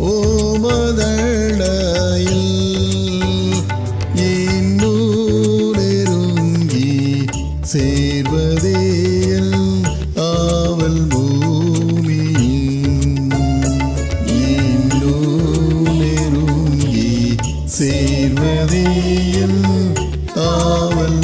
ஓமதழையில் இன்னும் நெருங்கி சேர்வதேயல் ஆவல் பூமியின் இன்னும் நெருங்கி சேர்வதேயல் ஆவல்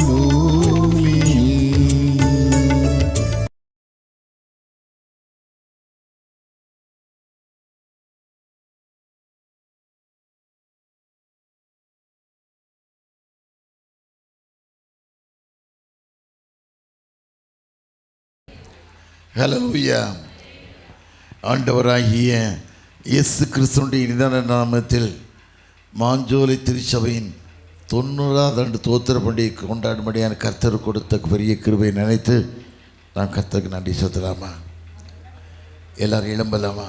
ஹல்லேலூயா. ஆண்டவராகிய இயேசு கிறிஸ்துவின் இனிதான நாமத்தில் மாஞ்சோலை திருச்சபையின் 90வது ஆண்டு தோத்திர பண்டிகை கொண்டாடும்படியான கர்த்தர் கொடுத்த பெரிய கிருபையை நினைத்து நான் கர்த்தருக்கு நன்றி செலுத்தலாமா? எல்லாரும் எழும்பலாமா?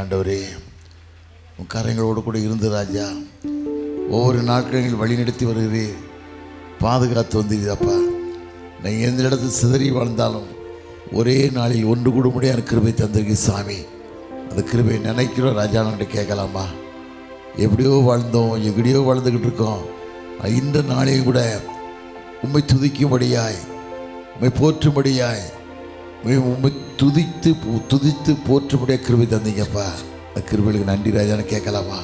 ஆண்டவரே, உன் கரங்களோடு கூட இருந்து ராஜா ஒவ்வொரு நாட்களில் வழிநடத்தி வருகிறேன், பாதுகாத்து வந்தீங்கப்பா. நான் எந்த இடத்துல சிதறி வாழ்ந்தாலும் ஒரே நாளில் ஒன்று கூட முடியாத கிருபை தந்திருக்கு சாமி. அந்த கிருபையை நினைக்கிறோம் ராஜா. நான் கேட்கலாமா? எப்படியோ வாழ்ந்தோம், எங்கடியோ வாழ்ந்துக்கிட்டு இருக்கோம். இந்த நாளையும் கூட உம்மை துதிக்கும்படியாய், உம்மை போற்றும்படியாய், உம்மை துதித்து போற்றும்படியாக கிருபை தந்தீங்கப்பா. அந்த கிருபைகளுக்கு நன்றி ராஜான்னு கேட்கலாமா?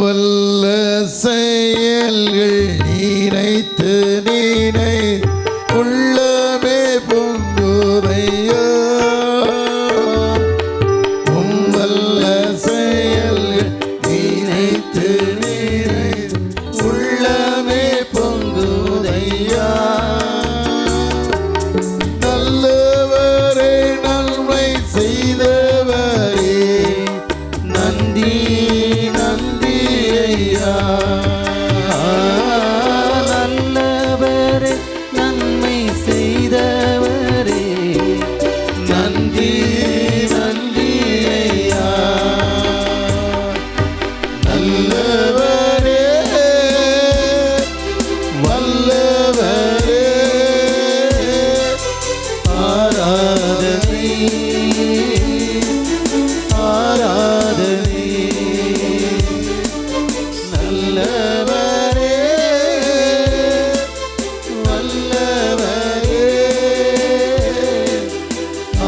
வல்ல செயல்கள் நினைத்து நீனை உள்ளமே பொங்குதையோ. வல்ல செயல்கள் நினைத்து நீனை உள்ளமே பொங்குதையா. நல்லவரே, நன்மை செய்தவரே, நன்றி நல்லவரே, நன்மை செய்தவரே, நன்றி நன்றி ஐயா. நல்லவரே, வல்லவரே, ஆராதனை ஆராதனை. நல்லவரே, வல்லவரே,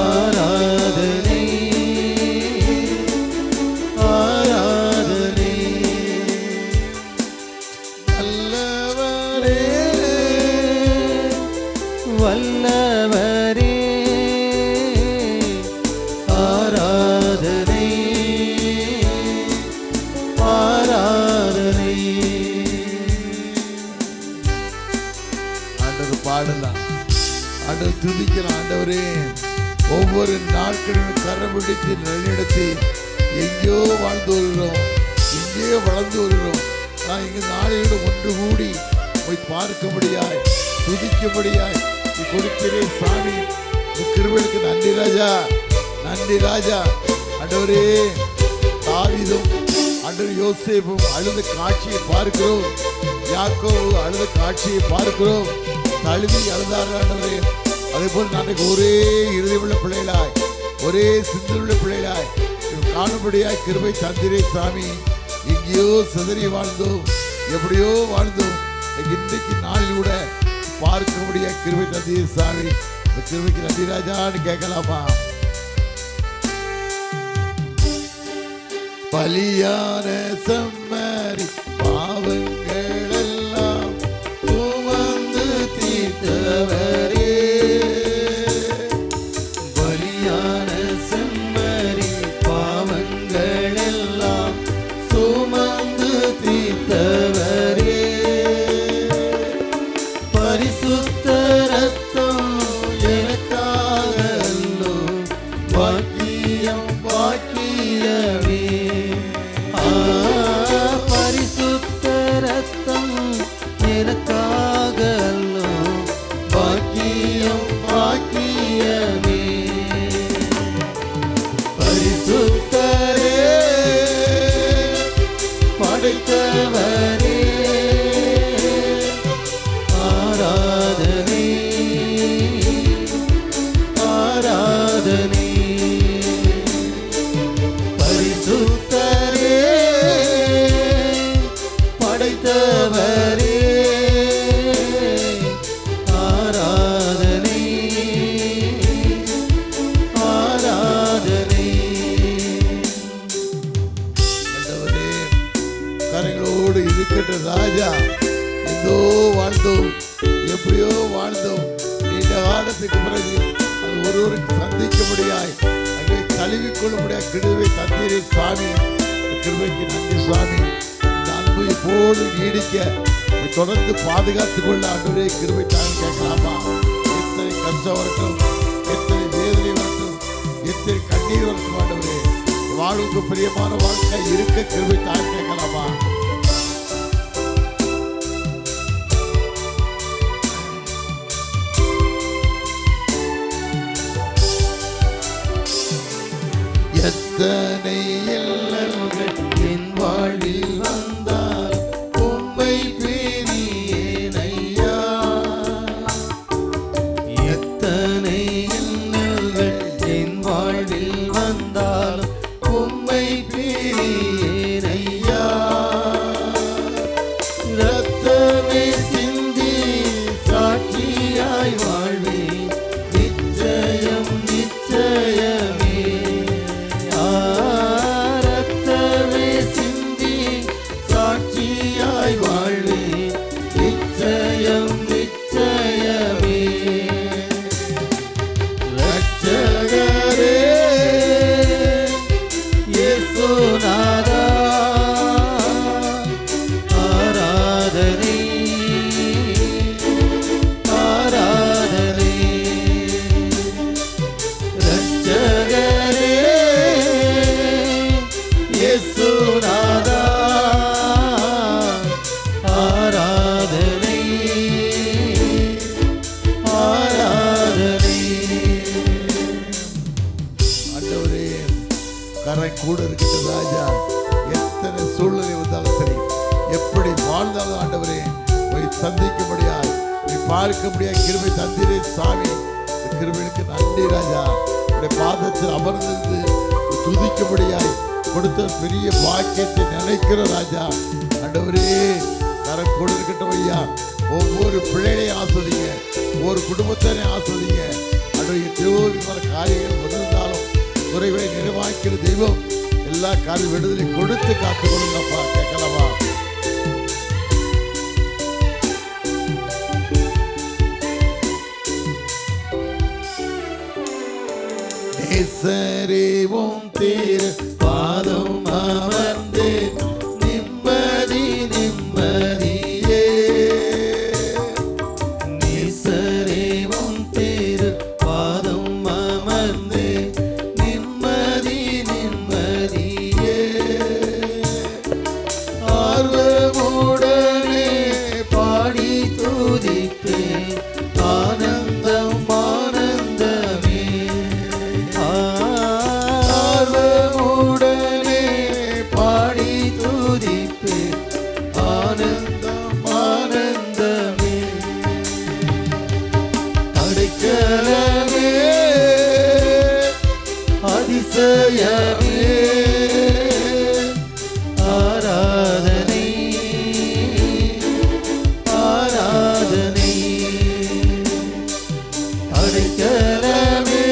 ஆராதனை ஆராதனை. நல்லவரே, வல்லவரே, ஆராதனை ஆராதனை. ஆண்டவர் பாடலாம், ஆண்டவர் துதிக்கலாம். ஆண்டவரே, ஒவ்வொரு நாட்களிலும் கரம் பிடித்து நிலைநிறுத்தி எங்கேயோ வாழ்ந்து வருகிறோம், எங்கேயோ வளர்ந்து வருகிறோம். நான் இங்கு நாளையோடு ஒன்று கூடி போய் பார்க்கும்படியாய், துதிக்கும்படியாய் நீ கொடுக்கிறே சாமி. கிருபைகளுக்கு நன்றி ராஜா, நன்றி ராஜா. ஆண்டவரே, தாவீதும் ஆண்டவர் யோசேப்பும் அழுத காட்சியை பார்க்கிறோம், யாக்கோபு அழுத காட்சியை பார்க்கிறோம். தழுவி அழுதார் ஆண்டவரே. அதே போல் நாளைக்கு ஒரே இறுதியுள்ள பிள்ளைகளாய், ஒரே சிந்தனையுள்ள பிள்ளைகளாய் காணும்படியாய் கிருபை தந்திரே சாமி. எங்கேயோ சிதறி வாழ்ந்தோம், எப்படியோ வாழ்ந்தோம். இன்றைக்கு நாளில் கூட பார்க்கும்படியாய் கிருபை தந்திரே சாமி. இந்த கிருபைக்கு நன்றி ராஜான்னு கேட்கலாமா? பலியான செம்மறி பாவங்கள் எல்லாம் சுமந்து தீர்த்தவரே. பலியான செம்மறி பாவங்கள் எல்லாம் சுமந்து தீர்த்தவரே. பரிசுத்த ரத்தம் எனக்காக அல்லோ, பாக்கியம் பாக்கியமே. பரிசுத்த ரத்தம் தியாகத்துக்கு பிறகு அது ஒருவருக்கு சந்திக்க முடியாய் அங்கே தழுவிக்கொள்ள முடியாத கிருபை தந்தீரே சுவாமி. கிருபைக்கு நன்றி சுவாமி. இந்த அன்பு எப்போது நீடிக்க தொடர்ந்து பாதுகாத்துக் கொள்ள ஆண்டவரே கிருபை தாங்க கேட்கலாமா? எத்தனை கஷ்டம் வரட்டும், எத்தனை வேதனை வரட்டும், எத்தனை கண்ணீர் வரட்டும் ஆண்டவரே, வாழ்வுக்கு பிரியமான வாழ்க்கை இருக்க கிருபை தாங்க கேட்கலாமா? எத்தனை இல்லங்கள் என் வாழ்வில் வந்தால் உம்மை பிரியேனையா. எத்தனை இல்லங்கள் என் வாழ்வில் வந்தால் உம்மை பிரியேனையா. இரத்தமே சிந்தி சாட்சியாய் வாழ்வேன் நிச்சயம் நிச்சயமே. ரத்தமே சிந்தி சாட்சியாய் வாழ்வேன் நிச்சயம் நிச்சயமே. ரட்சகரே இயேசுநாதா ஆராதனை ஆராதனை. ரட்சகரே இயேசுநாதா ஆராதனை ஆராதனை. ஆண்டவரே கரை கூட இருக்கிற ராஜா, எத்தனை சூழ்நிலை வந்தாலும் சரி, எப்படி வாழ்ந்தாலும் ஆண்டவரே போய் சந்திக்க முடியாது, நீ பார்க்க முடியாது கிருபை தந்தீரே சாமி. கிருபைக்கு நன்றி ராஜா. உடைய பாதத்தில் அமர்ந்திருந்து துதிக்க முடியாது கொடுத்த பெரிய பாக்கியத்தை நினைக்கிற ராஜா. ஆண்டவரே கரை கூட இருக்கட்டும் ஐயா. ஒவ்வொரு பிள்ளைகளையும் ஆஸ்வதிங்க, ஒவ்வொரு குடும்பத்தாரையும் ஆஸ்வதிங்க. ஆண்டவரே திருவோவிமான காரியங்கள் வந்திருந்தாலும் குறைவை நிறைவாக்கிற தெய்வம் எல்லா கால விடுதலை கொடுத்து காத்துக் கொள்ளுங்கப்பா. கேட்கலாமா? நேசரேவும் தேர் பாதம் அமர்ந்தேன் நிம்மதி நிம்மதியே. நேசரேவும் தேர் பாதம் அமர்ந்தேன் நிம்மதி நிம்மதியே. ஆர்வமுடனே பாடி துதிப்பேன் ஆனந்தம் ஆனந்தமே. ஆர்வமுடனே பாடி துதிப்பேன் ஆனந்தம் ஆனந்தமே. அடைக்கலமே அதிசயமே ஆராதனை ஆராதனை. அடைக்கலமே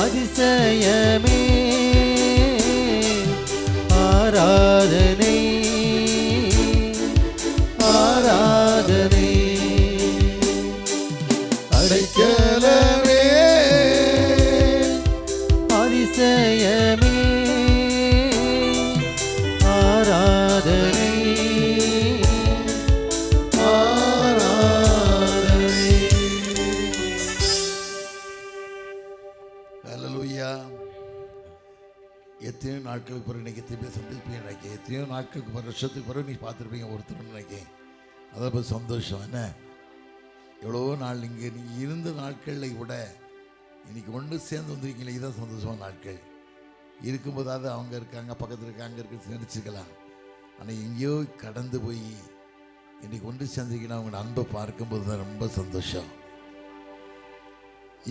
அதிசயமே ஆராதனை ஆராதனை. அடைக்கலமே அதிசயமே ஆராதனை ஆராதனை. ஹல்லேலூயா. எத்தனையோ நாட்களுக்கு பிறகு இன்னைக்கு திருப்பி சந்திப்பீங்க நினைக்க. எத்தனையோ நாட்களுக்கு பிறகு வருஷத்துக்கு பிறகு நீ பார்த்துருப்பீங்க ஒருத்தர் நினைக்க. அதை போய் சந்தோஷம் என்ன. எவ்வளோ நாள் இங்கே நீங்கள் இருந்த நாட்களில் விட இன்னைக்கு ஒன்று சேர்ந்து வந்திருக்கீங்களே, இதுதான் சந்தோஷமான நாட்கள். இருக்கும்போது அது அவங்க இருக்காங்க பக்கத்தில் இருக்காங்க அங்கே இருக்கு நினச்சிக்கலாம். ஆனால் எங்கேயோ கடந்து போய் இன்னைக்கு ஒன்று சேர்ந்துருக்கீங்கன்னா அவங்க அன்பை பார்க்கும்போது தான் ரொம்ப சந்தோஷம்.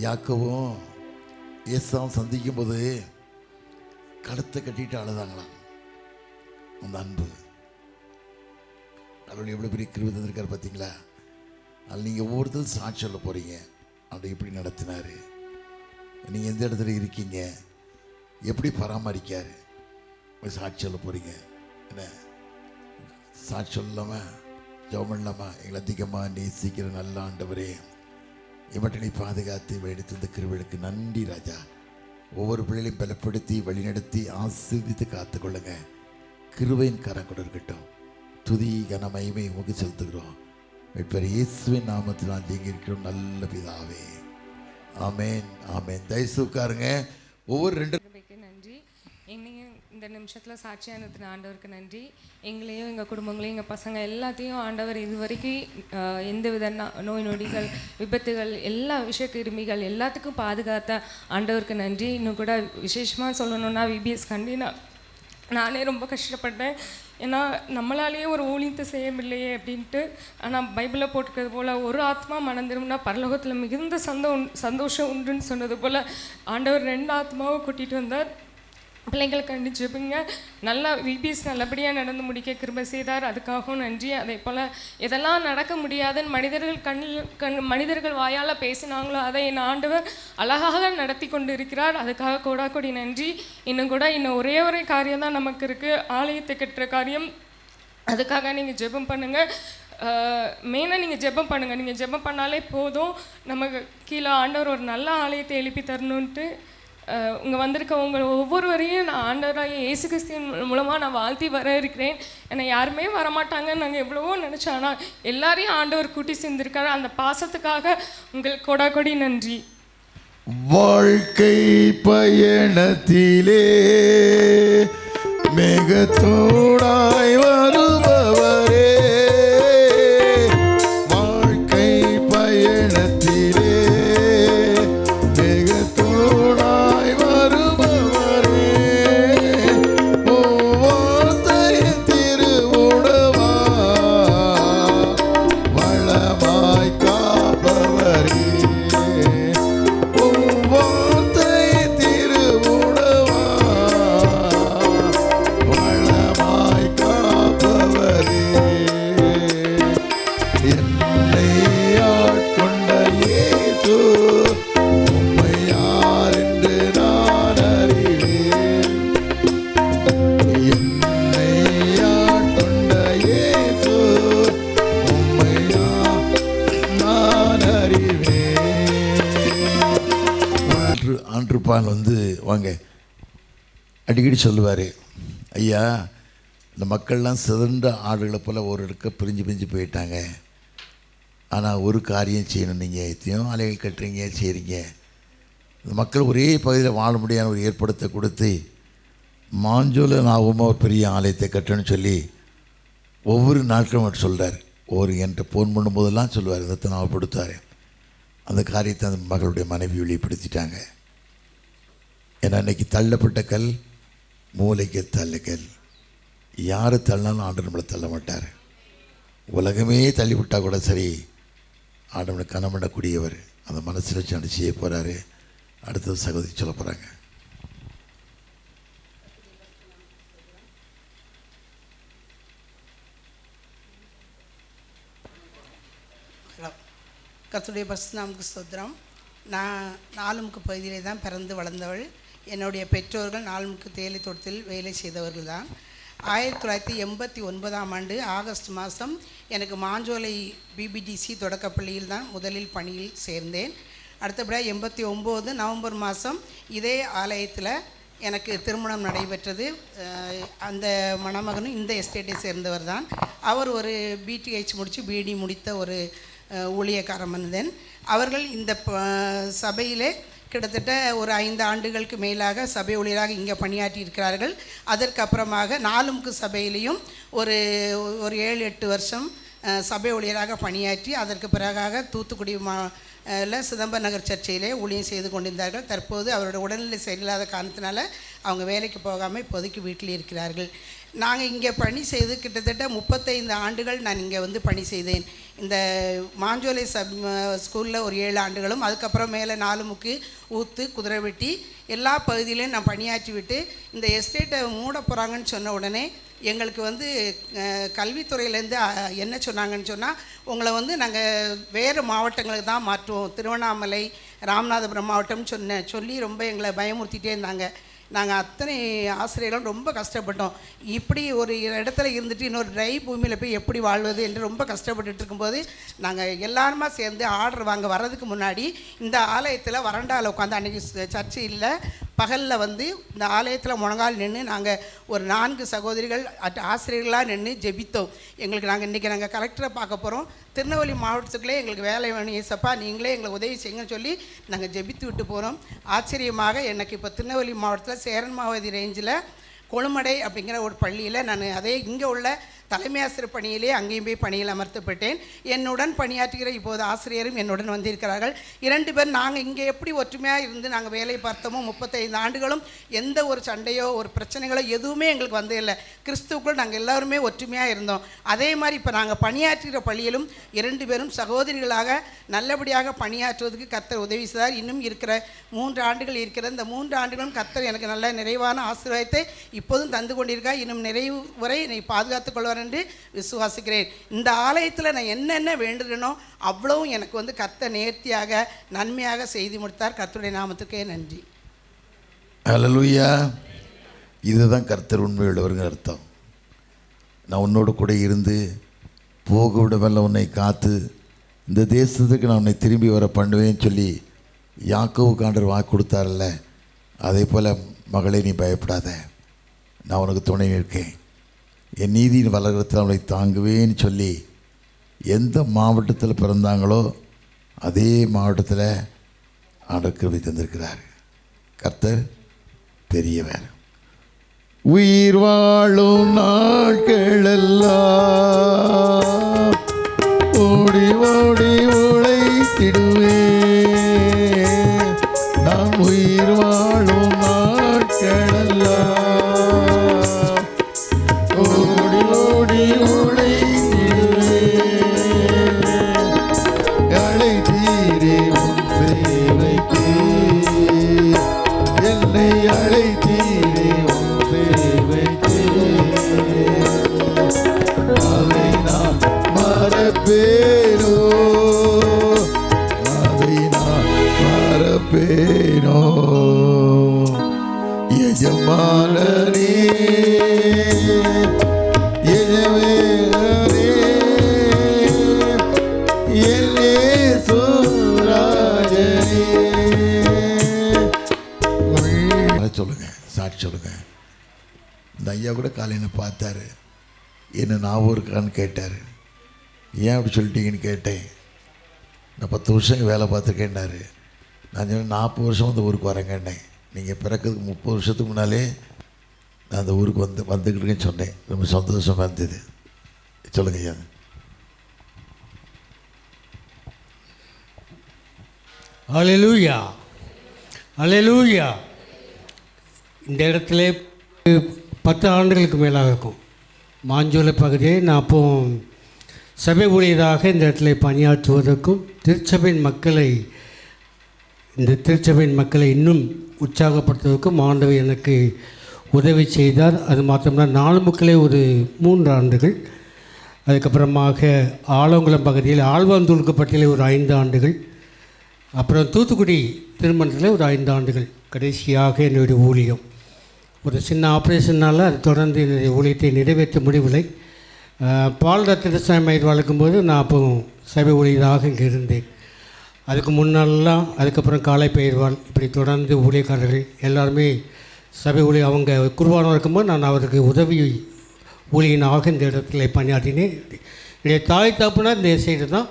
யாக்கவும் ஏசாவும் சந்திக்கும் போது கழுத்தை கட்டிட்டு அழுதாங்களாம். அந்த அன்பு அவள் எவ்வளோ பெரிய கிருபை தந்திருக்காரு பார்த்தீங்களா? அதில் நீங்கள் ஒவ்வொருத்தரும் சாட்சி சொல்ல போகிறீங்க. அப்படி எப்படி நடத்தினார், நீங்கள் எந்த இடத்துல இருக்கீங்க, எப்படி பராமரிக்கார், சாட்சி சொல்ல போகிறீங்க. என்ன சாட்சி சொல்லாமல் ஜெபம் பண்ணலாமா? எங்களை அதிகமாக நேசிக்கிற நல்ல ஆண்டவரே, இவட்டனை பாதுகாத்து வழிநடத்தி இந்த கிருபைகளுக்கு நன்றி ராஜா. ஒவ்வொரு பிள்ளைகளையும் பலப்படுத்தி வழிநடத்தி ஆசீர்வதித்து காத்துக்கொள்ளுங்க. கிருபையின் கரம் கூட இருக்கட்டும். துதி கன மகிமை உமக்கு செலுத்துகிறோம். மீட்பர் இயேசுவின் நாமத்தில் நான் ஜெயிக்கிறோம் நல்ல பிதாவே. ஆமேன் ஆமேன். தயவுசு உட்காருங்க. ஒவ்வொரு ரெண்டு நன்றி. என்னையும் இந்த நிமிஷத்தில் சாட்சியானதுக்கு ஆண்டவருக்கு நன்றி. எங்களையும் எங்கள் குடும்பங்களையும் எங்கள் பசங்க எல்லாத்தையும் ஆண்டவர் இது வரைக்கும் எந்த வித நோய் நொடிகள் விபத்துகள் எல்லா விஷய கிருமிகள் எல்லாத்துக்கும் பாதுகாத்த ஆண்டவருக்கு நன்றி. இன்னும் கூட விசேஷமாக சொல்லணுன்னா விபிஎஸ் கண்டி நானே ரொம்ப கஷ்டப்பட்டேன். ஏன்னா நம்மளாலேயே ஒரு ஊழியத்தை செய்யவில்லையே அப்படின்ட்டு. ஆனால் பைபிளில் போட்டுக்கிறது போல் ஒரு ஆத்மா மனம் திரும்பினா பரலோகத்தில் மிகுந்த சந்தோஷம் உண்டுன்னு சொன்னது போல் ஆண்டவர் 2 ஆத்மாவை கூட்டிகிட்டு வந்தார். பிள்ளைங்களுக்கு கண்டிச்சுப்பீங்க. நல்லா விபிஎஸ் நல்லபடியாக நடந்து முடிக்க கிருபை செய்தார். அதுக்காகவும் நன்றி. அதே போல் எதெல்லாம் நடக்க முடியாதுன்னு மனிதர்கள் வாயால் பேசினாங்களோ அதை என் ஆண்டவர் அழகாக நடத்தி கொண்டு இருக்கிறார். அதுக்காக கோடாக்கொடி நன்றி. இன்னும் ஒரே காரியம் தான் நமக்கு இருக்குது, ஆலயத்தை கட்டுற காரியம். அதுக்காக நீங்கள் ஜெபம் பண்ணுங்கள். மெயினாக நீங்கள் ஜெபம் பண்ணுங்கள். நீங்கள் ஜெபம் பண்ணாலே போதும். நமக்கு கீழே ஆண்டவர் ஒரு நல்ல ஆலயத்தை எழுப்பி தரணுன்ட்டு இங்கே வந்திருக்கவங்க ஒவ்வொருவரையும் நான் ஆண்டவராகிய இயேசு கிறிஸ்துவின் மூலமாக நான் வாழ்த்தி வர இருக்கிறேன். ஏன்னா யாருமே வரமாட்டாங்கன்னு நாங்கள் எவ்வளவோ நினச்சோம். ஆனால் எல்லாரையும் ஆண்டவர் கூட்டி சேர்ந்திருக்காரு. அந்த பாசத்துக்காக உங்களுக்கு கொடாக்கொடி நன்றி. வாழ்க்கை பயணத்திலே மேகத்தோடாய் வருபவரே, வாழ்க்கை பயணத்திலே மேகத்தோடாய் வருபவரே, ஒவ்வொருத்தையும் திருவுடவா வளமாய் காப்பவரே, ஆண்டுப்பான் வாங்க அடிக்கடி சொல்லுவார், ஐயா இந்த மக்கள்லாம் சிதண்ட ஆடுகளை போல் ஒரு இடக்க பிரிஞ்சு போயிட்டாங்க. ஆனால் ஒரு காரியம் செய்யணும், நீங்கள் எத்தனையோ ஆலைகள் கட்டுறீங்க செய்கிறீங்க. இந்த மக்கள் ஒரே பகுதியில் வாழ முடியாத ஒரு ஏற்படுத்த கொடுத்து மாஞ்சோல நாகமாக ஒரு பெரிய ஆலயத்தை கட்டணும்னு சொல்லி ஒவ்வொரு நாட்களும் அவர் சொல்கிறார். என்கிட்ட ஃபோன் பண்ணும்போதெல்லாம் சொல்லுவார், இந்த ஞாபகப்படுத்துவார். அந்த காரியத்தை அந்த மகளுடைய மனைவி வெளிப்படுத்திட்டாங்க. ஏன்னா இன்றைக்கி தள்ளப்பட்ட கல் மூளைக்கு தள்ளுக்கல். யார் தள்ளினாலும் ஆண்டவர் நம்மளை தள்ள மாட்டார். உலகமே தள்ளிவிட்டால் கூட சரி, ஆண்டவனை கனம் பண்ணக்கூடியவர். அந்த மனசில் வச்சு அப்படி செய்ய போகிறாரு. அடுத்தது சகோதரி சொல்ல போகிறாங்க. கர்த்தருடைய பரிசுத்தநாமத்துக்கு ஸ்தோத்திரம். நான் நாலுமுக்கு பகுதியிலே தான் பிறந்து வளர்ந்தவள். என்னுடைய பெற்றோர்கள் நாலுமுக்கு தேயிலை தோட்டத்தில் வேலை செய்தவர்கள் தான். 1989ஆம் ஆண்டு ஆகஸ்ட் மாதம் எனக்கு மாஞ்சோலை பிபிடிசி தொடக்கப்பள்ளியில் தான் முதலில் பணியில் சேர்ந்தேன். அடுத்தபடியாக 89 நவம்பர் மாதம் இதே ஆலயத்தில் எனக்கு திருமணம் நடைபெற்றது. அந்த மணமகனும் இந்த எஸ்டேட்டை சேர்ந்தவர் தான். அவர் ஒரு பிடிஹெச் முடித்து பிடி முடித்த ஒரு ஊழியக்கார மனிதன். அவர்கள் இந்த சபையிலே கிட்டத்தட்ட ஒரு 5 ஆண்டுகளுக்கு மேலாக சபை ஊழியராக இங்கே பணியாற்றி இருக்கிறார்கள். அதற்கப்புறமாக நாலுமுக்கு சபையிலையும் ஒரு 7-8 வருஷம் சபை ஊழியராக பணியாற்றி அதற்கு பிறகாக தூத்துக்குடி சிதம்பர நகர் சர்ச்சையிலே ஊழியம் செய்து கொண்டிருந்தார்கள். தற்போது அவரோட உடல்நிலை சரியில்லாத காரணத்தினால அவங்க வேலைக்கு போகாமல் இப்போதைக்கு வீட்டில் இருக்கிறார்கள். நாங்கள் இங்கே பணி செய்து கிட்டத்தட்ட 35 ஆண்டுகள் நான் இங்கே பணி செய்தேன். இந்த மாஞ்சோலை ஸ்கூலில் ஒரு 7 ஆண்டுகளும், அதுக்கப்புறம் மேலே நாலுமுக்கு ஊத்து குதிரைவெட்டி எல்லா பகுதியிலையும் நான் பணியாற்றி விட்டு இந்த எஸ்டேட்டை மூட போகிறாங்கன்னு சொன்ன உடனே எங்களுக்கு கல்வித்துறையிலேருந்து என்ன சொன்னாங்கன்னு சொன்னால், உங்களை நாங்கள் வேறு மாவட்டங்களுக்கு தான் மாற்றுவோம், திருவண்ணாமலை ராமநாதபுரம் மாவட்டம்னு சொல்லி ரொம்ப எங்களை பயமுறுத்திட்டே இருந்தாங்க. நாங்கள் அத்தனை ஆசிரியர்களும் ரொம்ப கஷ்டப்பட்டோம். இப்படி ஒரு இடத்துல இருந்துட்டு இன்னொரு ட்ரை பூமியில் போய் எப்படி வாழ்வது என்று ரொம்ப கஷ்டப்பட்டுட்டு இருக்கும்போது நாங்கள் எல்லாருமா சேர்ந்து ஆர்டர் வாங்க வர்றதுக்கு முன்னாடி இந்த ஆலயத்தில் வறண்டாவில் உட்காந்து, அன்றைக்கி சர்ச்சு இல்லை, பகலில் வந்து இந்த ஆலயத்தில் முழங்கால் நின்று நாங்கள் ஒரு 4 சகோதரிகள் ஆசிரியர்களாக நின்று ஜெபித்தோம். நாங்கள் இன்றைக்கி கலெக்டரை பார்க்க போகிறோம், திருநெல்வேலி மாவட்டத்துக்குள்ளே எங்களுக்கு வேலை வேணும் ஏசப்பா, நீங்களே எங்களுக்கு உதவி செய்யுங்கன்னு சொல்லி நாங்கள் ஜெபித்து விட்டு போகிறோம். ஆச்சரியமாக எனக்கு இப்போ திருநெல்வேலி மாவட்டத்தில் சேரன்மாவதி ரேஞ்சில் கொழுமடை அப்படிங்கிற ஒரு பள்ளியில் நான் அதே இங்கே உள்ள தலைமை ஆசிரியர் பணியிலே அங்கேயும் போய் பணியில் அமர்த்தப்பட்டேன். என்னுடன் பணியாற்றுகிற இப்போது ஆசிரியரும் என்னுடன் வந்திருக்கிறார்கள். 2 பேர் நாங்கள் இங்கே எப்படி ஒற்றுமையாக இருந்து நாங்கள் வேலை பார்த்தோமோ 35 ஆண்டுகளும் எந்த ஒரு சண்டையோ ஒரு பிரச்சனைகளோ எதுவுமே எங்களுக்கு வந்து இல்லை. கிறிஸ்துவுக்குள் நாங்கள் எல்லாருமே ஒற்றுமையாக இருந்தோம். அதே மாதிரி இப்போ நாங்கள் பணியாற்றுகிற பள்ளியிலும் 2 பேரும் சகோதரிகளாக நல்லபடியாக பணியாற்றுவதற்கு கர்த்தர் உதவி செய்தார். இன்னும் இருக்கிற 3 ஆண்டுகள் இருக்கிற இந்த 3 ஆண்டுகளும் கர்த்தர் எனக்கு நல்ல நிறைவான ஆசீர்வாதத்தை இப்போதும் தந்து கொண்டிருக்கார். இன்னும் நிறைவு வரை என்னை பாதுகாத்துக் கொள்வார் என்று விசுவாசிக்கிறேன். இந்த ஆலயத்தில் நான் என்னென்ன வேண்டுகிறேனோ அவ்வளவும் எனக்கு வந்து கர்த்தர் நேர்த்தியாக நன்மையாக செய்து முடித்தார். கர்த்தருடைய நாமத்துக்கே நன்றி. ஹல்லேலூயா. இதுதான் கர்த்தர் உண்மையுள்ளவருங்க அர்த்தம். நான் உன்னோடு கூட இருந்து போக விடவல்ல உன்னை காத்து இந்த தேசத்துக்கு நான் உன்னை திரும்பி வர பண்ணுவேன்னு சொல்லி யாக்கோவுக்கு ஆண்டவர் வாக்கு கொடுத்தார்ல, அதே போல் மகளே நீ பயப்படாத, நான் உனக்கு துணை நிற்கேன், என் நீதியின் வளர்கிறத்தில் அவளை தாங்குவேன்னு சொல்லி எந்த மாவட்டத்தில் பிறந்தாங்களோ அதே மாவட்டத்தில் ஆண்டவர் கிருபை தந்திருக்கிறார். கர்த்தர் பெரியவர். உயிர் வாழும் நாட்களெல்லாம் ஓடி ஓடி உழைத்திடுவேன், நான் உயிர் வாழும் நாட்களெல்லாம் ஓடி ஓடி உழைத்திடுவேன், அழைத்தீரே உன் சேவைக்கு, என்னை அழைத்தீரே உன் சேவைக்கு, அதை நான் மறப்பேனோ, அதை நான் மறப்பேனோ, எஜமானனே எஜமானனே என் இயேசுராஜனே. சொல்லுங்க, சாட்சி சொல்லுங்க. இந்த ஐயா கூட காலையில் பார்த்தாரு, என்ன ஞாபகம் இருக்கான்னு கேட்டார். ஏன் அப்படி சொல்லிட்டீங்கன்னு கேட்டேன். நான் 10 வருஷம் வேலை பார்த்துருக்கேன்னாரு. நான் சொன்னேன் 40 வருஷம் இந்த ஊருக்கு வரேங்கன்னேன். நீங்கள் பிறக்கிறதுக்கு 30 வருஷத்துக்கு முன்னாலே நான் அந்த ஊருக்கு வந்துக்கிட்டு இருக்கேன்னு சொன்னேன். ரொம்ப சந்தோஷமாக இருந்தது. சொல்லுங்க ஐயா. அல்லேலூயா, அல்லேலூயா. இந்த இடத்துல 10 ஆண்டுகளுக்கு மேலாக இருக்கும். மாஞ்சோலை பகுதியை நான் அப்போ சபை ஊழியராக இந்த இடத்துல பணியாற்றுவதற்கும் இந்த திருச்சபையின் மக்களை இன்னும் உற்சாகப்படுத்துவதற்கும் ஆண்டவர் எனக்கு உதவி செய்தார். அது மாத்திரம்னா 4 மக்களே ஒரு 3 ஆண்டுகள், அதுக்கப்புறமாக ஆலங்குளம் பகுதியில் ஆழ்வார்ந்தூழ்க்கப்பட்டியில் ஒரு 5 ஆண்டுகள், அப்புறம் தூத்துக்குடி திருமணத்தில் ஒரு 5 ஆண்டுகள், கடைசியாக என்னுடைய ஊழியம். ஒரு சின்ன ஆப்ரேஷனால் அது தொடர்ந்து என்னுடைய ஊழியத்தை நிறைவேற்ற முடியவில்லை. பால் ரத்தினசாமி மையத்தில் வளர்க்கும்போது நான் அப்போ சபை ஊழியராக இங்கே இருந்தேன். அதுக்கு முன்னாலெலாம் அதுக்கப்புறம் காலை பெயர்வாள் இப்படி தொடர்ந்து ஊழியக்காரர்கள் எல்லாருமே சபை ஊழியர் அவங்க குருவானம் இருக்கும்போது நான் அவருக்கு உதவி ஊழியனாக இந்த இடத்துல பணியாற்றினேன். என்னுடைய தாய் தகப்பனார் இந்த சைடு தான்.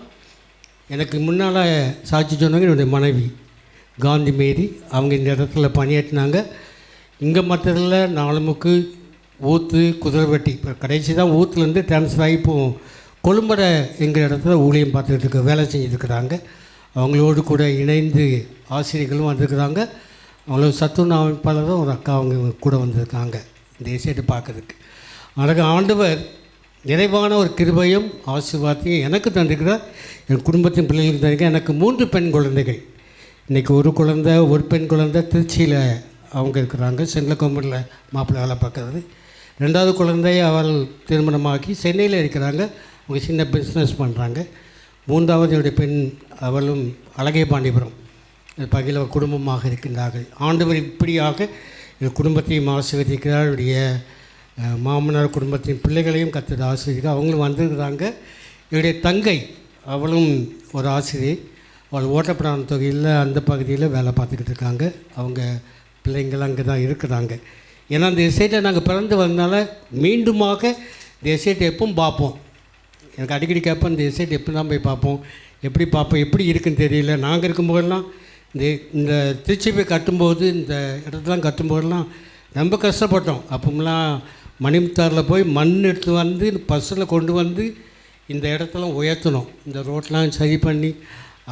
எனக்கு முன்னால் சாட்சி சொன்னவங்க என்னுடைய மனைவி காந்தி மேரி, அவங்க இந்த இடத்துல பணியாற்றினாங்க. இங்கே மற்றதில் 4 முக்கு ஊற்று குதிரைவெட்டி, இப்போ கடைசி தான் ஊற்றுலேருந்து ட்ரான்ஸ்ஃபர் ஆகி இப்போ கொழும்படை எங்கள் இடத்துல ஊழியம் பார்த்துக்கிட்டு இருக்க வேலை செஞ்சுருக்கிறாங்க. அவங்களோடு கூட இணைந்து ஆசிரியர்களும் வந்திருக்கிறாங்க. அவங்களோட சத்துணவு அமைப்பாளரும் ஒரு அக்கா அவங்க கூட வந்திருக்காங்க இந்த இசைட்டு பார்க்குறதுக்கு. அழகு ஆண்டவர் நிறைவான ஒரு கிருபையும் ஆசீர்வாதத்தையும் எனக்கு தந்திருக்கிறார், என் குடும்பத்தின் பிள்ளைகளுக்கு தந்திருக்கேன். எனக்கு 3 பெண் குழந்தைகள். இன்றைக்கி ஒரு குழந்தை ஒரு பெண் குழந்தை திருச்சியில் அவங்க இருக்கிறாங்க, செந்திலக்கோம்பூரில் மாப்பிள்ளை வேலை பார்க்குறது. 2வது குழந்தை அவள் திருமணமாக்கி சென்னையில் இருக்கிறாங்க, அவங்க சின்ன பிஸ்னஸ் பண்ணுறாங்க. 3வது என்னுடைய பெண் அவளும் அழகே பாண்டிபுரம் பகையில் குடும்பமாக இருக்கின்றார்கள். ஆண்டவர் இப்படியாக என் குடும்பத்தையும் ஆசீர்வதிக்கிறார். என்னுடைய மாமனார் குடும்பத்தின் பிள்ளைகளையும் கர்த்தர் ஆசீர்வதிக்கிறார். அவங்களும் வந்திருக்கிறாங்க. என்னுடைய தங்கை அவளும் ஒரு ஆசிரியை. அவள் ஓட்டப்படாத தொகையில் அந்த பகுதியில் வேலை பார்த்துக்கிட்டு இருக்காங்க. அவங்க பிள்ளைங்கள் அங்கே தான் இருக்கிறாங்க. ஏன்னா அந்த எஸ்டேட்டில் நாங்கள் பிறந்து வந்தனால மீண்டுமாக இந்த எஸ்டேட்டை எப்பவும் பார்ப்போம். எனக்கு அடிக்கடி கேட்போம், இந்த எஸ்டேட் எப்படி தான் போய் பார்ப்போம், எப்படி இருக்குன்னு தெரியல. நாங்கள் இருக்கும்போதெல்லாம் இந்த திருச்சியை கட்டும்போது, இந்த இடத்துலாம் கட்டும்போதெல்லாம் ரொம்ப கஷ்டப்பட்டோம். அப்போம்லாம் மணிமுத்தாரில் போய் மண் எடுத்து வந்து பஸ்ஸில் கொண்டு வந்து இந்த இடத்தெல்லாம் உயர்த்தணும், இந்த ரோட்லாம் சரி பண்ணி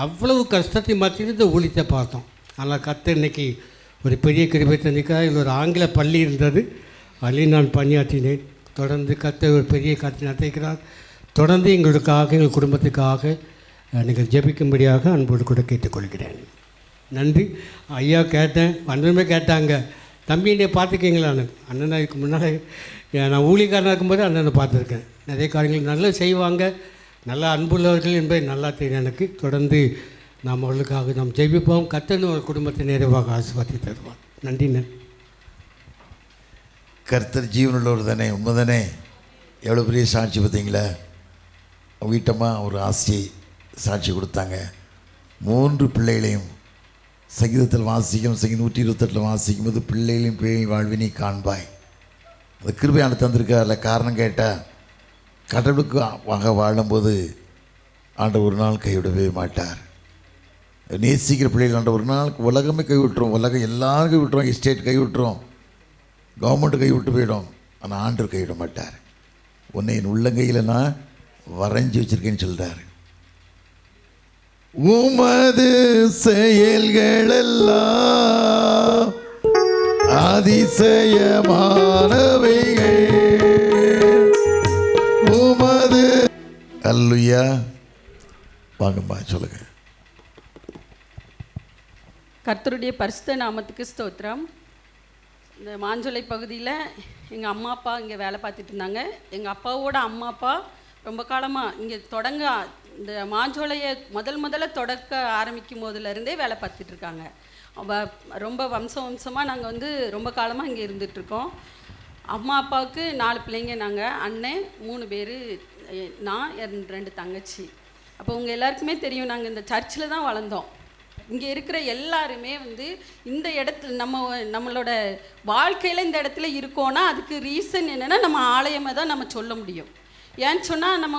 அவ்வளவு கஷ்டத்தை மத்தியில் இந்த ஊழியத்தை பார்த்தோம். ஆனால் கர்த்தர் இன்றைக்கி ஒரு பெரிய கிருபை தந்திருக்கார். இதில் ஒரு ஆங்கில பள்ளி இருந்தது, அதில் நான் பணியாற்றினேன். தொடர்ந்து கர்த்தர் ஒரு பெரிய காட்சி நடத்திக்கிறார். தொடர்ந்து எங்களுக்காக, எங்கள் குடும்பத்துக்காக நீங்கள் ஜெபிக்கும்படியாக அன்போடு கூட கேட்டுக்கொள்கிறேன். நன்றி. ஐயா கேட்டேன், அண்ணனுமே கேட்டாங்க, தம்பி என்னை பார்த்துக்கிங்களான்னு. அண்ணனை இதுக்கு முன்னால் நான் ஊழியக்காரனாக இருக்கும்போது அண்ணனை பார்த்துருக்கேன். நிறைய காரியங்கள் நல்லா செய்வாங்க, நல்ல அன்புள்ளவர்கள் என்பதை நல்லா தெரியும் எனக்கு. தொடர்ந்து நாம் அவர்களுக்காக நாம் ஜெபிப்போம். கர்த்தர் ஒரு குடும்பத்தை நிறைவாக ஆசீர்வாதி தருவார். நன்றிண்ணே. கர்த்தர் ஜீவனுள்ளவர் தானே, உண்மை தானே. எவ்வளோ பெரிய சாட்சி பார்த்தீங்களா. வீட்டமாக ஒரு ஆசையை சாட்சி கொடுத்தாங்க. 3 பிள்ளைகளையும் சங்கீதத்தில் வாசிக்கும், 128 வாசிக்கும் போது பிள்ளைகளையும் பிள்ளை வாழ்வினை காண்பாய். அந்த கிருபையான தந்திருக்கார்ல. காரணம் கேட்டால் கடவுளுக்கு வாழும்போது ஆண்டவர் ஒரு நாள் கைவிடவே மாட்டார். நேசிக்கிற பிள்ளைகள் ஆண்டவர் ஒரு நாள் உலகமே கைவிட்டுரும், உலகம் எல்லாரும் கைவிட்டுரும், எஸ்டேட் கைவிட்டுரும், கவர்மெண்ட்டு கைவிட்டு போயிடும். ஆனால் ஆண்டவர் கைவிட மாட்டார். உன்னை என் உள்ளங்கையில் நான் வரைஞ்சி வச்சுருக்கேன்னு சொல்கிறார். உமது செயல்களெல்லாம் அதிசயமானவைகள் உமது. அல்லேலூயா. வாங்கம்மா சொல்லுங்க. கர்த்தருடைய பரிசுத்த நாமத்துக்கு ஸ்தோத்திரம். இந்த மாஞ்சோலை பகுதியில் எங்கள் அம்மா அப்பா இங்கே வேலை பார்த்துட்டு இருந்தாங்க. எங்கள் அப்பாவோட அம்மா அப்பா ரொம்ப காலமாக இங்கே இந்த மாஞ்சோலையை முதல்ல தொடக்க ஆரம்பிக்கும் போதுலேருந்தே வேலை பார்த்துட்ருக்காங்க. ரொம்ப வம்சமாக நாங்கள் ரொம்ப காலமாக இங்கே இருந்துகிட்ருக்கோம். அம்மா அப்பாவுக்கு 4 பிள்ளைங்க. நாங்கள் அண்ணன் 3 பேர், நான் 2 தங்கச்சி. அப்போ உங்கள் எல்லாருக்குமே தெரியும், நாங்கள் இந்த சர்ச்சில் தான் வளர்ந்தோம். இங்கே இருக்கிற எல்லாருமே இந்த இடத்துல நம்மளோட வாழ்க்கையில் இந்த இடத்துல இருக்கோன்னா அதுக்கு ரீசன் என்னென்னா நம்ம ஆலயமாக தான் நம்ம சொல்ல முடியும். ஏன்னு சொன்னால் நம்ம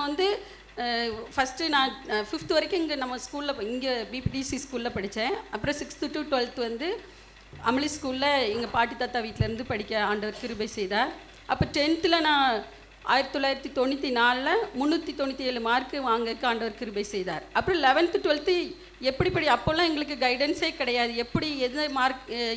ஃபஸ்ட்டு நான் 5th வரைக்கும் இங்கே நம்ம ஸ்கூலில் இங்கே பிபிடிசி ஸ்கூலில் படித்தேன். அப்புறம் 6th to 12th அமளி ஸ்கூலில் எங்கள் பாட்டி தாத்தா வீட்டிலேருந்து படிக்க ஆண்டவர் கிருபை செய்தார். அப்போ 10th நான் 1994 397 மார்க்கு வாங்கக்கு ஆண்டவர் கிருபை செய்தார். அப்புறம் 11th 12th எப்படி அப்போல்லாம் எங்களுக்கு கைடன்ஸே கிடையாது. எப்படி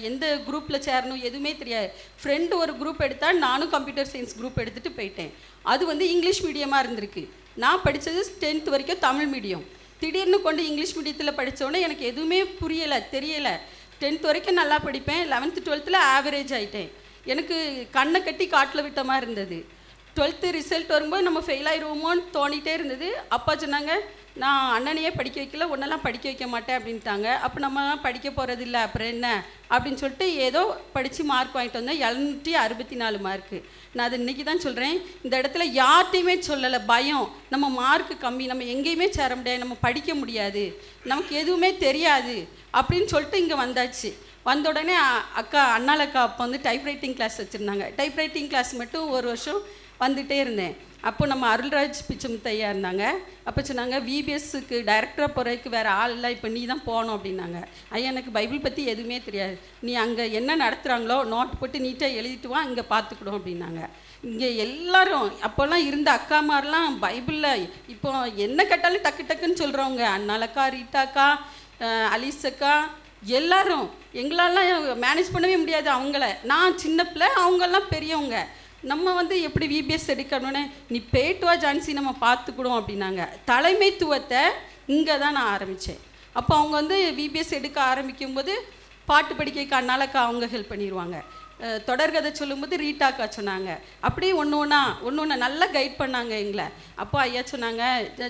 எந்த குரூப்பில் சேரணும் எதுவுமே தெரியாது. ஃப்ரெண்டு ஒரு குரூப் எடுத்தால் நானும் கம்ப்யூட்டர் சயின்ஸ் குரூப் எடுத்துகிட்டு போயிட்டேன். அது இங்கிலீஷ் மீடியமாக இருந்திருக்கு. நான் படித்தது 10th வரைக்கும் தமிழ் மீடியம். திடீர்னு கொண்டு இங்கிலீஷ் மீடியத்தில் படித்தோன்னே எனக்கு எதுவுமே தெரியலை. 10th வரைக்கும் நல்லா படிப்பேன். 11th 12th ஆவரேஜ் ஆகிட்டேன். எனக்கு கண்ணை கட்டி காட்டில் விட்ட மாதிரி இருந்தது. 12th ரிசல்ட் வரும்போது நம்ம ஃபெயில் ஆகிடுவோமோன்னு தோணிகிட்டே இருந்தது. அப்பா சொன்னாங்க, நான் அண்ணனையே படிக்க வைக்கல, ஒன்றெல்லாம் படிக்க வைக்க மாட்டேன் அப்படின்ட்டாங்க. அப்போ நம்ம படிக்க போகிறது இல்லை, அப்புறம் என்ன அப்படின்னு சொல்லிட்டு ஏதோ படித்து மார்க் வாங்கிட்டு வந்தேன். 764 மார்க்கு. நான் அதை இன்றைக்கி தான் சொல்கிறேன். இந்த இடத்துல யார்கிட்டையுமே சொல்லலை. பயம், நம்ம மார்க்கு கம்மி, நம்ம எங்கேயுமே சேர முடியாது, நம்ம படிக்க முடியாது, நமக்கு எதுவுமே தெரியாது அப்படின்னு சொல்லிட்டு இங்கே வந்தாச்சு. வந்த உடனே அண்ணாலக்கா அப்போ டைப்ரைட்டிங் கிளாஸ் வச்சுருந்தாங்க. டைப்ரைட்டிங் கிளாஸ் மட்டும் 1 வருஷம் வந்துகிட்டே இருந்தேன். அப்போ நம்ம அருள்ராஜ் பிச்சமுத்தையா இருந்தாங்க. அப்போ சொன்னாங்க, விபிஎஸ்க்கு டைரக்டராக போகிறதுக்கு வேறு ஆள் இல்லை, இப்போ நீ தான் போகணும் அப்படின்னாங்க. ஐயா எனக்கு பைபிள் பற்றி எதுவுமே தெரியாது, நீ அங்கே என்ன நடத்துகிறாங்களோ நோட் போட்டு நீட்டாக எழுதிட்டு வா, இங்கே பார்த்துக்கிடும் அப்படின்னாங்க. இங்கே எல்லோரும் அப்போல்லாம் இருந்த அக்காமாரெலாம் பைபிளில் இப்போ என்ன கேட்டாலும் டக்குன்னு சொல்கிறவங்க. அண்ணாலக்கா, ரீட்டாக்கா, அலிசக்கா எல்லாரும். எங்களாலாம் மேனேஜ் பண்ணவே முடியாது அவங்கள. நான் சின்ன பிள்ளை, அவங்கெல்லாம் பெரியவங்க. நம்ம எப்படி விபிஎஸ் எடுக்கணும்னு, நீ போயிட்டு வா ஜான்சி, நம்ம பார்த்துக்கிடும் அப்படின்னாங்க. தலைமைத்துவத்தை இங்கே தான் நான் ஆரம்பித்தேன். அப்போ அவங்க விபிஎஸ் எடுக்க ஆரம்பிக்கும்போது பாட்டு படிக்க அண்ணாலக்கா அவங்க ஹெல்ப் பண்ணிடுவாங்க. தொடர்கதை சொல்லும்போது ரீட்டாக்கா சொன்னாங்க. அப்படியே ஒன்று நல்லா கைட் பண்ணாங்க எங்களை. அப்போ ஐயா சொன்னாங்க,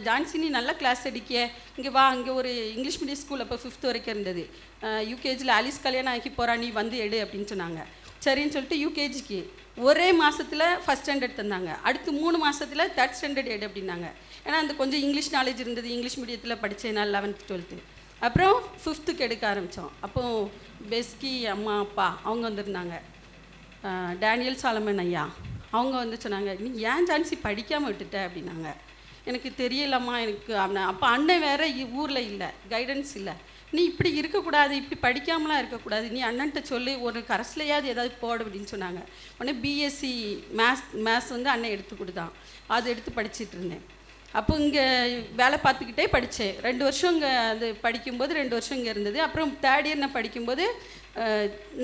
ஜான்சி நீ நல்லா கிளாஸ் அடிக்க, இங்கே வா, இங்கே ஒரு இங்கிலீஷ் மீடியம் ஸ்கூல் அப்போ 5th வரைக்கும் இருந்தது. யூகேஜியில் அலிஸ் கல்யாணம் ஆக்கி போகிறா, நீ எடு அப்படின்னு சொன்னாங்க. சரின்னு சொல்லிட்டு யூகேஜிக்கு ஒரே மாதத்தில் ஃபஸ்ட் ஸ்டாண்டர்ட் தந்தாங்க. அடுத்து 3 மாதத்தில் 3rd ஸ்டாண்டர்ட் எடு அப்படின்னாங்க. ஏன்னா அந்த கொஞ்சம் இங்கிலீஷ் நாலேஜ் இருந்தது, இங்கிலீஷ் மீடியத்தில் படித்தேன் நான் 11th 12th. அப்புறம் 5th எடுக்க ஆரம்பித்தோம். அப்போது பெஸ்கி அம்மா அப்பா அவங்க வந்திருந்தாங்க, டேனியல் சாலமன் ஐயா. அவங்க வந்து சொன்னாங்க, நீ ஏன் ஜான்சி படிக்காமல் விட்டுட்ட அப்படின்னாங்க. எனக்கு தெரியலம்மா, எனக்கு அப்போ அண்ணன் வேறு ஊரில் இல்லை, கைடன்ஸ் இல்லை. நீ இப்படி இருக்கக்கூடாது, இப்படி படிக்காமலாம் இருக்கக்கூடாது, நீ அண்ணன்ட்ட சொல்லி ஒரு கரஸ்லையாவது ஏதாவது போடு அப்படின்னு சொன்னாங்க. உடனே பிஎஸ்சி மேத்ஸ் வந்து அண்ணன் எடுத்து கொடுத்தான். அதை எடுத்து படிச்சுட்டு இருந்தேன். அப்போ இங்கே வேலை பார்த்துக்கிட்டே படித்தேன். 2 வருஷம் இங்கே அது படிக்கும்போது 2 வருஷம் இங்கே இருந்தது. அப்புறம் 3rd இயர் நான் படிக்கும்போது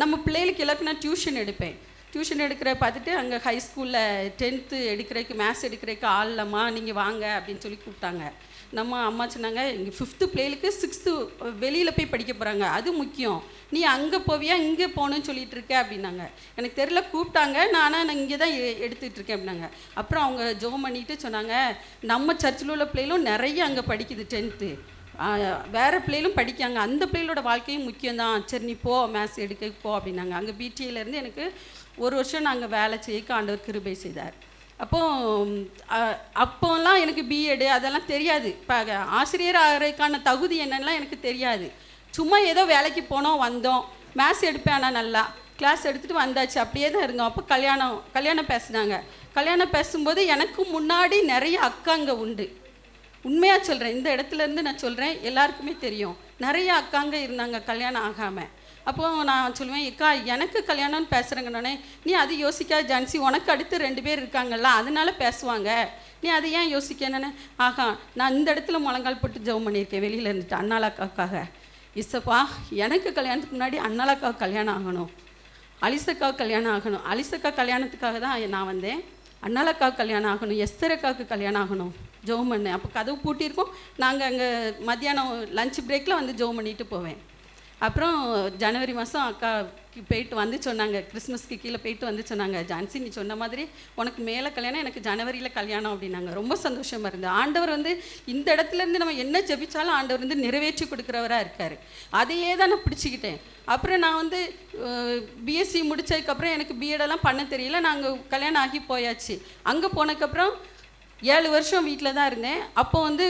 நம்ம பிள்ளைகளுக்கு எல்லாருக்கும் நான் டியூஷன் எடுப்பேன். டியூஷன் எடுக்கிற பார்த்துட்டு அங்கே ஹை ஸ்கூலில் 10th எடுக்கிறதுக்கு மேத்ஸ் எடுக்கிறதுக்கு ஆள் இல்லைம்மா, நீங்கள் வாங்க அப்படின்னு சொல்லி கூப்பிட்டாங்க. நம்ம அம்மா சொன்னாங்க, இங்கே 5th பிள்ளைகளுக்கு 6th வெளியில் போய் படிக்க போகிறாங்க, அது முக்கியம், நீ அங்கே போவியா இங்கே போகணுன்னு சொல்லிட்டு இருக்க அப்படின்னாங்க. எனக்கு தெரியல, கூப்பிட்டாங்க, நான் இங்கே தான் எடுத்துகிட்டு இருக்கேன் அப்படின்னாங்க. அப்புறம் அவங்க ஜோம் பண்ணிட்டு சொன்னாங்க, நம்ம சர்ச்சில் உள்ள பிள்ளைகளும் நிறைய அங்கே படிக்குது 10th, வேறு பிள்ளைகளும் படிக்காங்க, அந்த பிள்ளைகளோட வாழ்க்கையும் முக்கியம்தான், சரி நீ போ மேத்ஸ் எடுக்க போ அப்படின்னாங்க. அங்கே பிடிஏலேருந்து எனக்கு 1 வருஷம் நாங்கள் வேலை செய்ய ஆண்டவர் கிருபை செய்தார். அப்போல்லாம் எனக்கு பிஎட் அதெல்லாம் தெரியாது. இப்போ ஆசிரியர் ஆகிறதுக்கான தகுதி என்னென்னலாம் எனக்கு தெரியாது. சும்மா ஏதோ வேலைக்கு போனோம் வந்தோம், மேத்ஸ் எடுப்பேன், ஆனால் நல்லா கிளாஸ் எடுத்துகிட்டு வந்தாச்சு, அப்படியே தான் இருந்தோம். அப்போ கல்யாணம் பேசுனாங்க. கல்யாணம் பேசும்போது எனக்கு முன்னாடி நிறைய அக்காங்க உண்டு. உண்மையாக சொல்கிறேன், இந்த இடத்துலேருந்து நான் சொல்கிறேன், எல்லாருக்குமே தெரியும், நிறைய அக்காங்க இருந்தாங்க கல்யாணம் ஆகாமல். அப்போது நான் சொல்லுவேன், அக்கா எனக்கு கல்யாணம்னு பேசுகிறேங்கண்ணே, நீ அது யோசிக்காத ஜான்சி, உனக்கு அடுத்து 2 பேர் இருக்காங்கல்ல, அதனால பேசுவாங்க, நீ அதை ஏன் யோசிக்கணுன்னு. ஆகா, நான் இந்த இடத்துல முழங்கால் போட்டு ஜெபம் பண்ணியிருக்கேன் வெளியில் இருந்துட்டு அண்ணாலாக்காவுக்காக. இசப்பா, எனக்கு கல்யாணத்துக்கு முன்னாடி அண்ணாலாக்காவுக்கு கல்யாணம் ஆகணும், அலிசக்காவுக்கு கல்யாணம் ஆகணும். அலிசக்கா கல்யாணத்துக்காக தான் நான் வந்தேன். அண்ணாலாக்காவுக்கு கல்யாணம் ஆகணும், எஸ்தரக்காவுக்கு கல்யாணம் ஆகணும், ஜெபம் பண்ணேன். அப்போ கதவு பூட்டியிருக்கோம், நாங்கள் அங்கே மத்தியானம் லஞ்ச் பிரேக்கில் வந்து ஜெபம் பண்ணிட்டு போவேன். அப்புறம் ஜனவரி மாதம் அக்காவுக்கு போயிட்டு வந்து சொன்னாங்க, கிறிஸ்மஸ்க்கு கீழே போயிட்டு வந்து சொன்னாங்க, ஜான்சி நீ சொன்ன மாதிரி உனக்கு மேலே கல்யாணம், எனக்கு ஜனவரியில் கல்யாணம் அப்படின்னாங்க. ரொம்ப சந்தோஷமாக இருந்தது. ஆண்டவர் வந்து இந்த இடத்துலேருந்து நம்ம என்ன ஜெபிச்சாலும் ஆண்டவர் வந்து நிறைவேற்றி கொடுக்குறவராக இருக்கார். அதையே தான் நான் பிடிச்சிக்கிட்டேன். அப்புறம் நான் வந்து பிஎஸ்சி முடித்ததுக்கப்புறம் எனக்கு பிஎடெல்லாம் பண்ண தெரியல, நாங்கள் கல்யாணம் ஆகி போயாச்சு. அங்கே போனதுக்கப்புறம் 7 வருஷம் வீட்டில் தான் இருந்தேன். அப்போ வந்து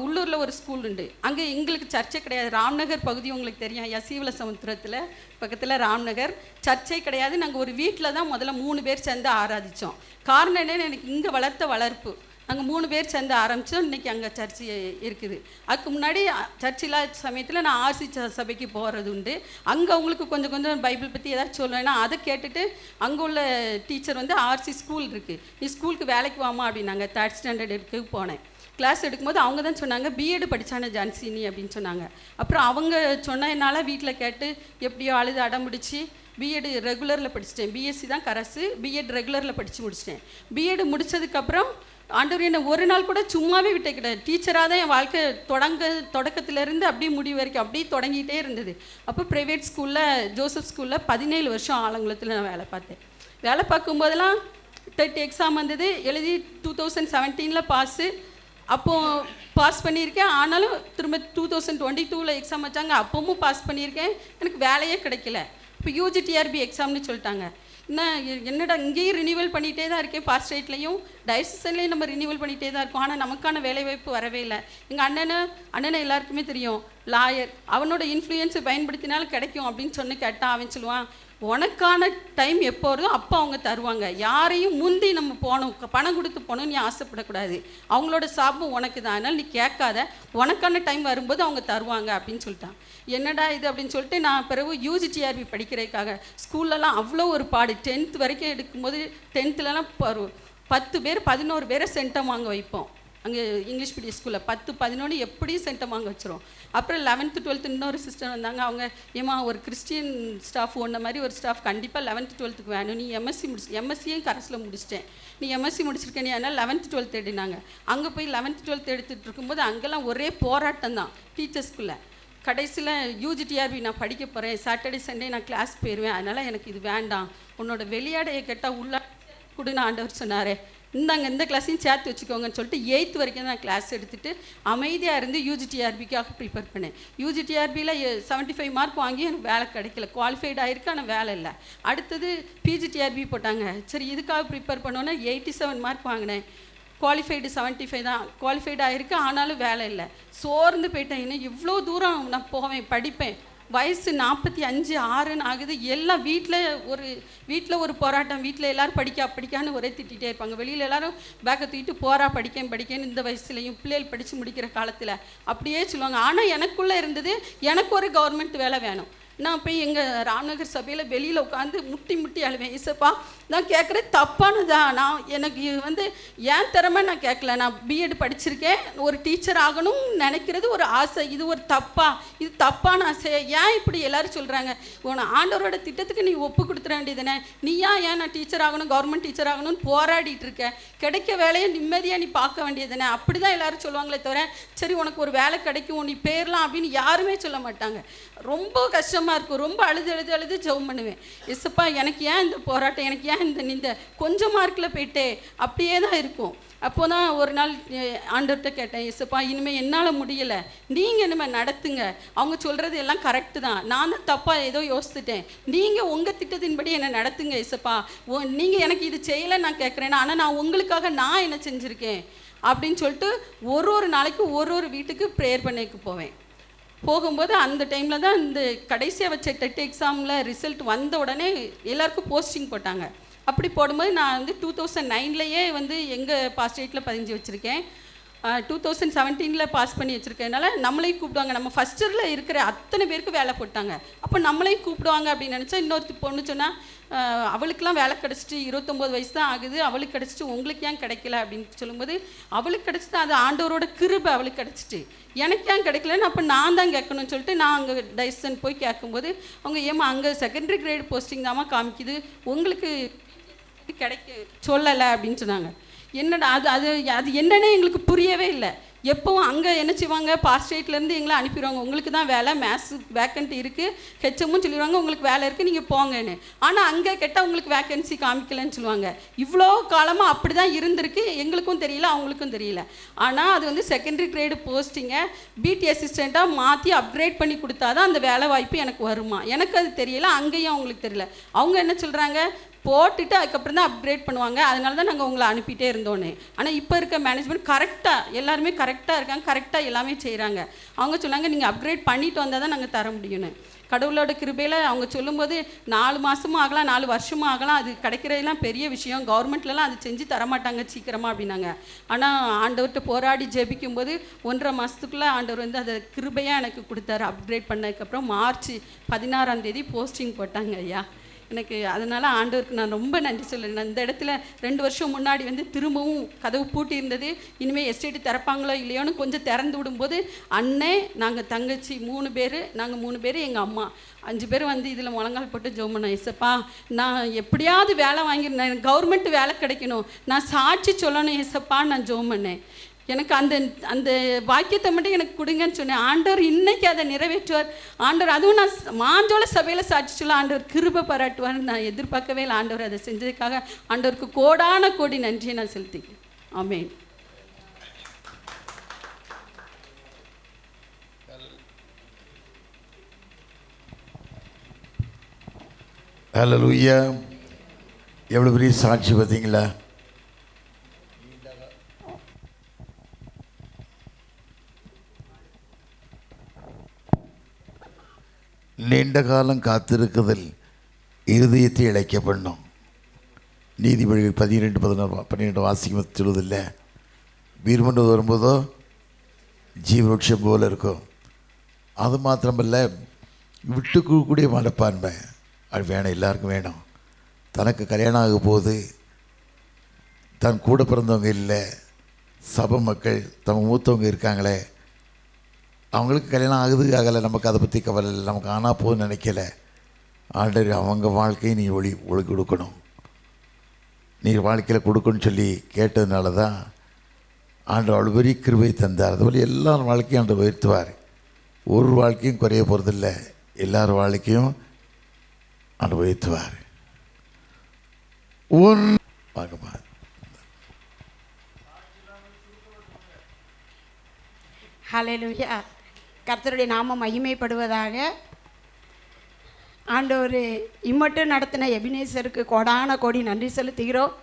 உள்ளூரில் ஒரு ஸ்கூல் உண்டு, அங்கே எங்களுக்கு சர்ச்சை கிடையாது. ராம்நகர் பகுதி உங்களுக்கு தெரியும், சீவல சமுத்திரத்தில் பக்கத்தில் ராம்நகர், சர்ச்சை கிடையாது. நாங்கள் ஒரு வீட்டில் தான் முதல்ல 3 பேர் சேர்ந்து ஆராதித்தோம். காரணம் என்னென்னு, எனக்கு இங்கே வளர்த்த வளர்ப்பு, நாங்கள் 3 பேர் சேர்ந்து ஆரம்பித்தோம். இன்றைக்கி அங்கே சர்ச்சு இருக்குது. அதுக்கு முன்னாடி சர்ச் இல்லாத சமயத்தில் நான் ஆர்சி சபைக்கு போகிறது உண்டு. அங்கே அவங்களுக்கு கொஞ்சம் கொஞ்சம் பைபிள் பற்றி ஏதாச்சும் சொல்லுவேன்னா அதை கேட்டுட்டு, அங்கே உள்ள டீச்சர் வந்து ஆர்சி ஸ்கூல் இருக்குது, நீ ஸ்கூலுக்கு வேலைக்கு வாமா அப்படின்னாங்க. 3rd ஸ்டாண்டர்ட் எடுக்க போனேன். கிளாஸ் எடுக்கும்போது அவங்க தான் சொன்னாங்க, பிஎட் படித்தானே ஜான்சினி அப்படின்னு சொன்னாங்க. அப்புறம் அவங்க சொன்னதுனால வீட்டில் கேட்டு எப்படியோ அழுது அடம்பிடிச்சி பிஎட் ரெகுலரில் படிச்சிட்டேன். பிஎஸ்சி தான் கரசு, பிஎட் ரெகுலரில் படித்து முடிச்சிட்டேன். பிஎட் முடித்ததுக்கப்புறம் ஆண்டவர் என்னை ஒரு நாள் கூட சும்மாவே விட்டே கிடையாது. டீச்சராக தான் என் வாழ்க்கை தொடக்கத்திலேருந்து அப்படியே முடிவு வரைக்கும் அப்படியே தொடங்கிட்டே இருந்தது. அப்போ ப்ரைவேட் ஸ்கூலில், ஜோசப் ஸ்கூலில் 17 வருஷம் ஆலங்குளத்தில் நான் வேலை பார்த்தேன். வேலை பார்க்கும்போதெல்லாம் 30 எக்ஸாம் வந்தது, எழுதி 2017 பாஸு. அப்போது பாஸ் பண்ணியிருக்கேன். ஆனாலும் திரும்ப 2022 எக்ஸாம் வச்சாங்க, அப்பவும் பாஸ் பண்ணியிருக்கேன். எனக்கு வேலையே கிடைக்கல. இப்போ யூஜிடிஆர்பி எக்ஸாம்னு சொல்லிட்டாங்க. என்னடா இங்கேயும் ரினியூவல் பண்ணிகிட்டே தான் இருக்கேன், பார் ஸ்டேட்லேயும் டைசன்லேயும் நம்ம ரினியூவல் பண்ணிகிட்டே தான் இருக்கோம், ஆனால் நமக்கான வேலைவாய்ப்பு வரவே இல்லை. எங்கள் அண்ணனை எல்லாருக்குமே தெரியும், லாயர், அவனோட இன்ஃப்ளூயன்ஸை பயன்படுத்தினாலும் கிடைக்கும் அப்படின்னு கேட்டால் அவன் சொல்லுவான், உனக்கான டைம் எப்போ வருதோ அப்போ அவங்க தருவாங்க, யாரையும் முந்தி நம்ம போகணும், பணம் கொடுத்து போகணும் நீ ஆசைப்படக்கூடாது, அவங்களோட சாபம் உனக்கு தான், அதனால் நீ கேட்காத, உனக்கான டைம் வரும்போது அவங்க தருவாங்க அப்படின்னு சொல்லிட்டான். என்னடா இது அப்படின்னு சொல்லிட்டு நான் பிறகு யூஜிடிஆர்பி படிக்கிறதுக்காக ஸ்கூல்லலாம் அவ்வளோ ஒரு பாடு. 10th வரைக்கும் எடுக்கும்போது 10thலலாம் 10 பேர் 11 பேரை சென்டம் வாங்க வைப்போம். அங்கே இங்கிலீஷ் மீடியம் ஸ்கூலில் 10 11 எப்படியும் சென்டம் வாங்க வச்சிரும். அப்புறம் 11th 12th இன்னொரு சிஸ்டர் வந்தாங்க. அவங்க ஏமா ஒரு கிறிஸ்டியன் ஸ்டாஃப் ஒன்றை மாதிரி ஒரு ஸ்டாஃப் கண்டிப்பாக 11th 12th வேணும், நீ எம்எஸ்சியும் கரஸில் முடிச்சிட்டேன், நீ எம்எஸ்சி முடிச்சிருக்க, நீ அதனால் 11th 12th எடுனாங்க. அங்கே போய் 11th 12th எடுத்துகிட்டு இருக்கும்போது அங்கெல்லாம் ஒரே போராட்டம் தான் டீச்சர்ஸ்குள்ளே. கடைசியில் யூஜிடிஆர்பி நான் படிக்க போகிறேன், சாட்டர்டே சண்டே நான் கிளாஸ் போயிடுவேன், அதனால் எனக்கு இது வேண்டாம், உன்னோட வெளியாடையை கேட்டால் உள்ள கொடுன்னு ஆண்டவர் சொன்னார். இந்தாங்க இந்த கிளாஸையும் சேர்த்து வச்சுக்கோங்கன்னு சொல்லிட்டு 8th வரைக்கும் நான் கிளாஸ் எடுத்துகிட்டு அமைதியாக இருந்து UGTRBக்காக ப்ரிப்பேர் பண்ணேன். UGTRBயில் 75 மார்க் வாங்கி எனக்கு வேலை கிடைக்கல, குவாலிஃபைட் ஆகிருக்கு, ஆனால் வேலை இல்லை. அடுத்தது PGTRB போட்டாங்க. சரி இதுக்காக ப்ரிப்பேர் பண்ணோன்னா 87 மார்க் வாங்கினேன், குவாலிஃபைடு 75 தான், குவாலிஃபைடு ஆகிருக்கு, ஆனாலும் வேலை இல்லை. சோர்ந்து போயிட்டேன். இன்னும் இவ்வளோ தூரம் நான் போவேன், படிப்பேன், வயசு 45 6 ஆகுது. எல்லாம் வீட்டில் ஒரு போராட்டம், வீட்டில் எல்லோரும் படிக்கான்னு ஒரே திட்டிகிட்டே இருப்பாங்க. வெளியில் எல்லோரும் பேக்கை தூக்கிட்டு படிக்கேன்னு இந்த வயசுலையும் பிள்ளைகள் படித்து முடிக்கிற காலத்தில் அப்படியே சொல்லுவாங்க. ஆனால் எனக்குள்ளே இருந்தது எனக்கு ஒரு கவர்மெண்ட் வேலை வேணும். நான் போய் எங்கள் ராம்நகர் சபையில் வெளியில் உட்காந்து முட்டி அழுவேன். இசப்பா நான் கேட்குறது தப்பானதா? எனக்கு ஏன் திறமை நான் கேட்கல, நான் பிஎட் படிச்சிருக்கேன், ஒரு டீச்சர் ஆகணும் நினைக்கிறது ஒரு ஆசை, இது ஒரு தப்பா? இது தப்பான ஆசை? ஏன் இப்படி எல்லோரும் சொல்கிறாங்க? ஆண்டவரோட திட்டத்துக்கு நீ ஒப்பு கொடுத்துட வேண்டியதுனே, நீ ஏன் நான் டீச்சர் ஆகணும், கவர்மெண்ட் டீச்சர் ஆகணும்னு போராடிட்டு இருக்க? கிடைக்க வேலையை நிம்மதியாக நீ பார்க்க வேண்டியதுனே. அப்படி தான் எல்லோரும் சொல்லுவாங்களே தவிர சரி உனக்கு ஒரு வேலை கிடைக்கும் நீ பேரலாம் அப்படின்னு யாருமே சொல்ல மாட்டாங்க. ரொம்ப கஷ்டமாக இருக்கும். ரொம்ப அழுது ஜெபம் பண்ணுவேன். இசப்பா எனக்கு ஏன் இந்த போராட்டம், எனக்கு ஏன் இந்த கொஞ்சம் மார்க்கில் போயிட்டே அப்படியே தான் இருக்கும். அப்போ தான் ஒரு நாள் ஆண்டவர்கிட்ட கேட்டேன், இசப்பா இனிமேல் என்னால் முடியலை, நீங்கள் இனிமேல் நடத்துங்க, அவங்க சொல்கிறது எல்லாம் கரெக்டு தான், நான் தான் தப்பாக ஏதோ யோசித்துட்டேன், நீங்கள் உங்கள் திட்டத்தின்படி என்னை நடத்துங்க இசப்பா, நீங்கள் எனக்கு இது செய்யலை நான் கேட்குறேன், ஆனால் நான் உங்களுக்காக நான் என்ன செஞ்சுருக்கேன் அப்படின்னு சொல்லிட்டு ஒரு நாளைக்கு ஒரு வீட்டுக்கு ப்ரேயர் பண்ணிக்கு போவேன். போகும்போது அந்த டைமில் தான் இந்த கடைசியாக வச்ச டெட் எக்ஸாமில் ரிசல்ட் வந்த உடனே எல்லாருக்கும் போஸ்டிங் போட்டாங்க. அப்படி போடும்போது நான் 2009லேயே எங்கள் பாஸ் ரேட்டில் 15 வச்சுருக்கேன். 2017 பாஸ் பண்ணி வச்சுருக்கனால நம்மளையும் கூப்பிடுவாங்க. நம்ம ஃபஸ்ட் இயரில் இருக்கிற அத்தனை பேருக்கு வேலை போட்டாங்க. அப்போ நம்மளையும் கூப்பிடுவாங்க அப்படின்னு நினச்சா இன்னொருத்தி பொண்ணு சொன்னால் அவளுக்கெலாம் வேலை கிடச்சிட்டு 29 வயசு தான் ஆகுது, அவளுக்கு கிடச்சிட்டு உங்களுக்கு ஏன் கிடைக்கல அப்படின்னு சொல்லும்போது அவளுக்கு கிடச்சிட்டு அது ஆண்டவரோட கிருபை, அவளுக்கு கிடச்சிட்டு எனக்கு ஏன் கிடைக்கலன்னு அப்போ நான் தான் கேட்கணும்னு சொல்லிட்டு நான் அங்கே டைசன் போய் கேட்கும்போது அவங்க ஏமா அங்கே செகண்டரி கிரேட் போஸ்டிங் தாம்மா காமிக்குது, உங்களுக்கு கிடைக்க சொல்லலை அப்படின்னு சொன்னாங்க. என்னடா அது என்னன்னே எங்களுக்கு புரியவே இல்லை. எப்போவும் அங்கே என்ன செய்வாங்க, பாஸ் ஸ்டேட்லேருந்து எங்களை அனுப்பிடுவாங்க, உங்களுக்கு தான் வேலை, மேத்ஸ் வேக்கன்ட் இருக்குது, ஹெச்எம்மும் சொல்லிடுவாங்க உங்களுக்கு வேலை இருக்குது நீங்கள் போங்கன்னு. ஆனால் அங்கே கேட்டால் உங்களுக்கு வேக்கன்சி காமிக்கலன்னு சொல்லுவாங்க. இவ்வளோ காலமாக அப்படி தான் இருந்திருக்கு, எங்களுக்கும் தெரியல அவங்களுக்கும் தெரியல. ஆனால் அது செகண்டரி கிரேடு போஸ்டிங்கை பிடி அசிஸ்டண்ட்டாக மாற்றி அப்கிரேட் பண்ணி கொடுத்தா தான் அந்த வேலை வாய்ப்பு எனக்கு வருமா, எனக்கு அது தெரியல, அங்கேயும் அவங்களுக்கு தெரியல. அவங்க என்ன சொல்கிறாங்க, போட்டுட்டு அதுக்கப்புறம் தான் அப்கிரேட் பண்ணுவாங்க, அதனால தான் நாங்கள் உங்களை அனுப்பிட்டே இருந்தோன்னு. ஆனால் இப்போ இருக்க மேனேஜ்மெண்ட் கரெக்டாக எல்லாருமே கரெக்டாக இருக்காங்க, கரெக்டாக எல்லாமே செய்கிறாங்க. அவங்க சொன்னாங்க நீங்கள் அப்கிரேட் பண்ணிட்டு வந்தால் தான் நாங்கள் தர முடியும்னு. கடவுளோட கிருபையில் அவங்க சொல்லும்போது 4 மாதமும் ஆகலாம் 4 வருஷமும் ஆகலாம், அது கிடைக்கிறதெல்லாம் பெரிய விஷயம், கவர்மெண்ட்லலாம் அது செஞ்சு தரமாட்டாங்க சீக்கிரமாக அப்படின்னாங்க. ஆனால் ஆண்டவர்கிட்ட போராடி ஜெபிக்கும்போது 1.5 மாதத்துக்குள்ளே ஆண்டவர் அதை கிருபையாக எனக்கு கொடுத்தாரு. அப்கிரேட் பண்ணதுக்கப்புறம் மார்ச் 16ஆம் தேதி போஸ்டிங் போட்டாங்க ஐயா எனக்கு. அதனால் ஆண்டவருக்கு நான் ரொம்ப நன்றி சொல்லுறேன். நான் இந்த இடத்துல 2 வருஷம் முன்னாடி திரும்பவும் கதவு பூட்டி இருந்தது, இனிமேல் எஸ்டேட்டு திறப்பாங்களோ இல்லையோன்னு கொஞ்சம் திறந்து விடும்போது அண்ணே நாங்கள் தங்கச்சி 3 பேர், நாங்கள் 3 பேர், எங்கள் அம்மா 5 பேர் இதில் முழங்கால் போட்டு ஜெபம் பண்ணோம். ஏசப்பா நான் எப்படியாவது வேலை வாங்கிருந்தேன், எனக்கு கவர்மெண்ட் வேலை கிடைக்கணும், நான் சாட்சி சொல்லணும் ஏசப்பான்னு நான் ஜெபம் பண்ணேன். எனக்கு அந்த வாக்கியத்தை மட்டும் எனக்கு கொடுங்கன்னு சொன்னேன். ஆண்டவர் இன்னைக்கு அதை நிறைவேற்றுவார். ஆண்டவர் அதுவும் நான் மாஞ்சோள சபையில் சாட்சி சொல்ல ஆண்டவர் கிருபை பாராட்டுவார்னு நான் எதிர்பார்க்கவே இல்லை. ஆண்டவர் அதை செஞ்சதுக்காக ஆண்டவருக்கு கோடான கோடி நன்றியை நான் செலுத்திக்கிறேன். ஆமென். ஹல்லேலூயா. எவ்வளோ பெரிய சாட்சி பார்த்தீங்களா? நீண்ட காலம் காத்திருக்குதல் இருதயத்தை இழைக்க பண்ணும். நீதிபதிகள் 12 வாசிக்கும் சொல்லுதில்லை, வீர்மண்டு வரும்போதோ ஜீவவருஷம் போல் இருக்கும். அது மாத்திரமல்ல, விட்டு கொடுக்கக்கூடிய மனப்பான்மை அது வேணும், எல்லாருக்கும் வேணும். தனக்கு கல்யாணம் ஆக போது தன் கூட பிறந்தவங்க இல்லை, சபை மக்கள் தம் மூத்தவங்க இருக்காங்களே, அவங்களுக்கு கல்யாணம் ஆகுது ஆகலை, நமக்கு அதை பற்றி கவலை இல்லை, நமக்கு ஆனால் போதுன்னு நினைக்கல. ஆண்டவர் அவங்க வாழ்க்கையை நீ ஒளி கொடுக்கணும், நீ வாழ்க்கையில் கொடுக்கணும்னு சொல்லி கேட்டதுனால தான் ஆண்டவர் அவ்வளோ பெரிய கிருபை தந்தார். அதுபோல் எல்லார் வாழ்க்கையும் ஆண்டவர் உயர்த்துவார். ஒரு வாழ்க்கையும் குறைய போகிறதில்லை, எல்லார் வாழ்க்கையும் ஆண்டவர் உயர்த்துவார். வாங்கம்மா. ஹல்லேலூயா. கர்த்தருடைய நாமம் மகிமைப்படுவதாக. ஆண்டவர் இம்மட்டும் நடத்தின எபினேசருக்கு கோடான கோடி நன்றி செலுத்துகிறோம்.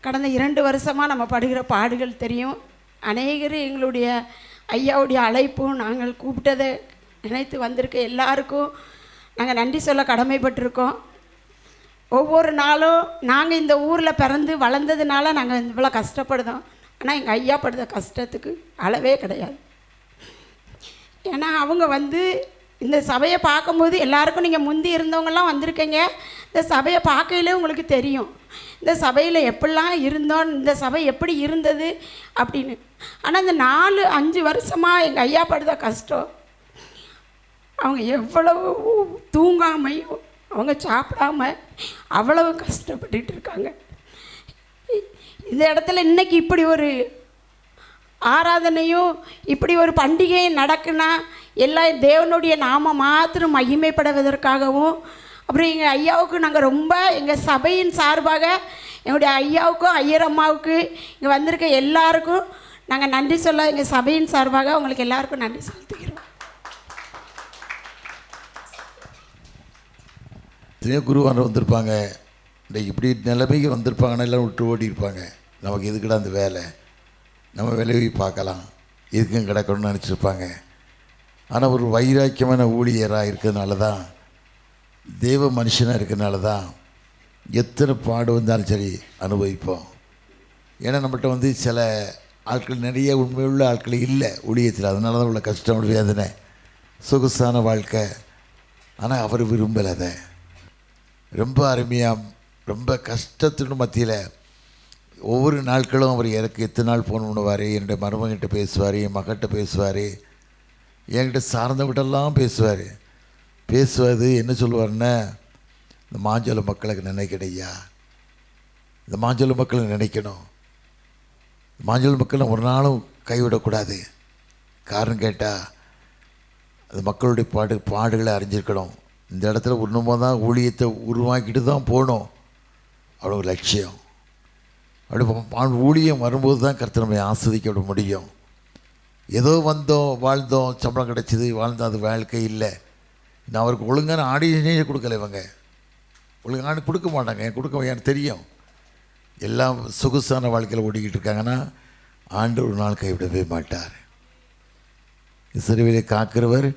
கடந்த 2 வருஷமாக நம்ம படுகிற பாடுகள் தெரியும். அநேகர் எங்களுடைய ஐயாவுடைய அழைப்பும் நாங்கள் கூப்பிட்டதை நினைத்து வந்திருக்க எல்லாருக்கும் நாங்கள் நன்றி சொல்ல கடமைப்பட்டிருக்கோம். ஒவ்வொரு நாளும் நாங்கள் இந்த ஊரில் பிறந்து வளர்ந்ததுனால நாங்கள் இவ்வளோ கஷ்டப்படுதோம். ஆனால் எங்கள் ஐயா படுற கஷ்டத்துக்கு அளவே கிடையாது. ஏன்னா அவங்க இந்த சபையை பார்க்கும்போது எல்லாருக்கும் நீங்கள் முந்தி இருந்தவங்கெல்லாம் வந்திருக்கீங்க. இந்த சபையை பார்க்கையிலே உங்களுக்கு தெரியும் இந்த சபையில் எப்படிலாம் இருந்தோம், இந்த சபை எப்படி இருந்தது அப்படின்னு. ஆனால் இந்த 4-5 வருஷமாக எங்கள் ஐயா படுற கஷ்டம், அவங்க எவ்வளவு தூங்காமையும் அவங்க சாப்பிடாம அவ்வளவு கஷ்டப்பட்டுட்டு இருக்காங்க. இந்த இடத்துல இன்றைக்கி இப்படி ஒரு ஆராதனையும் இப்படி ஒரு பண்டிகையும் நடக்குன்னா எல்லாம் தேவனுடைய நாமம் மாத்திரம் மகிமைப்படுவதற்காகவும், அப்புறம் எங்கள் ஐயாவுக்கு நாங்கள் ரொம்ப எங்கள் சபையின் சார்பாக எங்களுடைய ஐயாவுக்கும் ஐயரம்மாவுக்கு இங்கே வந்திருக்க எல்லாருக்கும் நாங்கள் நன்றி சொல்ல எங்கள் சபையின் சார்பாக உங்களுக்கு எல்லாருக்கும் நன்றி செலுத்துகிறோம். குருவான வந்திருப்பாங்க, இன்றைக்கி இப்படி நிலைமைக்கு வந்திருப்பாங்கன்னா எல்லாம் விட்டு ஓடி இருப்பாங்க. நமக்கு எதுக்குடா அந்த வேலை, நம்ம விளைவி பார்க்கலாம், இதுக்கும் கிடக்கணும்னு நினச்சிருப்பாங்க. ஆனால் ஒரு வைராக்கியமான ஊழியராக இருக்கிறதுனால தான், தேவ மனுஷனாக இருக்கிறதுனால தான் எத்தனை பாடு வந்தாலும் சரி அனுபவிப்போம். ஏன்னா நம்மகிட்ட சில ஆட்கள் நிறைய உண்மையுள்ள ஆட்கள் இல்லை ஊழியத்தில், அதனால தான் உள்ள கஷ்டம் வேதனை சொகுசான வாழ்க்கை. ஆனால் அவர் விரும்பலை அதை. ரொம்ப அருமையாக ரொம்ப கஷ்டத்தின் மத்தியில் ஒவ்வொரு நாட்களும் அவர் எனக்கு எத்தனை நாள் ஃபோன் பண்ணுவார், என்னுடைய மருமகிட்ட பேசுவார், என் மகிட்ட பேசுவார், என்கிட்ட சார்ந்தவிட்டெல்லாம் பேசுவது என்ன சொல்லுவார்னா, இந்த மாஞ்சோலை மக்களுக்கு நினைக்கடையா, இந்த மாஞ்சோலை மக்களை நினைக்கணும், மாஞ்சோலை மக்களை ஒரு நாளும் கைவிடக்கூடாது. காரணம் கேட்டால் அது மக்களுடைய பாடுகளை அறிஞ்சிருக்கணும். இந்த இடத்துல ஒன்றுமோ தான் ஊழியத்தை உருவாக்கிட்டு தான் போகணும், அவ்வளோ ஒரு லட்சியம். அப்படி ஊழியம் வரும்போது தான் கர்த்தர் நம்மை ஆஸ்வதிக்க முடியும். ஏதோ வந்தோம் வாழ்ந்தோம் சம்பளம் கிடச்சிது வாழ்ந்தோம், அது வாழ்க்கை இல்லை. நான் அவருக்கு ஒழுங்கான ஆடியன்ஸே கொடுக்கல, இவங்க ஒழுங்கான கொடுக்க மாட்டாங்க. எனக்கு தெரியும் எல்லாம் சொகுசான வாழ்க்கையில் ஓடிக்கிட்டு இருக்காங்கன்னா ஆண்டு ஒரு நாள் கைவிடவே மாட்டார். சிறுவிலை காக்கிறவர்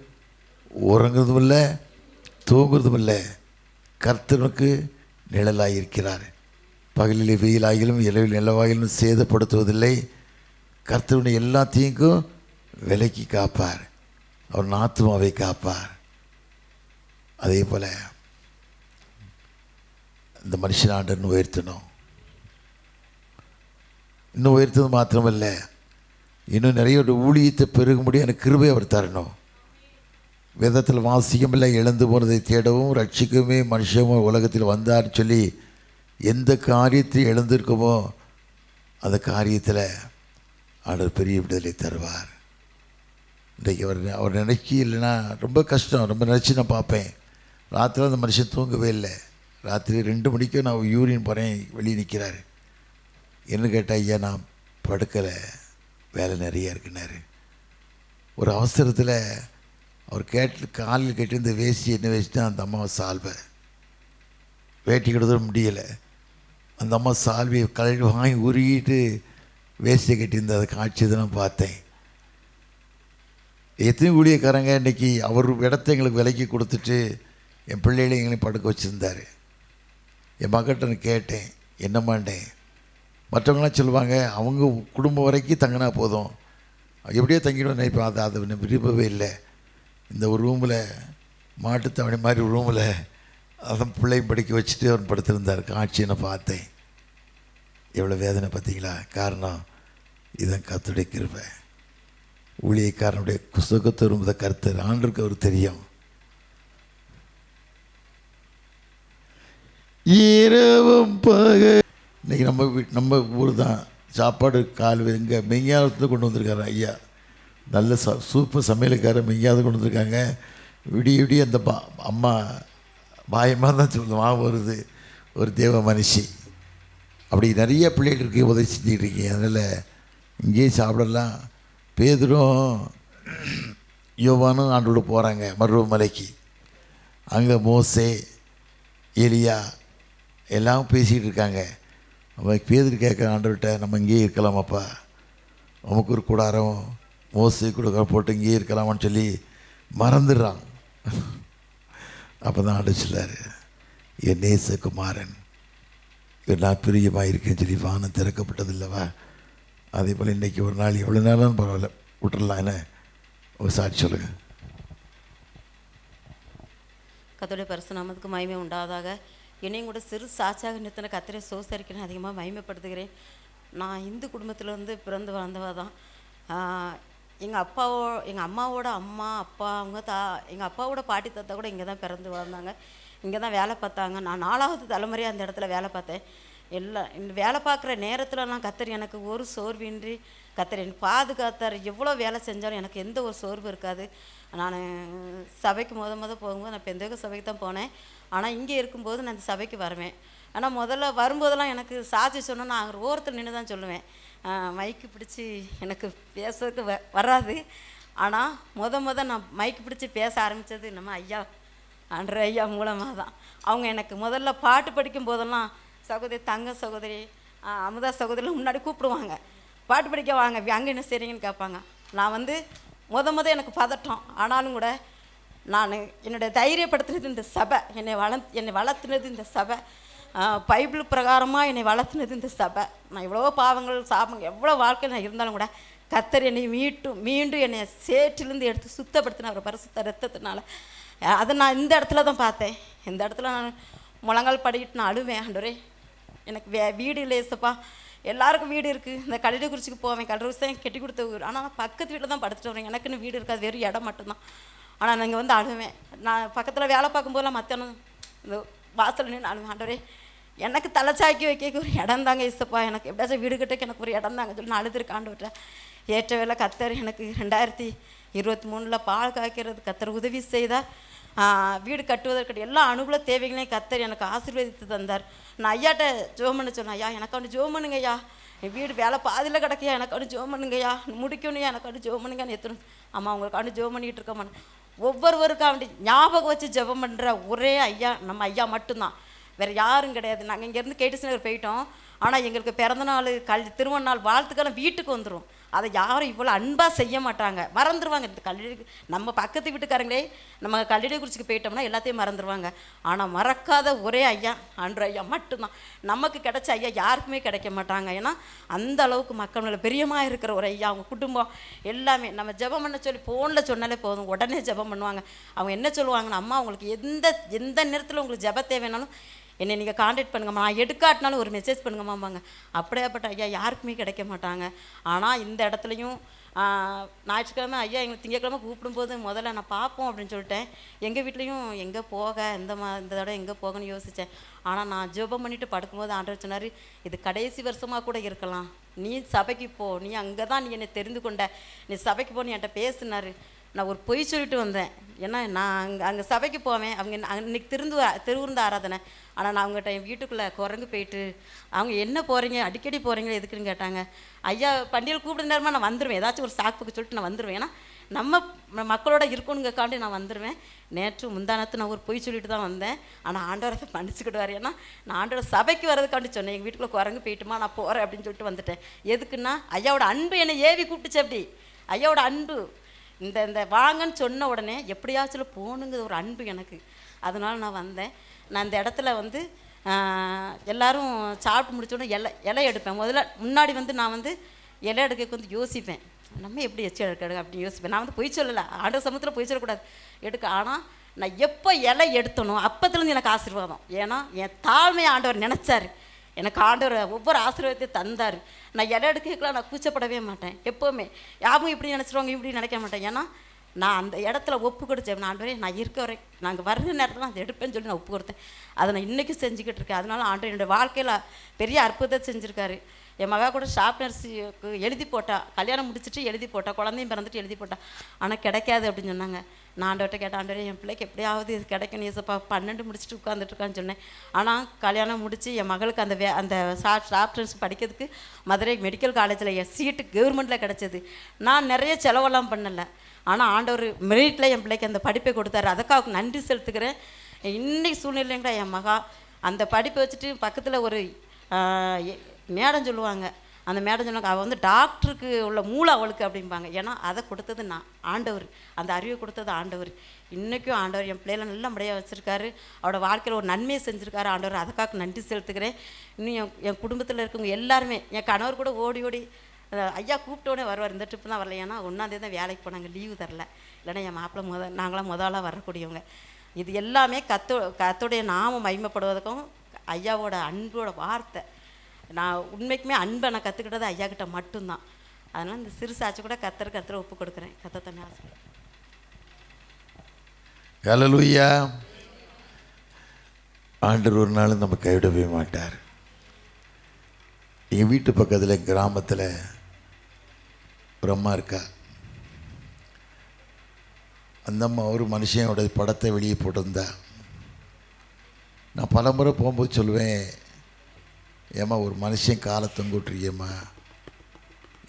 உறங்குறதும் இல்லை தூங்குறதும் இல்லை, கர்த்தனுக்கு நிழலாக இருக்கிறார். பகலிலே வெயிலாகிலும் இரவில் நிலவாகிலும் சேதப்படுத்துவதில்லை. கர்த்தருடைய எல்லா தீங்கும் விலைக்கு காப்பார், அவர் ஆத்துமாவை காப்பார். அதே போல் இந்த மனுஷன் ஆண்டன்னு உயர்த்தணும். இன்னும் உயர்த்தது மாத்திரமல்ல, இன்னும் நிறைய ஒரு ஊழியத்தை பெருகும்படி எனக்கு கிருபை அவர் தரணும். வேதத்தில் வாசிக்கமில்லை, இழந்து போனதை தேடவும் ரட்சிக்கவுமே மனுஷமும் உலகத்தில் வந்தார்னு சொல்லி எந்த காரியத்தை இழந்திருக்குமோ அந்த காரியத்தில் ஆண்டவர் பெரிய விடுதலை தருவார். இன்றைக்கு அவர் நினைக்கி இல்லைன்னா ரொம்ப கஷ்டம். ரொம்ப நினச்சி நான் பார்ப்பேன். ராத்திரி அந்த மனுஷன் தூங்கவே இல்லை. ராத்திரி 2 மணிக்கு நான் யூரின் போகிறேன், வெளியே நிற்கிறாரு. என்ன கேட்டால், ஐயா நான் படுக்கலை, வேலை நிறைய இருக்குன்னாரு. ஒரு அவசரத்தில் அவர் காலில் கேட்டிருந்த வேஷ்டி என்ன வேஷ்டினா அந்த அம்மாவை சால்வை வேட்டி கிட்ட முடியலை. அந்த அம்மா சால்வையை கழட்டி வாங்கி உருகிட்டு வேஷ்டியை கட்டியிருந்த அதை காட்சி தான் நான் பார்த்தேன். எத்தனை ஊழியக்காரங்க இன்றைக்கி அவர் இடத்த எங்களுக்கு விலைக்கு கொடுத்துட்டு என் பிள்ளைகளை எங்களையும் படுக்க வச்சுருந்தார். என் மகிட்ட நான் கேட்டேன், என்னமாண்டேன். மற்றவங்களாம் சொல்லுவாங்க அவங்க குடும்பம் வரைக்கும் தங்கினா போதும், எப்படியோ தங்கிடுவோம் நினைப்பேன். அதை விரும்பவே இல்லை. இந்த ஒரு ரூமில் மாட்டுத்தவணை மாதிரி ஒரு ரூமில் அதன் பிள்ளையும் படிக்க வச்சுட்டு அவன் படுத்திருந்தார். காட்சியை நான் பார்த்தேன். எவ்வளோ வேதனை பார்த்தீங்களா? காரணம் இதுதான் கர்த்தருடைய கிருபை. ஊழியக்காரனுடைய சுகத்தை விரும்புகிற கர்த்தர் ஆண்டருக்கு அவர் தெரியும். இரவும் பகல். இன்றைக்கி நம்ம ஊர் தான் சாப்பாடு இங்கே மெய்ஞானத்தில் கொண்டு வந்திருக்காரு ஐயா. நல்ல சூப்பர் சமையலுக்காரர் மெய்ஞானத்தை கொண்டு வந்திருக்காங்க. விடிய அந்த அம்மா பாயமாக தான் சொல்லுவான் வருது, ஒரு தேவ மனுஷி. அப்படி நிறைய பிள்ளைகளுக்கு உதவி செஞ்சுட்டு இருக்கீங்க. அதனால் இங்கேயே சாப்பிடலாம். பேதுரும் யோவானும் ஆண்டோடு போகிறாங்க மருவமலைக்கு. அங்கே மோசே, எலியா எல்லாம் பேசிகிட்டு இருக்காங்க. அவன் பேதுரு கேட்க ஆண்டவர்கிட்ட, நம்ம இங்கேயே இருக்கலாமாப்பா, நமக்கு ஒரு கூடாரம் மோசே கூட போட்டு இங்கேயே இருக்கலாமான்னு சொல்லி மறந்துடுறான். அப்போ தான் அடிச்சில்லாரு, என் நேசகுமாரன் நான் பிரியமாக இருக்கேன்னு சொல்லி வானம் திறக்கப்பட்டது இல்லைவா? அதே போல் இன்றைக்கி ஒரு நாள் எவ்வளோ நேரம் பரவாயில்ல விட்டுடலாம். என்ன ஒரு சாட்சி சொல்லுங்கள். கர்த்தருடைய பரிசு நாமத்துக்கு மகிமை உண்டாவதாக. என்னையும் கூட சிறு சாட்சியாக நிறுத்தின கர்த்தரை சோசரிக்கணும் அதிகமாக மகிமைப்படுத்துகிறேன். நான் இந்து குடும்பத்தில் பிறந்து வளர்ந்தவ தான். எங்கள் அம்மாவோட அம்மா அப்பா எங்கள் அப்பாவோட பாட்டி தாத்தா கூட இங்கே தான் பிறந்து வளர்ந்தாங்க, இங்கே தான் வேலை பார்த்தாங்க. நான் 4வது தலைமுறையாக அந்த இடத்துல வேலை பார்த்தேன். இந்த வேலை பார்க்குற நேரத்துலலாம் கர்த்தர் எனக்கு ஒரு சோர்வின்றி கர்த்தர் எனக்கு பாதுகாத்தார். எவ்வளோ வேலை செஞ்சாலும் எனக்கு எந்த ஒரு சோர்வு இருக்காது. நான் சபைக்கு போகும்போது நான் பெந்தேக சபைக்கு தான் போனேன். ஆனால் இங்கே இருக்கும்போது நான் இந்த சபைக்கு வருவேன். ஆனால் முதல்ல வரும்போதெல்லாம் எனக்கு சாட்சி சொன்னால் நான் ஓரத்தில் நின்று தான் சொல்லுவேன். மைக்கு பிடிச்சி எனக்கு பேசுறதுக்கு வராது. ஆனால் நான் மைக்கு பிடிச்சி பேச ஆரம்பித்தது நம்ம ஐயா அன்ற ஐயா மூலமாக தான். அவங்க எனக்கு முதல்ல பாட்டு படிக்கும் போதெல்லாம் சகோதரி தங்க சகோதரி அமுதா சகோதரிலாம் முன்னாடி கூப்பிடுவாங்க, பாட்டு படிக்க வாங்க, அங்கே என்ன செய்றீங்கன்னு கேட்பாங்க. நான் எனக்கு பதட்டம். ஆனாலும் கூட நான் என்னுடைய தைரியப்படுத்துனது இந்த சபை, என்னை வளர்த்துனது இந்த சபை, பைபிள் பிரகாரமாக என்னை வளர்த்துனது இந்த சபை. நான் எவ்வளோ பாவங்கள் சாபங்கள் எவ்வளோ வாழ்க்கையில் நான் இருந்தாலும் கூட கர்த்தர் என்னை மீண்டும் என்னை சேற்றிலேருந்து எடுத்து சுத்தப்படுத்தின ஒரு பரிசுத்த ரத்தத்தினால அதை நான் இந்த இடத்துல தான் பார்த்தேன். இந்த இடத்துல நான் முழங்கால் படிக்கிட்டு நான் அழுவேன், ஆண்டவரே எனக்கு வீடு இல்லை ஏசப்பா. எல்லாருக்கும் வீடு இருக்குது. இந்த கல்லிடைக்குறிச்சிக்கு போவேன், கல்லுரிச்சி தான் கட்டி கொடுத்த ஊர். ஆனால் நான் பக்கத்து வீட்டில் தான் படுத்துட்டு வரேன், எனக்குன்னு வீடு இருக்காது, வெறும் இடம் மட்டும்தான். ஆனால் நான் இங்கே அழுவேன். நான் பக்கத்தில் வேலை பார்க்கும்போதெல்லாம் மத்தியானம் இந்த வாசல் நின்று அழுவேன், ஆண்டவரே எனக்கு தலைச்சாக்கி வைக்க ஒரு இடம் தாங்க ஏசப்பா, எனக்கு எப்படியாச்சும் வீடு கட்டக்கு எனக்கு ஒரு இடம் தாங்க சொல்லி நான் அழுதுருக்கு ஆண்டவர்கிட்ட. ஏற்ற வேலை கர்த்தர் எனக்கு 2023 பால் காய்க்கிறது கர்த்தர் உதவி செய்தார். வீடு கட்டுவதற்கு எல்லா அனுகூல தேவைகளையும் கர்த்தர் எனக்கு ஆசீர்வதித்து தந்தார். நான் ஐயாட்ட ஜோம் பண்ண சொன்னேன், ஐயா எனக்கு அவனு ஜோம் பண்ணுங்கய்யா, என் வீடு வேலை பாதியில் கிடக்கையா, எனக்கு அவனு ஜோம் பண்ணுங்கய்யா, முடிக்கணும்யா, எனக்கு அவனு ஜோம் பண்ணுங்கன்னு எத்தணும். அம்மா உங்களுக்கு அவனு ஜோம் பண்ணிகிட்டு இருக்கமான்னு ஒவ்வொருவருக்கும் அவன் ஞாபகம் வச்சு ஜெபம் பண்ணுற ஒரே ஐயா நம்ம ஐயா மட்டும்தான், வேறு யாரும் கிடையாது. நாங்கள் இங்கேருந்து கேடிசி நகர் போயிட்டோம். ஆனால் எங்களுக்கு பிறந்தநாள் திருமண நாள் வாழ்த்துக்கெல்லாம் வீட்டுக்கு வந்துடும். அதை யாரும் இவ்வளோ அன்பாக செய்ய மாட்டாங்க, மறந்துடுவாங்க. இந்த கல்லடி நம்ம பக்கத்து வீட்டுக்காரங்களே நம்ம கல்லடைக்குறிச்சிக்கு போயிட்டோம்னா எல்லாத்தையும் மறந்துடுவாங்க. ஆனால் மறக்காத ஒரே ஐயா அன்று ஐயா மட்டும்தான். நமக்கு கிடைச்ச ஐயா யாருக்குமே கிடைக்க மாட்டாங்க. ஏன்னா அந்த அளவுக்கு மக்கள் மேலே பிரியமாக இருக்கிற ஒரு ஐயா. அவங்க குடும்பம் எல்லாமே நம்ம ஜெபம் பண்ண சொல்லி ஃபோனில் சொன்னாலே போதும், உடனே ஜெபம் பண்ணுவாங்க. அவங்க என்ன சொல்லுவாங்கன்னா, அம்மா உங்களுக்கு எந்த நேரத்தில் உங்களுக்கு ஜெப தேவைனாலும் என்னை நீங்கள் காண்டாக்ட் பண்ணுங்கம்மா, நான் எடுக்காட்டினாலும் ஒரு மெசேஜ் பண்ணுங்கம்மாம்பாங்க. அப்படியேப்பட்ட ஐயா யாருக்குமே கிடைக்க மாட்டாங்க. ஆனால் இந்த இடத்துலையும் ஞாயிற்றுக்கிழமை ஐயா எங்களுக்கு திங்கக்கிழமை கூப்பிடும்போது முதல்ல நான் பார்ப்போம் அப்படின்னு சொல்லிட்டேன். எங்கள் வீட்லேயும் எங்கே போக இந்த தடவை எங்கே போகணும்னு யோசித்தேன். ஆனால் நான் ஜெபம் பண்ணிவிட்டு படுக்கும்போது ஆண்டவர் சொன்னார், இது கடைசி வருஷமாக கூட இருக்கலாம், நீ சபைக்கு போ, நீ அங்கே தான் நீ என்னை தெரிந்து கொண்ட, நீ சபைக்கு போன்னு என்கிட்ட பேசினார். நான் ஒரு பொய் சொல்லிட்டு வந்தேன். ஏன்னா நான் அங்கே சபைக்கு போவேன், அவங்க இன்னைக்கு திருவிருந்த ஆராதனை. ஆனால் நான் அவங்ககிட்ட என் வீட்டுக்குள்ளே குரங்கு போயிட்டு அவங்க என்ன போகிறீங்க அடிக்கடி போகிறீங்களா எதுக்குன்னு கேட்டாங்க. ஐயா பண்டிகையில் கூப்பிட நேரமாக நான் வந்துடுவேன், ஏதாச்சும் ஒரு சாக்குக்கு சொல்லிட்டு நான் வந்துடுவேன். ஏன்னா நம்ம மக்களோட இருக்கணுங்கக்காண்டி நான் வந்துடுவேன். நேற்று முந்தானத்து நான் ஒரு பொய் சொல்லிட்டு தான் வந்தேன். ஆனால் ஆண்டவரை மன்னிச்சுக்கிடுவார். ஏன்னா நான் ஆண்டோட சபைக்கு வர்றதுக்காண்டி சொன்னேன், எங்கள் வீட்டுக்குள்ளே குரங்கு போயிட்டுமா நான் போகிறேன் அப்படின்னு சொல்லிட்டு வந்துட்டேன். எதுக்குன்னா ஐயாவோட அன்பு என்னை ஏவி கூப்பிட்டுச்சு. அப்படி ஐயாவோட அன்பு இந்த வாங்கன்னு சொன்ன உடனே எப்படியாச்சும் போகணுங்கிற ஒரு அன்பு எனக்கு. அதனால நான் வந்தேன். நான் இந்த இடத்துல எல்லோரும் சாப்பிட்டு முடிச்சோடனே இலை எடுப்பேன். முன்னாடி நான் இலை எடுக்க யோசிப்பேன், நம்ம எப்படி எச்சு எடுக்க அப்படின்னு யோசிப்பேன். நான் பொய் சொல்லலை, ஆண்டவர் சமூகத்தில் பொய் சொல்லக்கூடாது எடுக்க. ஆனால் நான் எப்போ இலை எடுத்தனோ அப்பத்துலேருந்து எனக்கு ஆசீர்வாதம். ஏன்னா என் தாழ்மையை ஆண்டவர் நினச்சார், எனக்கு ஆண்டவர் ஒவ்வொரு ஆசீர்வாதத்தையும் தந்தார். நான் இலை எடுக்கலாம் நான் கூச்சப்படவே மாட்டேன். எப்போவுமே யாரும் இப்படி நினச்சிருவாங்க இப்படி நினைக்க மாட்டேன். ஏன்னா நான் அந்த இடத்துல ஒப்பு கொடுத்தேன். ஆண்டவரே நான் இருக்க வரை நாங்கள் வர்ற நேரத்தில் நான் அதை எடுப்பேன்னு சொல்லி நான் ஒப்பு கொடுத்தேன். அதை நான் இன்றைக்கும் செஞ்சுக்கிட்டு இருக்கேன். அதனால ஆண்டவர் என்னுடைய வாழ்க்கையில் பெரிய அற்புதத்தை செஞ்சுருக்காரு. என் மகா கூட ஸ்டாஃப் நர்ஸுக்கு எழுதி போட்டா, கல்யாணம் முடிச்சுட்டு எழுதி போட்டா, குழந்தையும் பிறந்துட்டு எழுதி போட்டா. ஆனால் கிடைக்காது அப்படின்னு சொன்னாங்க. நான் ஆண்டவர்கிட்ட கேட்டேன், ஆண்டவரே என் பிள்ளைக்கு எப்படியாவது இது கிடைக்கணும் ஏசப்பா, 12 முடிச்சுட்டு உட்காந்துட்ருக்கான்னு சொன்னேன். ஆனால் கல்யாணம் முடித்து என் மகளுக்கு அந்த ஸ்டாஃப் நர்ஸ் படிக்கிறதுக்கு மதுரை மெடிக்கல் காலேஜில் சீட்டு கவர்மெண்ட்டில் கிடச்சிது. நான் நிறைய செலவெல்லாம் பண்ணலை. ஆனால் ஆண்டவர் மெரிட்டில் என் பிள்ளைக்கு அந்த படிப்பை கொடுத்தாரு. அதுக்காக நன்றி செலுத்துக்கிறேன். இன்றைக்கி சூழ்நிலைங்கிற என் மகா அந்த படிப்பை வச்சுட்டு பக்கத்தில் ஒரு மேடம் சொல்லுவாங்க, அந்த மேடம் சொல்லுவாங்க, அவள் வந்து டாக்டருக்கு உள்ள மூளை அவளுக்கு அப்படிம்பாங்க. ஏன்னா அதை கொடுத்தது நான், ஆண்டவர், அந்த அறிவை கொடுத்தது ஆண்டவர். இன்றைக்கும் ஆண்டவர் என் பிள்ளைகளை நல்ல முறையாக வச்சுருக்காரு. அவளோட வாழ்க்கையில் ஒரு நன்மையை செஞ்சுருக்காரு ஆண்டவர். அதுக்காக நன்றி செலுத்துக்கிறேன். இன்னும் என் குடும்பத்தில் இருக்கவங்க எல்லாருமே, என் கணவர் கூட ஓடி ஓடி ஐயா கூப்பிட்டோடனே வருவார். இந்த ட்ரிப்பு தான் வரல, ஏன்னா 1ஆந்தேதி தான் வேலைக்கு போனாங்க, லீவு தரல. இல்லைன்னா என் மாப்பிள்ளை நாங்களாம் முதலாக வரக்கூடியவங்க. இது எல்லாமே கத்தோடைய நாமம் மகிமைப்படுவதற்கும் ஐயாவோட அன்போட வார்த்தை. நான் உண்மைக்குமே அன்பை நான் கற்றுக்கிட்டது ஐயா கிட்ட மட்டும்தான். அதனால் இந்த சிறு சாட்சி கூட கத்தரை ஒப்பு கொடுக்குறேன். கத்தனை ஆசை. ஹல்லேலூயா. ஆண்டவர் ஒரு நாள் நம்ம கைவிடவே மாட்டார். எங்கள் வீட்டு பக்கத்தில் கிராமத்தில் ஒரு அம்மா இருக்கா. அந்த அம்மா ஒரு மனுஷனோட படத்தை வெளியே போட்டிருந்தா. நான் பல முறை போகும்போது சொல்லுவேன், ஏம்மா ஒரு மனுஷன் காலை தொங்குட்ருக்கியம்மா,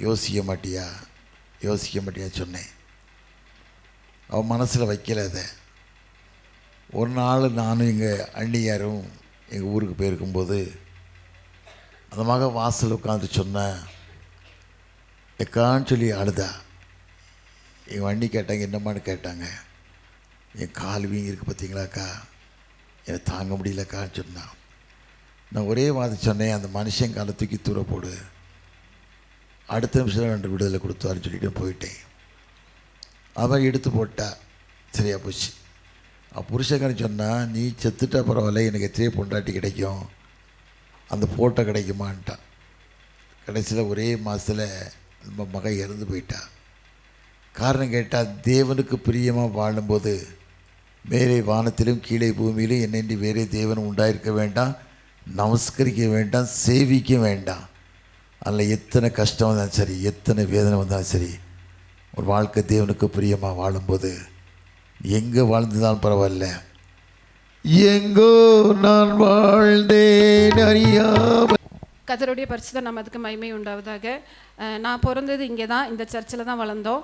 யோசிக்க மாட்டியான்னு சொன்னேன். அவன் மனசில் வைக்கல அதை. ஒரு நாள் நானும் எங்கள் அண்ணியாரும் எங்கள் ஊருக்கு போயிருக்கும்போது அந்த மக வாசல் உட்காந்து சொன்னேன், எக்கான்னு சொல்லி அழுதா. எங்கள் வண்டி கேட்டாங்க, என்னம்மான்னு கேட்டாங்க. என் கால் வீங்கி இருக்குது பார்த்தீங்களாக்கா, எனக்கு தாங்க முடியலக்கான்னு சொன்னான். நான் ஒரே வார்த்தை சொன்னேன், அந்த மனுஷன் காலை தூக்கி தூர போடு, அடுத்த நிமிஷம் 2 விடுதலை கொடுத்தாருன்னு சொல்லிட்டு போயிட்டேன். அவன் எடுத்து போட்டா, சரியா போச்சு. புருஷக்காரன் சொன்னால், நீ செத்துட்டா பரவாயில்ல, எனக்கு எத்தனையோ பொண்டாட்டி கிடைக்கும், அந்த ஃபோட்டோ கிடைக்குமான்ட்டான். கடைசியில் ஒரே மாதத்தில் நம்ம மகன் இறந்து போயிட்டா. காரணம் கேட்டால், தேவனுக்கு பிரியமாக வாழும்போது மேலே வானத்திலும் கீழே பூமியிலும் என்னென்று வேறே தேவன் உண்டாயிருக்க வேண்டாம், நமஸ்கரிக்க வேண்டாம், சேவிக்க வேண்டாம். அதில் எத்தனை கஷ்டம் வந்தாலும் சரி, எத்தனை வேதனை வந்தாலும் சரி, ஒரு வாழ்க்கை தேவனுக்கு பிரியமாக வாழும்போது எங்கே வாழ்ந்துதான் பரவாயில்ல. எங்கோ நான் வாழ்ந்தேன் அறியாமல். கர்த்தருடைய பரிசுத்த நாமத்துக்கு மகிமை உண்டாவதாக. நான் பிறந்தது இங்கே தான், இந்த சர்ச்சில் தான் வளர்ந்தோம்.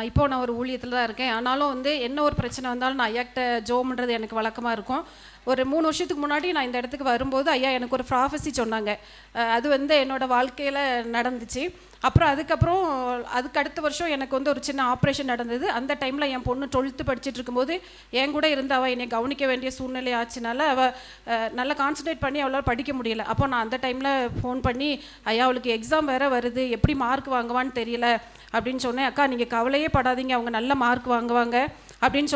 இப்போது நான் ஒரு ஊழியத்தில் தான் இருக்கேன். ஆனாலும் வந்து என்ன ஒரு பிரச்சனை வந்தாலும் நான் ஐயாக்கிட்ட ஜோம்ன்றது எனக்கு வழக்கமாக இருக்கும். ஒரு 3 வருஷத்துக்கு முன்னாடி நான் இந்த இடத்துக்கு வரும்போது ஐயா எனக்கு ஒரு ப்ராஃபஸி சொன்னாங்க. அது வந்து என்னோடய வாழ்க்கையில் நடந்துச்சு. அப்புறம் அதுக்கு அடுத்த வருஷம் எனக்கு வந்து ஒரு சின்ன ஆப்ரேஷன் நடந்தது. அந்த டைமில் என் பொண்ணு 12th படிச்சுட்டு இருக்கும்போது என் கூட இருந்து அவள் என்னை கவனிக்க வேண்டிய சூழ்நிலை ஆச்சுனால அவள் நல்லா கான்சன்ட்ரேட் பண்ணி அவளால் படிக்க முடியல. அப்போ நான் அந்த டைமில் ஃபோன் பண்ணி, ஐயா அவளுக்கு எக்ஸாம் வேறு வருது, எப்படி மார்க் வாங்குவான்னு தெரியல அப்படின்னு சொன்னேன். அக்கா நீங்கள் கவலையே படாதீங்க, அவங்க நல்ல மார்க் வாங்குவாங்க அப்படின்னு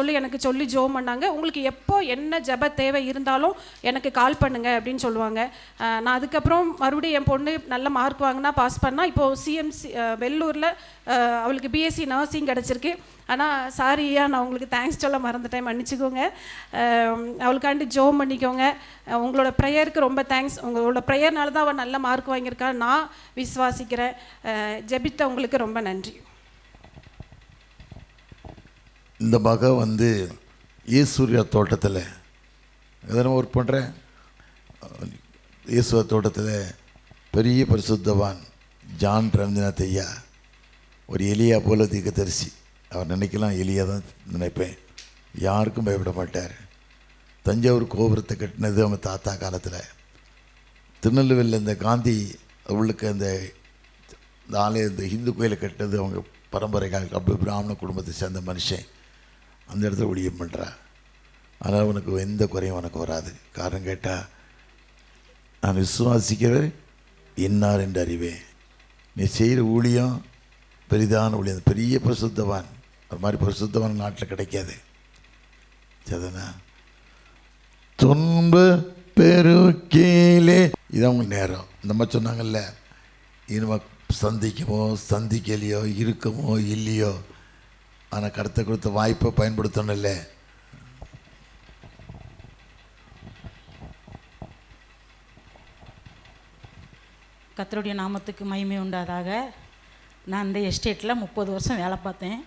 சொல்லி ஜோம் பண்ணாங்க. உங்களுக்கு எப்போ என்ன ஜெப தேவை இருந்தாலும் எனக்கு கால் பண்ணுங்க அப்படின்னு சொல்லுவாங்க. நான் அதுக்கப்புறம் மறுபடியும் என் பொண்ணு நல்ல மார்க் வாங்கினா பாஸ் பண்ணால் இப்போது சிஎம்சி வெள்ளூரில் அவளுக்கு பிஎஸ்சி நர்சிங் கிடச்சிருக்கு. ஆனால் சாரியா, நான் உங்களுக்கு தேங்க்ஸ் சொல்ல மறந்துட்டேன், மன்னிச்சுக்கோங்க. அவளுக்காண்டி ஜோம் பண்ணிக்கோங்க. உங்களோட ப்ரேயருக்கு ரொம்ப தேங்க்ஸ். உங்களோட ப்ரேயர்னால தான் அவள் நல்ல மார்க் வாங்கியிருக்கா நான் விசுவாசிக்கிறேன். ஜெபித்த உங்களுக்கு ரொம்ப நன்றி. இந்த மகன் வந்து ஈஸ்வரியா தோட்டத்தில் எதனா ஒர்க் பண்ணுறேன். ஈஸ்வர தோட்டத்தில் பெரிய பரிசுத்தவான் ஜான் ரவீந்திரநாத் ஐயா, ஒரு எலியா போல தீர்க்கதரிசி. அவர் நினைக்கலாம் எலியா தான் நினைப்பேன். யாருக்கும் பயப்பட மாட்டார். தஞ்சாவூர் கோபுரத்தை கட்டினது அவங்க தாத்தா காலத்தில். திருநெல்வேலியில் இந்த காந்தி உள்ளுக்கு அந்த ஆலயம், இந்த ஹிந்து கோயிலை கட்டினது அவங்க பரம்பரை கால அப்படி பிராமண குடும்பத்தை சேர்ந்த மனுஷன். அந்த இடத்துல ஊழியம் பண்ணுறா. ஆனால் உனக்கு எந்த குறையும் உனக்கு வராது. காரணம் கேட்டால், நான் விசுவாசிக்கிறவர் இன்னார் என்று அறிவேன். நீ செய்கிற ஊழியம் பெரிதான ஊழியம், பெரிய பரிசுத்தவான். ஒரு மாதிரி பரிசுத்தவான் நாட்டில் கிடைக்காது. சரிதானா? துன்ப பெருக்கேலே இதான் உங்களுக்கு நேரம். இந்த மாதிரி சொன்னாங்கல்ல, இனிமே சந்திக்குமோ சந்திக்கலையோ, இருக்குமோ இல்லையோ, ஆனால் கடத்த கொடுத்த வாய்ப்பை பயன்படுத்தணும்ல. கர்த்தருடைய நாமத்துக்கு மகிமை உண்டாதாக. நான் இந்த எஸ்டேட்டில் 30 வருஷம் வேலை பார்த்தேன்.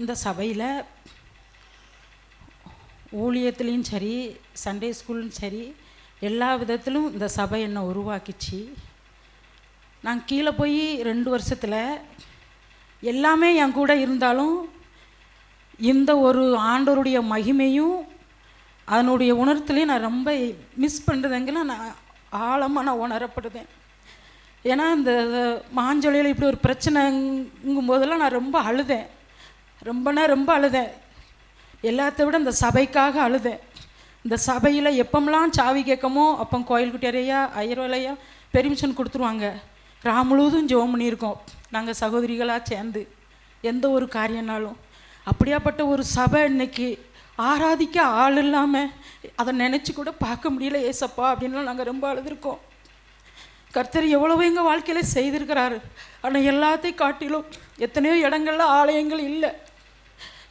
இந்த சபையில் ஊழியத்துலேயும் சரி, சண்டே ஸ்கூலும் சரி, எல்லா விதத்திலும் இந்த சபை என்னை உருவாக்கிச்சு. நான் கீழே போய் 2 வருஷத்தில் எல்லாமே என் கூட இருந்தாலும் இந்த ஒரு ஆண்டவருடைய மகிமையும் அதனுடைய உணர்த்துலேயும் நான் ரொம்ப மிஸ் பண்ணுறதுங்கெல்லாம் நான் ஆழமாக நான் உணரப்படுதேன். ஏன்னா இந்த மாஞ்சொலையில் இப்படி ஒரு பிரச்சனைங்கும் போதெல்லாம் நான் ரொம்ப அழுதேன். ரொம்ப அழுதேன். எல்லாத்த விட இந்த சபைக்காக அழுதேன். இந்த சபையில் எப்போமெல்லாம் சாவி கேட்கமோ அப்போ கோயில்குட்டியரையா ஐயர்வலையா பெர்மிஷன் கொடுத்துருவாங்க. முழுவதும் ஜெபம் பண்ணியிருக்கோம் நாங்கள் சகோதரிகளாக சேர்ந்து எந்த ஒரு காரியம்னாலும். அப்படியாப்பட்ட ஒரு சபை இன்னைக்கு ஆராதிக்க ஆள் இல்லாமல் அதை நினச்சி கூட பார்க்க முடியல ஏசப்பா அப்படின்லாம் நாங்கள் ரொம்ப அழுதுருக்கோம். கர்த்தர் எவ்வளவோ எங்கள் வாழ்க்கையில் செய்திருக்கிறாரு. ஆனால் எல்லாத்தையும் காட்டிலும் எத்தனையோ இடங்கள்ல ஆலயங்கள் இல்லை.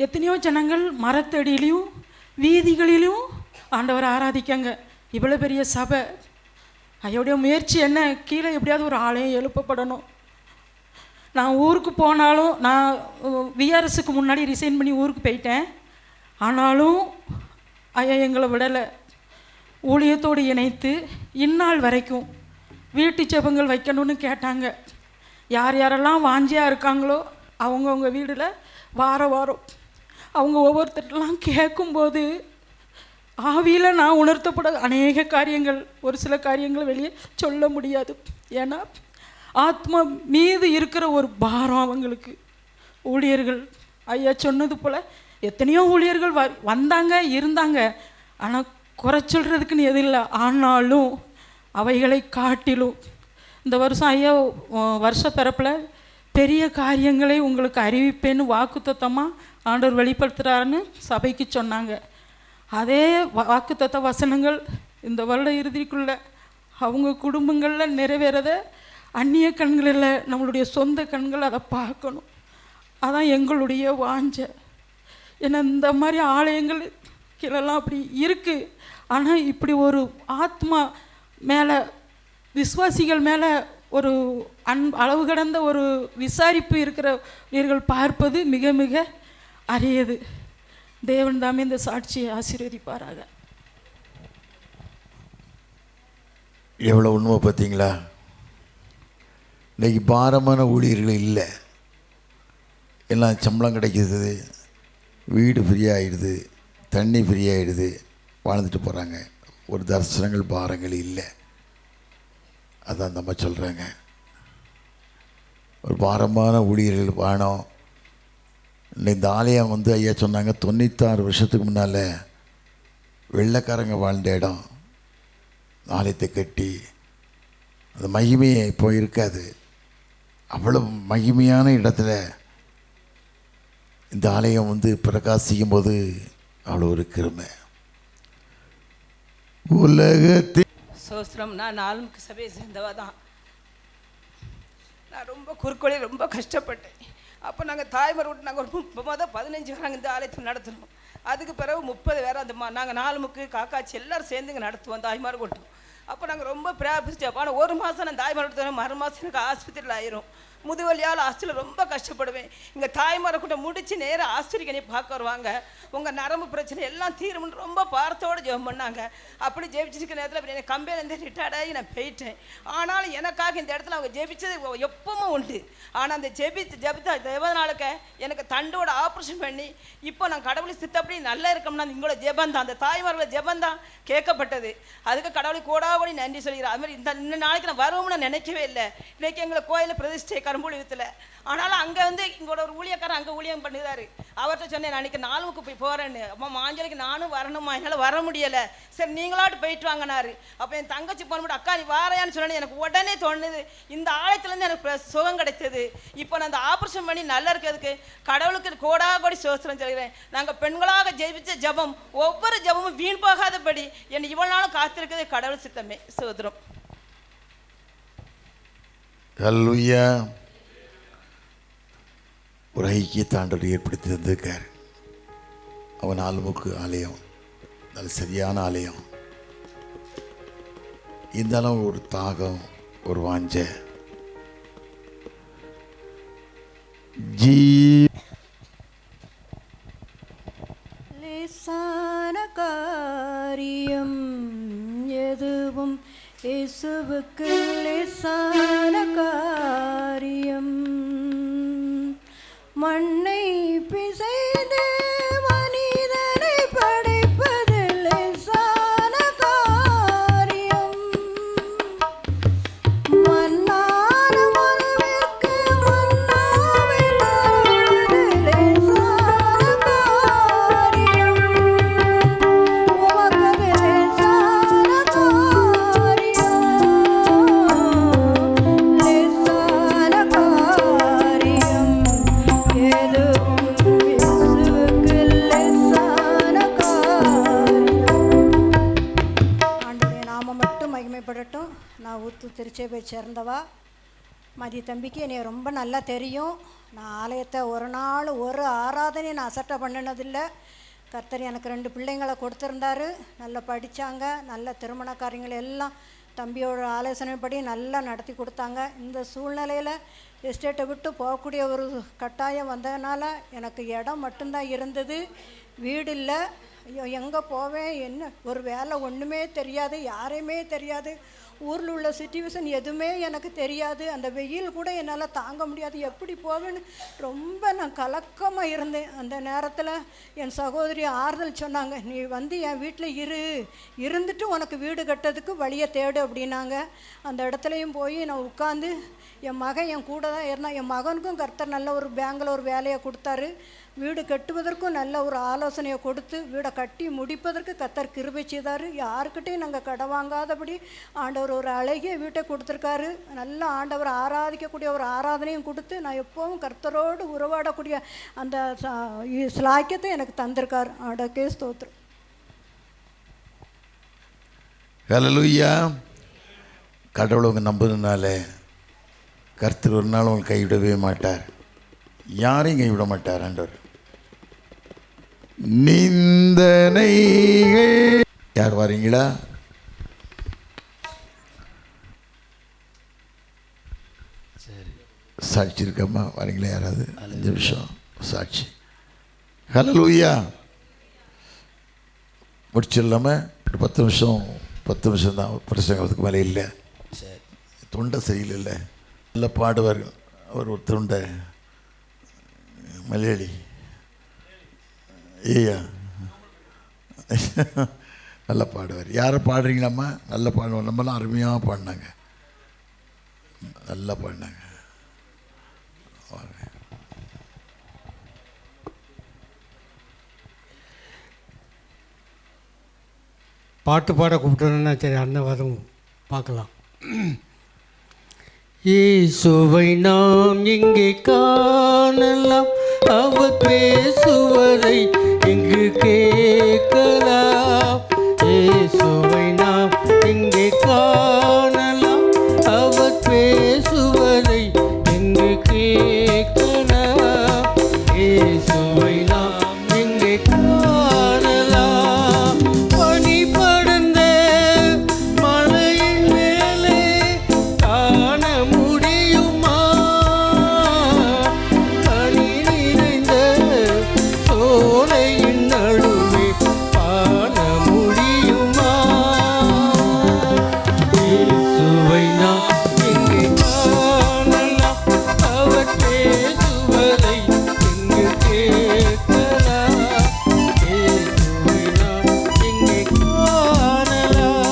எத்தனையோ ஜனங்கள் மரத்தடியிலையும் வீதிகளிலும் ஆண்டவரை ஆராதிக்காங்க. இவ்வளோ பெரிய சபை, ஐயோடைய முயற்சி என்ன, கீழே எப்படியாவது ஒரு ஆலயம் எழுப்பப்படணும். நான் ஊருக்கு போனாலும், நான் விஆர்எஸ்க்கு முன்னாடி ரிசைன் பண்ணி ஊருக்கு போயிட்டேன். ஆனாலும் ஐயா எங்களை விடலை. ஊழியத்தோடு இணைத்து இந்நாள் வரைக்கும் வீட்டு ஜெபங்கள் வைக்கணும்னு கேட்டாங்க. யார் யாரெல்லாம் வாஞ்சியாக இருக்காங்களோ அவங்கவுங்க வீடில் வாரம் அவங்க ஒவ்வொருத்தரெல்லாம் கேட்கும்போது ஆவியில் நான் உணர்த்தப்பட அநேக காரியங்கள், ஒரு சில காரியங்களை வெளியே சொல்ல முடியாது. ஏன்னா ஆத்மா மீது இருக்கிற ஒரு பாரம் அவங்களுக்கு. ஊழியர்கள் ஐயா சொன்னது போல் எத்தனையோ ஊழியர்கள் வந்தாங்க இருந்தாங்க. ஆனால் குறை சொல்கிறதுக்குன்னு எது இல்லை. ஆனாலும் அவைகளை காட்டிலும் இந்த வருஷம் ஐயா வருஷ பிறப்பில் பெரிய காரியங்களை உங்களுக்கு அறிவிப்பேன்னு வாக்குத்தத்தமாக ஆண்டவர் வெளிப்படுத்துகிறாருன்னு சபைக்கு சொன்னாங்க. அதே வாக்குத்தத்த வசனங்கள் இந்த வருட இறுதிக்குள்ளே அவங்க குடும்பங்களில் நிறைவேறத அந்நிய கண்களில் நம்மளுடைய சொந்த கண்கள் அதை பார்க்கணும். அதான் எங்களுடைய வாஞ்சை. ஏன்னா இந்த மாதிரி ஆலயங்கள் கீழெல்லாம் அப்படி இருக்குது. ஆனால் இப்படி ஒரு ஆத்மா மேலே, விசுவாசிகள் மேலே ஒரு அளவு கடந்த ஒரு விசாரிப்பு இருக்கிறவர்கள் பார்ப்பது மிக மிக அரியது. தேவன் தாமே இந்த சாட்சியை ஆசீர்வதிப்பாராக. எவ்வளோ உண்மை பார்த்தீங்களா? இன்றைக்கி பாரமான ஊழியர்கள் இல்லை. எல்லாம் சம்பளம் கிடைக்கிது, வீடு ஃப்ரீயாகிடுது, தண்ணி ஃப்ரீயாகிடுது, வாழ்ந்துட்டு போகிறாங்க. ஒரு தரிசனங்கள் பாரங்கள் இல்லை. அதான் நம்ம சொல்கிறாங்க, ஒரு பாரமான ஊழியர்கள் வேணும். இந்த ஆலயம் வந்து ஐயா சொன்னாங்க 96 வருஷத்துக்கு முன்னால் வெள்ளைக்காரங்க வாழ்ந்த இடம். ஆலயத்தை கட்டி அந்த மகிமையை இப்போ இருக்காது. அவ்வளோ மகிமையான இடத்துல இந்த ஆலயம் வந்து பிரகாசிக்கும் போது அவ்வளோ ஒரு கிருமை. உலகத்தில் சோஸ்திரம். நான் நாலுமுக்கு சபையை சேர்ந்தவா தான். நான் ரொம்ப குறுக்கோளி ரொம்ப கஷ்டப்பட்டேன். அப்போ நாங்கள் தாய்மார் விட்டு நாங்கள் ஒரு 15 பேர் இந்த ஆலயத்தை நடத்தணும். அதுக்கு பிறகு 30 பேர் அந்த நாங்கள் நாலுமுக்கு காக்காச்சி எல்லோரும் சேர்ந்துங்க நடத்துவோம் தாய்மார் கொட்டும். அப்போ நாங்கள் ரொம்ப பிராபிச்சோம். ஆனால் 1 மாதம் நான் தாய்மார் விட்டு மறு மாதம் எனக்கு ஆஸ்பத்திரியில் ஆயிரும். முதுவலியால் ஹாஸ்டலில் ரொம்ப கஷ்டப்படுவேன். இங்கே தாய்மாரை கூட முடித்து நேராக ஆஸ்பத்திரிக்கு என்னை பார்க்க வருவாங்க. உங்கள் நரம்பு பிரச்சனை எல்லாம் தீரும்னு ரொம்ப பாரத்தோடு ஜெபம் பண்ணாங்க. அப்படி ஜெபிச்சிருக்க நேரத்தில் எனக்கு கம்பெனிலேருந்து ரிட்டையர்ட் ஆகி நான் போயிட்டேன். ஆனாலும் எனக்காக இந்த இடத்துல அவங்க ஜெபிச்சது எப்பவும் உண்டு. ஆனால் அந்த ஜெபத்தினாலுக்கு எனக்கு தண்டோட ஆப்ரேஷன் பண்ணி இப்போ நான் கடவுளை சித்தப்படி நல்லா இருக்கோம்னா உங்களோட ஜெபந்தான், அந்த தாய்மார்களோட ஜெபந்தான் கேட்கப்பட்டது. அதுக்கு கடவுளை கோடாவோடி நன்றி சொல்கிறேன். அது மாதிரி இந்த நாளைக்கு நான் வருவோம்னு நான் நினைக்கவே இல்லை. இன்றைக்கி எங்களை கோயிலில் பிரதிஷ்டை கரும்புலியத்தில். ஆனாலும் அங்கே வந்து இங்கோட ஒரு ஊழியக்காரன் அங்கே ஊழியம் பண்ணுறாரு. அவர்கிட்ட சொன்னேன், நான் அன்றைக்கி நாலுமுக்கு போய் போகிறேன்னு. அம்மா மாஞ்சலிக்கு நானும் வரணுமா, என்னால் வர முடியலை. சரி நீங்களாட்டு போயிட்டு வாங்கினாரு. அப்போ என் தங்கச்சி போன அக்கா நீ வாரையான்னு சொன்னேன்னு எனக்கு உடனே தோணுது. இந்த ஆலயத்துலேருந்து எனக்கு சுகம் கிடைத்தது. இப்போ நான் அந்த ஆப்ரேஷன் பண்ணி நல்லா இருக்கிறதுக்கு கடவுளுக்கு கோடா கோடி சோஸ்திரம் சொல்கிறேன். நாங்கள் பெண்களாக ஜெபிச்ச ஜபம் ஒவ்வொரு ஜபமும் வீண் போகாதபடி என்னை இவ்வளோ நாளும் காத்திருக்கிறது கடவுள் சித்தமே. சோதரம். ஹல்லேலூயா. ஒரு ஐக்கியத்தை ஆண்டவர் ஏற்படுத்தி தந்திருக்கார். அவன் ஆளுமுக்கு ஆலயம், நல்ல சரியான ஆலயம். இருந்தாலும் ஒரு தாகம், ஒரு வாஞ்சை. லேசான காரியம் எதுவும் இயேசுவுக்கு லேசான காரியம். மண்ணை பிசைந்து மனிதனை படைப்பது லேசான காரியம். மன்னான மனுவிற்கு மன்னாவை தருவது லேசான காரியம். உமக்கது லேசான காரியம். லேசான காரியம் எதுவும் இயேசுவுக்கு லேசான காரியம். ஆண்டவருடைய நாமம் மட்டும் மகிமைப்படட்டும். நான் ஊத்து திருச்சபையை சேர்ந்தவா. மதி தம்பிக்கு என்னை ரொம்ப நல்லா தெரியும். நான் ஆலயத்தை ஒரு நாள் ஒரு ஆராதனை நான் அசட்டை பண்ணினதில்லை. கர்த்தர் எனக்கு 2 பிள்ளைங்களை கொடுத்துருந்தாரு. நல்லா படித்தாங்க, நல்ல திருமண காரியங்கள் எல்லாம் தம்பியோட ஆலோசனைப்படி நல்லா நடத்தி கொடுத்தாங்க. இந்த சூழ்நிலையில் எஸ்டேட்டை விட்டு போகக்கூடிய ஒரு கட்டாயம் வந்ததுனால எனக்கு இடம் மட்டும்தான் இருந்தது, வீடு இல்லை. ஐயோ எங்கே போவேன், என்ன ஒரு வேலை ஒன்றுமே தெரியாது, யாரையுமே தெரியாது. ஊரில் உள்ள சிச்சுவேஷன் எதுவுமே எனக்கு தெரியாது. அந்த வெயில் கூட என்னால் தாங்க முடியாது, எப்படி போவேன்னு ரொம்ப நான் கலக்கமாக இருந்தேன். அந்த நேரத்தில் என் சகோதரி ஆறுதல் சொன்னாங்க, நீ வந்து என் வீட்டில் இருந்துட்டு உனக்கு வீடு கட்டுறதுக்கு வழியை தேடு அப்படின்னாங்க. அந்த இடத்துலையும் போய் நான் உட்காந்து என் மகன் என் கூட தான் இருந்தான். என் மகனுக்கும் கர்த்தர் நல்ல ஒரு பேங்கில் ஒரு வேலையை கொடுத்தாரு. வீடு கட்டுவதற்கும் நல்ல ஒரு ஆலோசனையை கொடுத்து வீடை கட்டி முடிப்பதற்கு கர்த்தர் கிருபை செய்தார். யாருக்கிட்டையும் நாங்கள் கடன் வாங்காதபடி ஆண்டவர் ஒரு அழகிய வீட்டை கொடுத்துருக்காரு. நல்ல ஆண்டவர் ஆராதிக்கக்கூடிய ஒரு ஆராதனையும் கொடுத்து நான் எப்போவும் கர்த்தரோடு உறவாடக்கூடிய அந்த ஸ்லாக்கியத்தை எனக்கு தந்திருக்கார். ஆண்டவருக்கே ஸ்தோத்திரம். ஹல்லேலூயா. கடவுளை உங்க நம்புறதுனால கர்த்தர் ஒரு நாள் உங்களை கைவிடவே மாட்டார், யாரையும் கைவிட மாட்டார். ஆண்டவர் நிந்தனைகள் யார் வரீங்களா? சாட்சி இருக்கம்மா, வரீங்களா யாராவது? 5 நிமிஷம் சாட்சி. ஹல்லேலூயா. முடிச்சிடலாமா? ஒரு 10 நிமிஷம் தான் பிரசங்கிறதுக்கு மேலே இல்லை. தொண்டை சரியில்லை, நல்லா பாடுவார். அவர் ஒரு தொண்டை மலையாளி. ஏயா நல்லா பாடுவார். யாரை பாடுறீங்களாம்மா? நல்லா பாடுவோம். நம்மலாம் அருமையாக பாடினாங்க, நல்லா பாடினாங்க. பாட்டு பாட கூப்பிட்டோன்னா சரி, அன்னவாதம் பார்க்கலாம். இயேசுவை நாம் இங்கே காணலாம், அவர் பேசுவதை இங்கு கேட்கலாம். இயேசுவை நாம் இங்கே காணலாம், அவர் பேசுவதை இங்கு கேட்கலாம். இயேசுவை நாம் இங்கே காணலாம். பனி படர்ந்த மலையின் மேலே காண முடியுமா? பனி நிறைந்த சோலையின் நடுவே காண முடியுமா? இயேசுவை நாம் இங்கே காணலாம், அவர் பேசுவதை இங்கு கேட்கலாம். இயேசுவை நாம் இங்கே காணலாம்.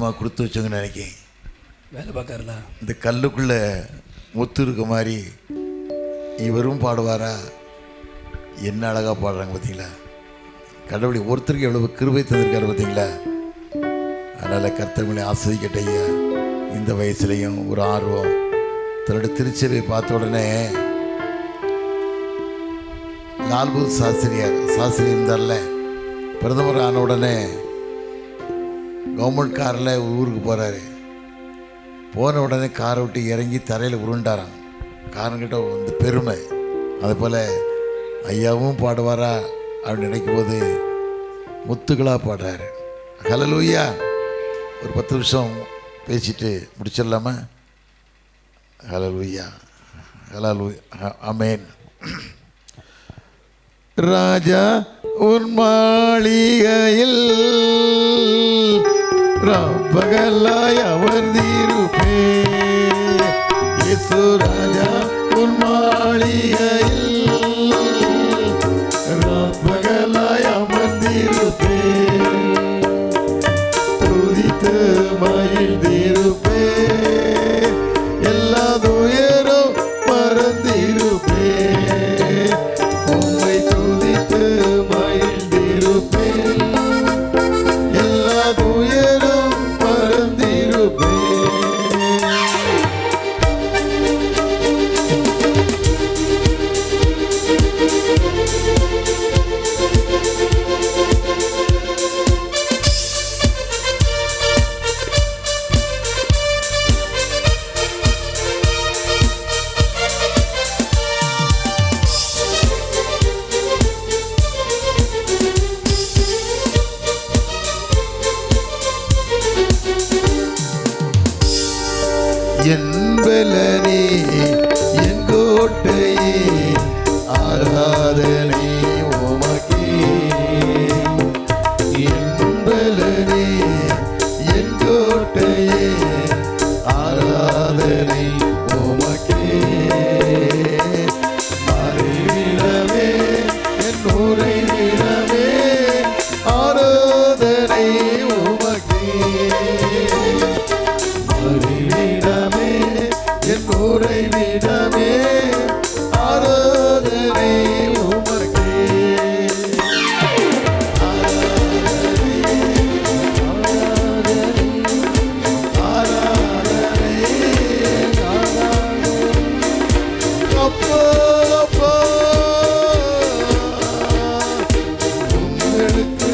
அதிகமாக கொடுத்து வச்சோங்கன்னு நினைக்கிறேன். வேலை பார்க்கறல இந்த கல்லுக்குள்ளே முத்து இருக்க மாதிரி இவரும் பாடுவாரா? என்ன அழகாக பாடுறாங்க பார்த்தீங்களா? கடவுளை ஒருத்தருக்கு எவ்வளவு கிருபை தந்திருக்காரு பார்த்தீங்களா? அதனால் கர்த்தர்களை ஆஸ்வதிக்கட்ட ஐயா. இந்த வயசுலேயும் ஒரு ஆர்வம். தன்னோட திருச்சபையை பார்த்த உடனே லால் பகதூர் சாஸ்திரி இருந்தார்ல, பிரதமர் ஆன உடனே கவர்மெண்ட் காரில் ஊருக்கு போகிறாரு. போன உடனே காரை விட்டு இறங்கி தரையில் உருண்டாராம். காரங்கிட்ட வந்து பெருமை. அதுபோல் ஐயாவும் பாடுவாரா அப்படின்னு நினைக்கும் போது முத்துக்களாக பாடுறாரு. ஹல்லேலூயா. ஒரு 10 நிமிஷம் பேசிட்டு முடிச்சிடலாமா? ஹல்லேலூயா, ஹல்லேலூயா, ஆமென். ராஜா உன் மாளிகையில் பகலாய் அமர்ந்திருப்பே. இயேசு ராஜா உன் மாளிகையில் பகலாய் அமர்ந்திருப்பே. துதித்து மகிழ்ந்திருப்பே. எல்லா துயரும் மறந்திருப்பே. உம்மை துதித்து மகிழ்ந்திருப்பே. எல்லா துயரும் மறந்திருப்பே. என்பலனே என் கோட்டையே ஆராதனை உமக்கே. என்பலனே என் கோட்டையே ஆராதனை உமக்கே. மறைவிடமே என் உறைவிடமே ஆராதனை உமக்கே. மறைவிடமே என் உறைவிடமே ஆராதனை உமக்கே. அப்பா அப்பா உங்களுக்கு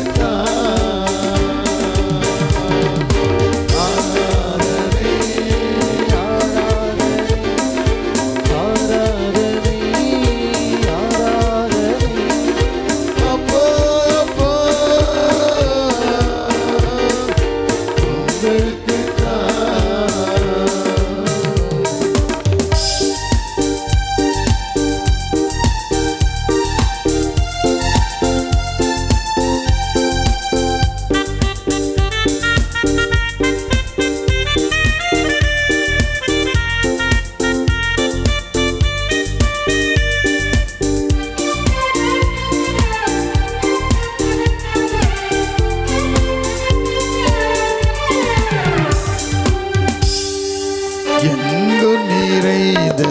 எங்கு நிறைந்த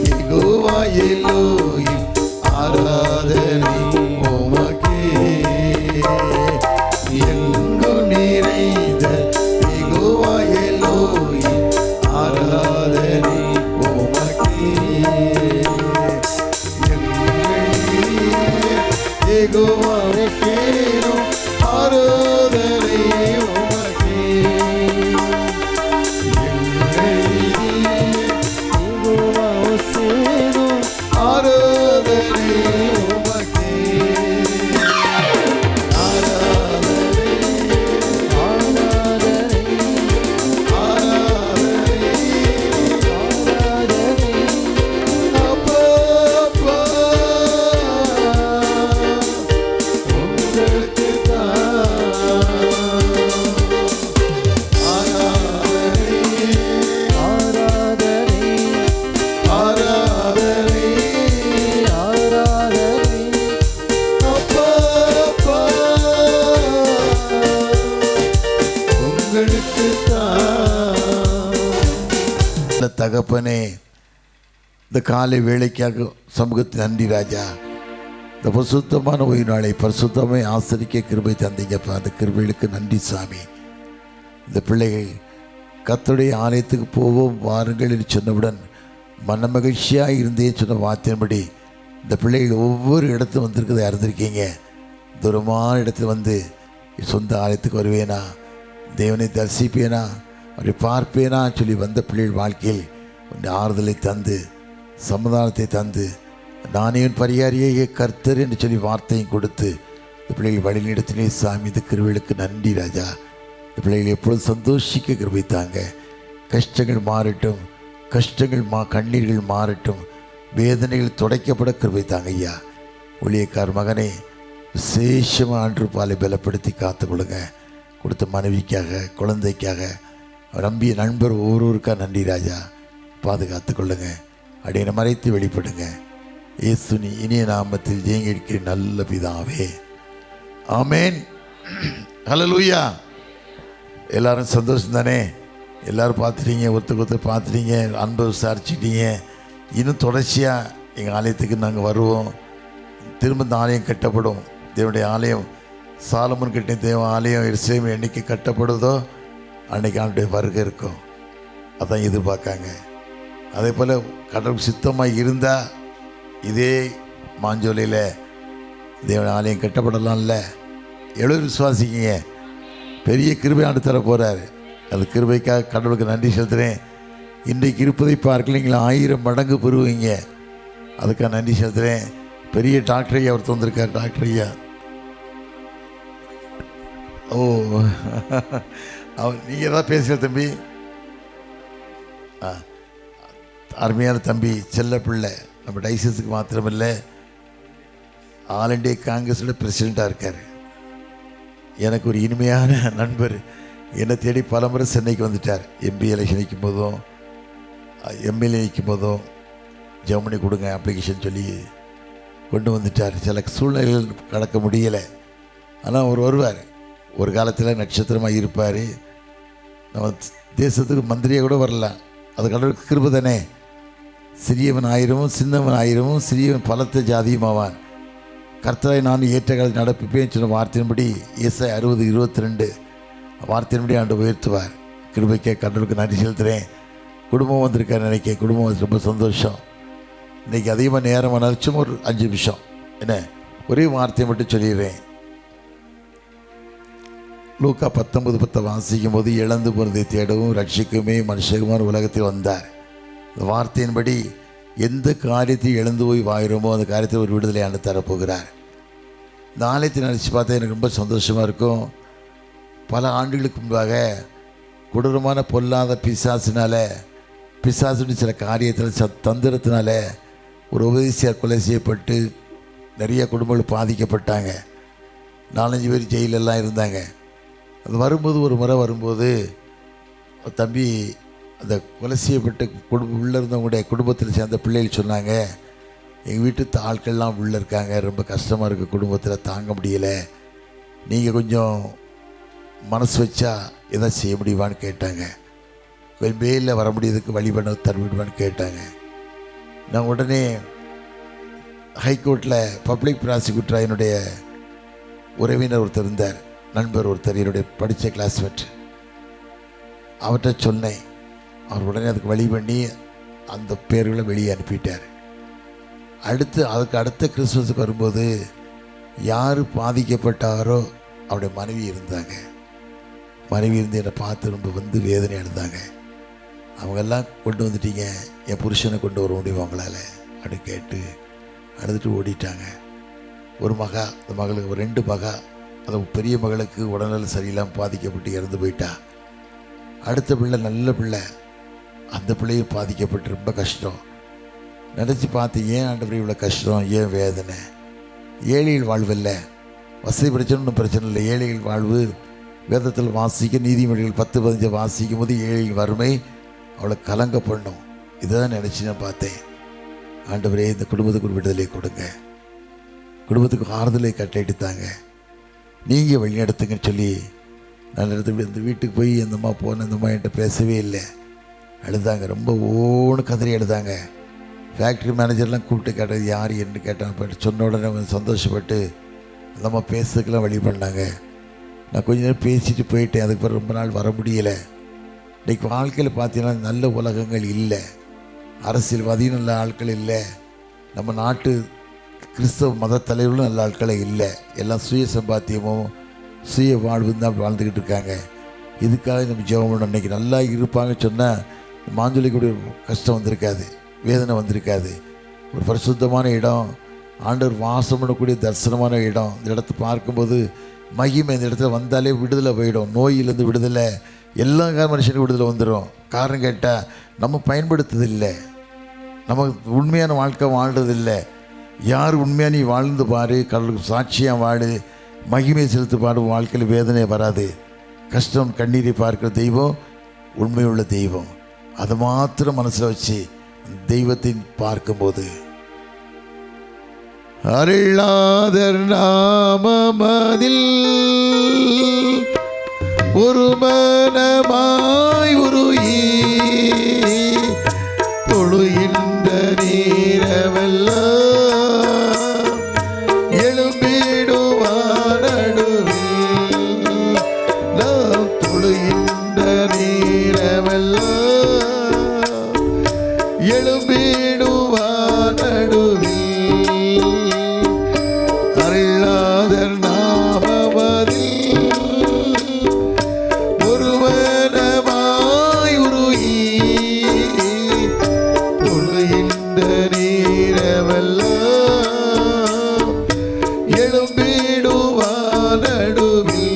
யெகோவா எலோஹிம் ஆராதனை உமக்கே. எங்கு நிறைந்த யெகோவா எலோஹிம் ஆராதனை உமக்கே. யெகோவாவுக்கே ஆராதனை உமக்கே. ஆராதனை உமக்கே. தகப்பனே, இந்த காலை வேலைக்காக சமூகத்தில் நன்றி ராஜா. இந்த பரிசுத்தமான ஓய்வு நாளை பரிசுத்தமே ஆசரிக்க கிருபை தந்தீங்கப்பா. அந்த கிருபைகளுக்கு நன்றி சாமி. இந்த பிள்ளைகள் கர்த்தருடைய ஆலயத்துக்கு போவோம் வாருங்கள் என்று சொன்னவுடன் மனமகிழ்ச்சியாக இருந்தேன்னு சொன்ன வார்த்தையின்படி இந்த பிள்ளைகள் ஒவ்வொரு இடத்துல வந்திருக்கிறத அறிந்திருக்கீங்க. தூரமான இடத்துல வந்து சொந்த ஆலயத்துக்கு வருவேனா, தேவனை தரிசிப்பேனா, அப்படி பார்ப்பேனா சொல்லி வந்த பிள்ளைகள் வாழ்க்கையில் கொஞ்சம் ஆறுதலை தந்து சமாதானத்தை தந்து நானே பரிகாரியே கர்த்தர் என்று சொல்லி வார்த்தையும் கொடுத்து இந்த பிள்ளைகள் வழிநடத்தினே சாமி. இந்த கிருபைகளுக்கு நன்றி ராஜா. இந்த பிள்ளைகள் எப்பொழுதும் சந்தோஷிக்க கிருபை தாங்க. கஷ்டங்கள் மாறட்டும், கண்ணீர்கள் மாறட்டும், வேதனைகள் துடைக்கப்பட கிருபை தாங்க ஐயா. ஊழியக்கார் மகனை விசேஷமாக ஆண்டு பாலை பலப்படுத்தி காத்துக்கொள்ளுங்க. கொடுத்த மனைவிக்காக, குழந்தைக்காக, நம்பிய நண்பர் ஒவ்வொருவருக்கா நன்றி ராஜா. பாதுகாத்து கொள்ளுங்க. அடியனை மறைத்து வெளிப்படுங்க. இயேசுனி இனிய நாமத்தில் ஜெயங்கிற்கு நல்ல பிதாவே, ஆமேன். ஹல்லேலூயா. எல்லாரும் சந்தோஷம் தானே? எல்லோரும் பார்த்துட்டீங்க, ஒருத்தர் பார்த்துட்டீங்க, அன்பை விசாரிச்சிட்டீங்க. இன்னும் தொடர்ச்சியாக எங்கள் ஆலயத்துக்கு நாங்கள் வருவோம். திரும்ப இந்த ஆலயம் கட்டப்படும். தேவனுடைய ஆலயம் சாலமன் கட்டின தேவ ஆலயம் எருசலேம் என்னைக்கு கட்டப்படுதோ அன்றைக்கி அவனுடைய வருகை இருக்கும். அதான் எதிர்பார்க்காங்க. அதே போல் கடவுள் சித்தமாக இருந்தால் இதே மாஞ்சோலையில் தேவனுடைய ஆலயம் கட்டப்படலாம்ல. எவ்வளோ விசுவாசிக்கிங்க. பெரிய கிருபை ஆண்டு தர போகிறாரு. அந்த கிருபைக்காக கடவுளுக்கு நன்றி செலுத்துகிறேன். இன்றைக்கு இருப்பதை பார்க்கல நீங்கள் 1000 மடங்கு பெறுவீங்க. அதுக்காக நன்றி செலுத்துகிறேன். பெரிய டாக்டர் ஐயா அவர் வந்திருக்கார். டாக்டர் ஐயா, ஓ அவர் நீங்கள் தான் பேசுகிற தம்பி. அருமையான தம்பி, செல்ல பிள்ளை. நம்ம டைசஸுக்கு மாத்திரமில்லை, ஆல் இண்டியா காங்கிரஸோட பிரசிடெண்ட்டாக இருக்கார். எனக்கு ஒரு இனிமையான நண்பர். என்னை தேடி பலமுறை சென்னைக்கு வந்துட்டார். எம்பி எலெக்ஷன் நிற்கும் போதும் எம்எல்ஏ நிற்கும் போதும் ஜெர்மனி கொடுங்க அப்ளிகேஷன் சொல்லி கொண்டு வந்துட்டார். சில சூழ்நிலைகள் கடக்க முடியலை. ஆனால் அவர் வருவார். ஒரு காலத்தில் நட்சத்திரமாக இருப்பார். நம்ம தேசத்துக்கு மந்திரியாக கூட வரலாம். அது கடவுளுக்கு கிருபை தானே. சிறியவன் 1000 சின்னவன் 1000 சிறியவன் பலத்த ஜாதியுமாவான். கர்த்தரை நான் ஏற்ற காலத்தில் நடப்பிப்பேன் சொன்ன வார்த்தையின்படி ஏசாயா 60:22 வார்த்தையின்படி ஆண்டு உயர்த்துவார். கிருபைக்கே கடவுளுக்கு நன்றி செலுத்துகிறேன். குடும்பம் வந்திருக்காரு நினைக்க. குடும்பம் வந்து ரொம்ப சந்தோஷம். இன்றைக்கி அதிகமாக நேரம் ஆனாலும் ஒரு 5 நிமிஷம் என்ன ஒரே வார்த்தையை மட்டும் சொல்லிடுறேன். லூக்கா 19:10 வாசிக்கும் போது இழந்து போனதை தேடவும் ரட்சிக்குமே மனுஷகுமார் உலகத்தில் வந்தார். இந்த வார்த்தையின்படி எந்த காரியத்தை இழந்து போய் வாயிறோமோ அந்த காரியத்தை ஒரு விடுதலை ஆண்டு தரப்போகிறார். இந்த ஆலயத்தை நினச்சி பார்த்தா எனக்கு ரொம்ப சந்தோஷமாக இருக்கும். பல ஆண்டுகளுக்கு முன்பாக கொடூரமான பொல்லாத பிசாசுன்னு சில காரியத்தில் தந்திரத்தினால ஒரு உபதேசியார் கொலை செய்யப்பட்டு நிறைய குடும்பங்கள் பாதிக்கப்பட்டாங்க. 4-5 பேர் ஜெயிலெல்லாம் இருந்தாங்க. அது வரும்போது ஒரு முறை வரும்போது தம்பி அந்த கொலை செய்யப்பட்ட குடும்பம் உள்ளே இருந்தவங்களுடைய குடும்பத்தில் சேர்ந்த பிள்ளைகள் சொன்னாங்க, எங்கள் வீட்டு ஆட்கள்லாம் உள்ளே இருக்காங்க, ரொம்ப கஷ்டமாக இருக்குது, குடும்பத்தில் தாங்க முடியலை, நீங்கள் கொஞ்சம் மனசு வச்சா எதாவது செய்ய முடியுமான்னு கேட்டாங்க. கொஞ்சம் மேலில் வர முடியறதுக்கு வழி பண்ண தருவிடுவான்னு கேட்டாங்க. நான் உடனே ஹைகோர்ட்டில் பப்ளிக் ப்ராசிக்யூட்டராக என்னுடைய உறவினர் ஒருத்தர் இருந்தார், நண்பர் ஒருத்தர், என்னுடைய படித்த கிளாஸ்மேட். அவர்கிட்ட சொன்னேன். அவர் உடனே அதுக்கு வழி பண்ணி அந்த பேர்களை வெளியே அனுப்பிட்டார். அதுக்கு அடுத்த கிறிஸ்மஸுக்கு வரும்போது யார் பாதிக்கப்பட்டாரோ அவருடைய மனைவி இருந்தாங்க. மனைவி இருந்து என்னை பார்த்து ரொம்ப வேதனை அடைந்தாங்க. அவங்கெல்லாம் கொண்டு வந்துட்டீங்க, என் புருஷனை கொண்டு வர முடியும் அவங்களால அப்படின்னு கேட்டு அழுதுட்டு ஓடிட்டாங்க. ஒரு மகா, அந்த மகளுக்கு 2 மகா, அந்த பெரிய மகளுக்கு உடல்நல சரியில்லாமல் பாதிக்கப்பட்டு இறந்து போயிட்டா. அடுத்த பிள்ளை நல்ல பிள்ளை, அந்த பிள்ளையும் பாதிக்கப்பட்டு ரொம்ப கஷ்டம். நினச்சி பார்த்து ஏன் ஆண்டவரே இவ்வளோ கஷ்டம், ஏன் வேதனை? ஏழைகள் வாழ்வு இல்லை, வசதி பிரச்சனை பிரச்சனை இல்லை. ஏழைகள் வாழ்வு வேதத்தில் வாசிக்க, நீதிமொழிகள் 10-15 வாசிக்கும் போது ஏழைகள் வறுமை அவளை கலங்க பண்ணும். இதை தான் நினச்சி நான் பார்த்தேன். ஆண்டவரே இந்த குடும்பத்துக்கு ஒரு விடுதலை கொடுங்க, குடும்பத்துக்கு ஆறுதலை கட்டளையிட்டாங்க, நீங்கள் வழிநடத்துங்கன்னு சொல்லி நான் இந்த வீட்டுக்கு போய் அந்தம்மா போன, அந்தம்மா என்கிட்ட பேசவே இல்லை. அழுதாங்க, ரொம்ப ஓன்னு கதறி எழுதாங்க. ஃபேக்ட்ரி மேனேஜர்லாம் கூப்பிட்டு கேட்டது யார் என்று கேட்டாங்க. சொன்ன உடனே அவங்க சந்தோஷப்பட்டு அந்தம்மா பேசுறதுக்கெல்லாம் வழி பண்ணாங்க. நான் கொஞ்ச நேரம் பேசிட்டு போயிட்டேன். அதுக்கப்புறம் ரொம்ப நாள் வர முடியலை. இன்றைக்கி வாழ்க்கையில் பார்த்தீங்கன்னா நல்ல உலகங்கள் இல்லை, அரசியல்வாதியும் நல்ல ஆட்கள் இல்லை, நம்ம நாட்டு கிறிஸ்தவ மத தலைவர்களும் நல்ல ஆட்களே இல்லை. எல்லாம் சுய சம்பாத்தியமும் சுய வாழ்வும் தான் வாழ்ந்துக்கிட்டு இருக்காங்க. இதுக்காக நம்ம ஜெபம் பண்ணணும். இன்றைக்கி நல்லா இருப்பாங்கன்னு சொன்னால் மாஞ்சொலிக்கூடிய கஷ்டம் வந்திருக்காது, வேதனை வந்திருக்காது. ஒரு பரிசுத்தமான இடம், ஆண்டவர் வாசம் பண்ணக்கூடிய தரிசனமான இடம். இந்த இடத்த பார்க்கும்போது மகிமை இந்த இடத்துல வந்தாலே விடுதலை போயிடும். நோயிலேருந்து விடுதலை, எல்லா மனுஷனுக்கும் விடுதலை வந்துடும். காரணம் கேட்டால் நம்ம பயன்படுத்துறதில்லை, நம்ம உண்மையான வாழ்க்கை வாழ்கிறதில்லை. யார் உண்மையாக நீ வாழ்ந்து பாரு, கடவுளுக்கு சாட்சியாக வாடு, மகிமை செலுத்து பாடு, வாழ்க்கையில் வேதனை வராது. கஷ்டம் கண்ணீரை பார்க்குற தெய்வம் உண்மையுள்ள தெய்வம். அதை மாத்திரம் மனசில் வச்சு தெய்வத்தை பார்க்கும்போது அருளாதர் நாமமதில் ஒரு மனமாய் உருகி தொழுகின்ற நேரமெல்லாம் எழும்பிடுவார் நடுவில். நாம் தொழுகின்ற நேரமெல்லாம் எழும்பிடுவார் நடுவில். அருளாதர் நாமமதில் ஒருவனமாய் உருகி தொழுகின்ற நேரமெல்லாம் எழும்பிடுவார் நடுவில்.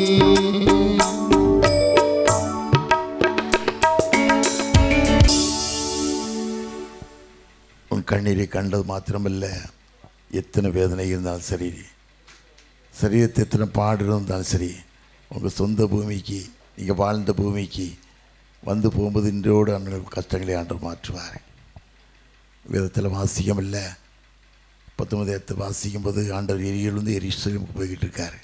உன் கண்ணீரை கண்டது மாத்திரமல்ல, எத்தனை வேதனை இருந்தாலும் சரி, சரீரத்தை எத்தனை பாடு இருந்தாலும் சரி, உங்கள் சொந்த பூமிக்கு, நீங்கள் வாழ்ந்த பூமிக்கு வந்து போகும்போது இன்றோடு அண்ணன் கஷ்டங்களை ஆண்டவர் மாற்றுவார். வேதத்தில் வாசிக்கம் இல்லை, 19 வாசிக்கும்போது ஆண்டவர் எரியிலிருந்து எரிசலேமுக்கு போய்கிட்டு இருக்கார்.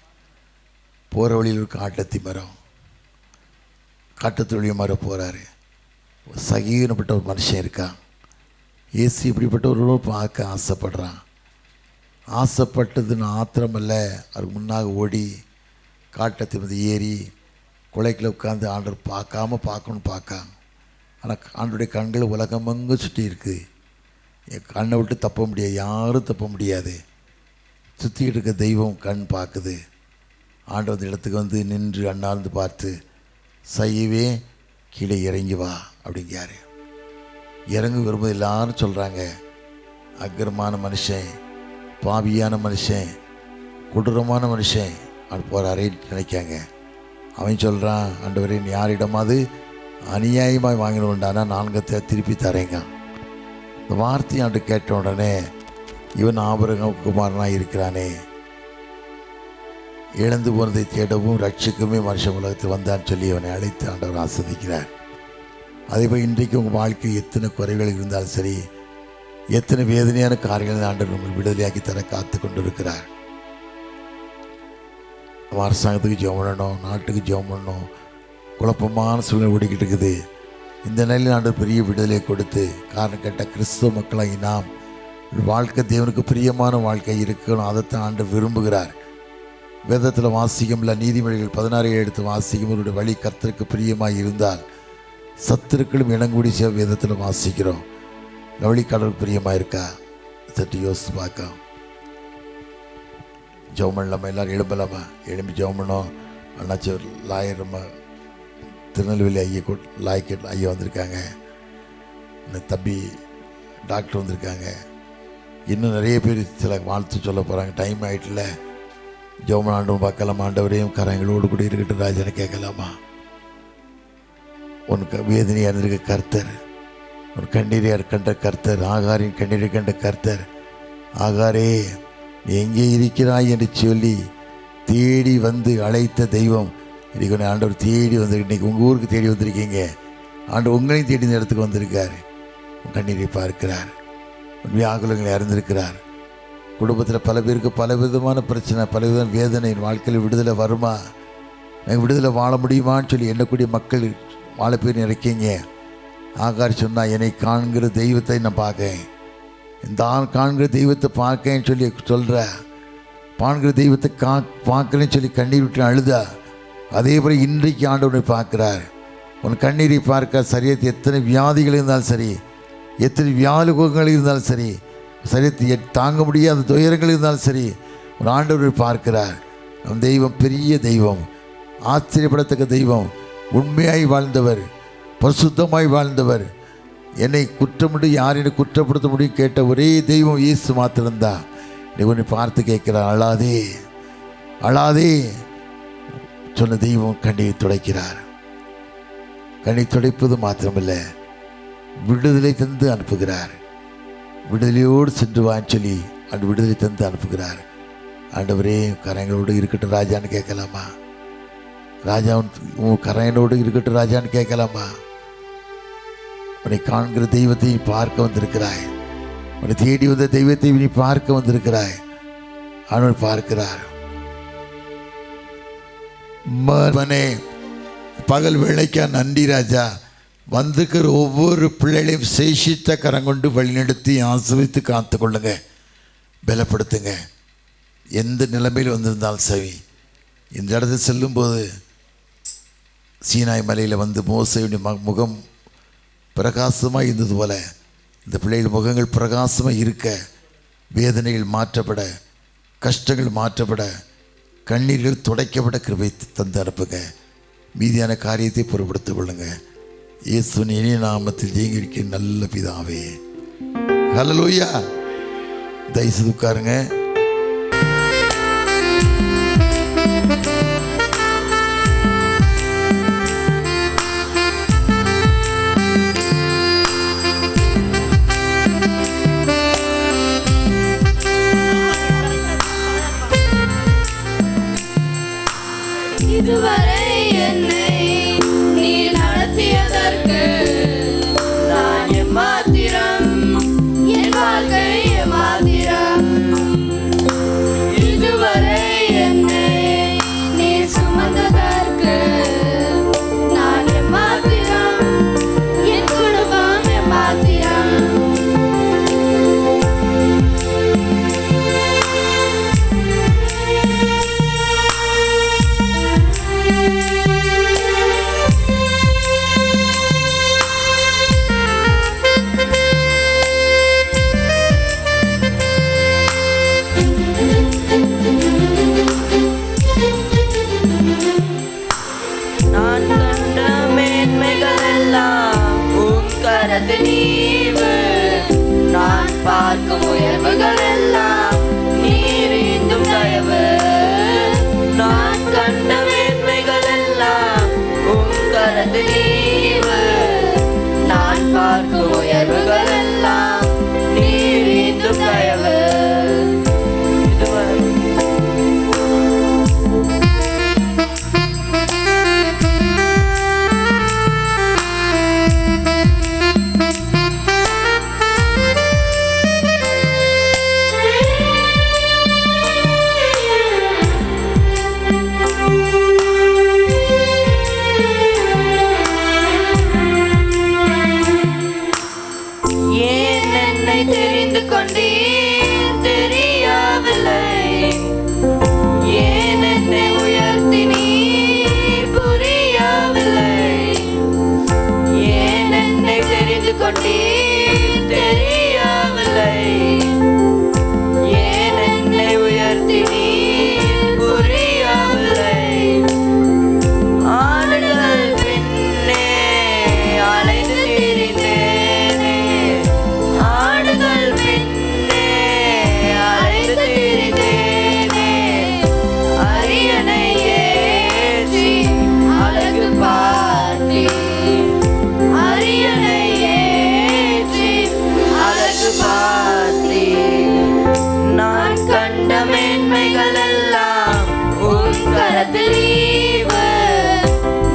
போகிற வழியில் ஒரு காட்டத்தி மரம், காட்டத்தொழிய மரம் போகிறாரு. சகீனப்பட்ட ஒரு மனுஷன் இருக்கான். இயேசு இப்படிப்பட்டவர்களோடு பார்க்க ஆசைப்படுறான். ஆசைப்பட்டதுன்னு ஆத்திரமல்ல, அதுக்கு முன்னாக ஓடி காட்டத்தி வந்து ஏறி குலைக்கில் உட்காந்து ஆண்டவர் பார்க்கணும்னு பார்க்காங்க. ஆனால் ஆண்டருடைய கண்கள் உலகமங்க சுற்றி இருக்குது. என் கண்ணை விட்டு தப்ப முடியாது, யாரும் தப்ப முடியாது. சுற்றிக்கிட்டு இருக்க தெய்வம் கண் பார்க்குது. ஆண்டவர் இடத்துக்கு வந்து நின்று அண்ணாந்து பார்த்து, சைவே கீழே இறங்கி வா அப்படிங்காரு. இறங்கு வரும்போது எல்லாரும் சொல்கிறாங்க, அக்கிரமான மனுஷன், பாவியான மனுஷன், கொடூரமான மனுஷன் அவன் போகிறாரே நினைக்காங்க. அவன் சொல்கிறான், ஆண்டவரே நீ யாரிடமாவது அநியாயமாக வாங்கினோண்டானா நான்கத்தை திருப்பி தரேங்க. இந்த வார்த்தையை ஆண்டு கேட்ட உடனே, இவன் ஆபிரகாம் குமாரனாக இருக்கிறானே, இழந்து போனதை தேடவும் ரட்சிக்குமே மனுஷன் உலகத்தில் வந்தான்னு சொல்லி அவனை அழைத்து ஆண்டவர் ஆஸ்வதிக்கிறார். அதேபோல் இன்றைக்கு உங்கள் வாழ்க்கை எத்தனை குறைகள் இருந்தாலும் சரி, எத்தனை வேதனையான காரியங்களை ஆண்டவர் உங்கள் விடுதலையாக்கி தர காத்து கொண்டு இருக்கிறார். நம்ம அரசாங்கத்துக்கு ஜெபம் பண்ணணும், நாட்டுக்கு ஜெபம் பண்ணணும். குழப்பமான சூழ்நிலை ஓடிக்கிட்டு இருக்குது. இந்த நிலையில் ஆண்டவர் பெரிய விடுதலையை கொடுத்து, காரணம் கேட்ட கிறிஸ்துவ மக்களாகி நாம் வாழ்க்கை தேவனுக்கு பிரியமான வாழ்க்கை இருக்கணும். அதைத்தான் ஆண்டவர் விரும்புகிறார். வேதத்தில் வாசிக்கும்ல, நீதிமொழிகள் 16 எடுத்து வாசிக்கும், அவருடைய வழி கர்த்தருக்கு பிரியமாக இருந்தால் சத்துருக்களும் இனங்கூடி சேவை வேதத்தில் வாசிக்கிறோம். வழி கடவுளுக்கு பிரியமாக இருக்கா சற்று யோசித்து பார்க்க. ஜெபம் பண்ணலாமா? எல்லோரும் எழும்பலாமா? எழும்பி ஜெபம் பண்ணோம். அண்ணாச்சி லாயர் நம்ம திருநெல்வேலி லாய்க்கு ஐயா வந்திருக்காங்க. இந்த தம்பி டாக்டர் வந்திருக்காங்க. இன்னும் நிறைய பேர் சில வாழ்த்து சொல்ல போகிறாங்க. டைம் ஆகிட்டுல ஜெபம் ஆண்டும் பார்க்கலாமா? ஆண்டவரையும் கரங்களோடு கூட இருக்கட்டும் ராஜனை கேட்கலாமா? உனக்கு வேதனையாக இருந்திருக்க கர்த்தர், உன் கண்ணீரை கண்ட கர்த்தர், ஆகாரின் கண்ணீரை கண்ட கர்த்தர், ஆகாரே நீ எங்கே இருக்கிறாய் என்று சொல்லி தேடி வந்து அழைத்த தெய்வம் இன்றைக்கி உன்னை ஆண்டவர் தேடி வந்திருக்கு. இன்றைக்கி உங்கள் ஊருக்கு தேடி வந்திருக்கீங்க. ஆண்டவர் உங்களையும் தேடி இந்த இடத்துக்கு வந்திருக்கார். உன் கண்ணீரை பார்க்கிறார், உன் வியாகுலங்களை அறிந்திருக்கிறார். குடும்பத்தில் பல பேருக்கு பல விதமான பிரச்சனை, பல விதமான வேதனை. வாழ்க்கையில் விடுதலை வருமா, நாங்கள் விடுதலை வாழ முடியுமான்னு சொல்லி எண்ணக்கூடிய மக்கள் வாழ பேர் இருக்கீங்க. ஆகார் சொன்னா, என்னை காண்கிற தெய்வத்தை நான் பார்க்கேன், இந்த ஆள் காண்கிற தெய்வத்தை பார்க்கேன்னு சொல்லி சொல்கிற, காண்கிற தெய்வத்தை பார்க்குறேன்னு சொல்லி கண்ணீர் விட்டு அழுதா. அதே போல் இன்றைக்கு ஆண்டவரை பார்க்குறார். உன் கண்ணீரை பார்க்க சரீரத்தை எத்தனை வியாதிகள் இருந்தாலும் சரி, எத்தனை வியாதிகள் இருந்தாலும் சரி, சரீரத்தை தாங்க முடியாத துயரங்கள் இருந்தாலும் சரி, உன் ஆண்டவரை பார்க்கிறார். நம் தெய்வம் பெரிய தெய்வம், ஆச்சரியப்படத்தக்க தெய்வம், உண்மையாய் வாழ்ந்தவர், பரிசுத்தமாய் வாழ்ந்தவர். என்னை குற்றமிட்டு யாரையும் குற்றப்படுத்த முடியும் கேட்ட ஒரே தெய்வம் இயேசு மாத்திரம்தான். நீ உன்னை பார்த்து கேட்கிறார், அழாதே அழாதே சொன்ன தெய்வம் கண்ணீரை துடைக்கிறார். கண்ணீர் துடைப்பது மாத்திரமில்லை, விடுதலை தந்து அனுப்புகிறார். விடுதலையோடு சென்று வான்னு சொல்லி அந்த விடுதலை தந்து அனுப்புகிறார். ஆண்டவரே கரைங்களோடு இருக்கட்டும் ராஜான்னு கேட்கலாமா? ராஜா உன் கரையனோடு இருக்கட்டும் ராஜான்னு கேட்கலாமா? உன்னை காண்கிற தெய்வத்தை பார்க்க வந்திருக்கிறாய், உன்னை தேடி வந்த தெய்வத்தை நீ பார்க்க வந்திருக்கிறாய். ஆண்டவர் பார்க்கிறார். மகனே, பகல் வேளைக்கா நன்றி ராஜா. வந்திருக்கிற ஒவ்வொரு பிள்ளைகளையும் சேஷித்த கரங்கொண்டு வழிநடத்தி ஆசிர்வதித்து காத்து கொள்ளுங்க, பலப்படுத்துங்க. எந்த நிலைமையில் வந்திருந்தாலும் சரி, இந்த இடத்துல செல்லும்போது சீனாய் மலையில் வந்து மோசையுடைய முகம் பிரகாசமாக இருந்தது போல இந்த பிள்ளைகள் முகங்கள் பிரகாசமாக இருக்க, வேதனைகள் மாற்றப்பட, கஷ்டங்கள் மாற்றப்பட, கண்ணீர்கள் துடைக்கப்பட கிருபை தந்து அனுப்புங்க. மீதியான காரியத்தை பொருட்படுத்திக் கொள்ளுங்க. இயேசுவின் இனிய நாமத்தில் ஜெயிக்க நல்ல பிதாவே. ஹல்லேலூயா. தயவுசெய்து உட்காருங்க. இதுவரை என்னை நீ நடத்தியதற்கு நான் எம்மாத்திரம், என் வாழ்க்கை எம்மாத்திரம். இதுவரை என்னை நீ சுமந்ததற்கு நான் எம்மாத்திரம், என் குடும்பம் எம்மாத்திரம். நான் கண்ட மேன்மைகள் எல்லாம் உம் கரத்து நீவு, நான் பார்க்கும் உயர்வுகள் எல்லாம் நீரிந்தும் தயவு. நான் கண்ட மேன்மைகள் எல்லாம் உம் கரத்து நீவு, நான் பார்க்கும் உயர்வுகள் எல்லாம் நீரிந்தும் தயவு. ஏன் என்னை தெரிந்து கொண்டீர் தெரியவில்லை, ஏன் என்னை உயர்த்தினீர் புரியவில்லை. ஏன் என்னை தெரிந்து கொண்டீர் தெரியவில்லை, ஏன் என்னை உயர்த்தினீர் புரியவில்லை. ஆடுகள் பின்னே அலைந்து திரிந்தேனே, ஆடுகள் பின்னே அலைந்து திரிந்தேனே. அரியணை ஏற்றி அழகு பார்த்தீர், அரியணை ஏற்றி அழகு பார்த்தீர். நான் கண்ட மேன்மைகள் எல்லாம் உம் கரத்தில் ஈவு,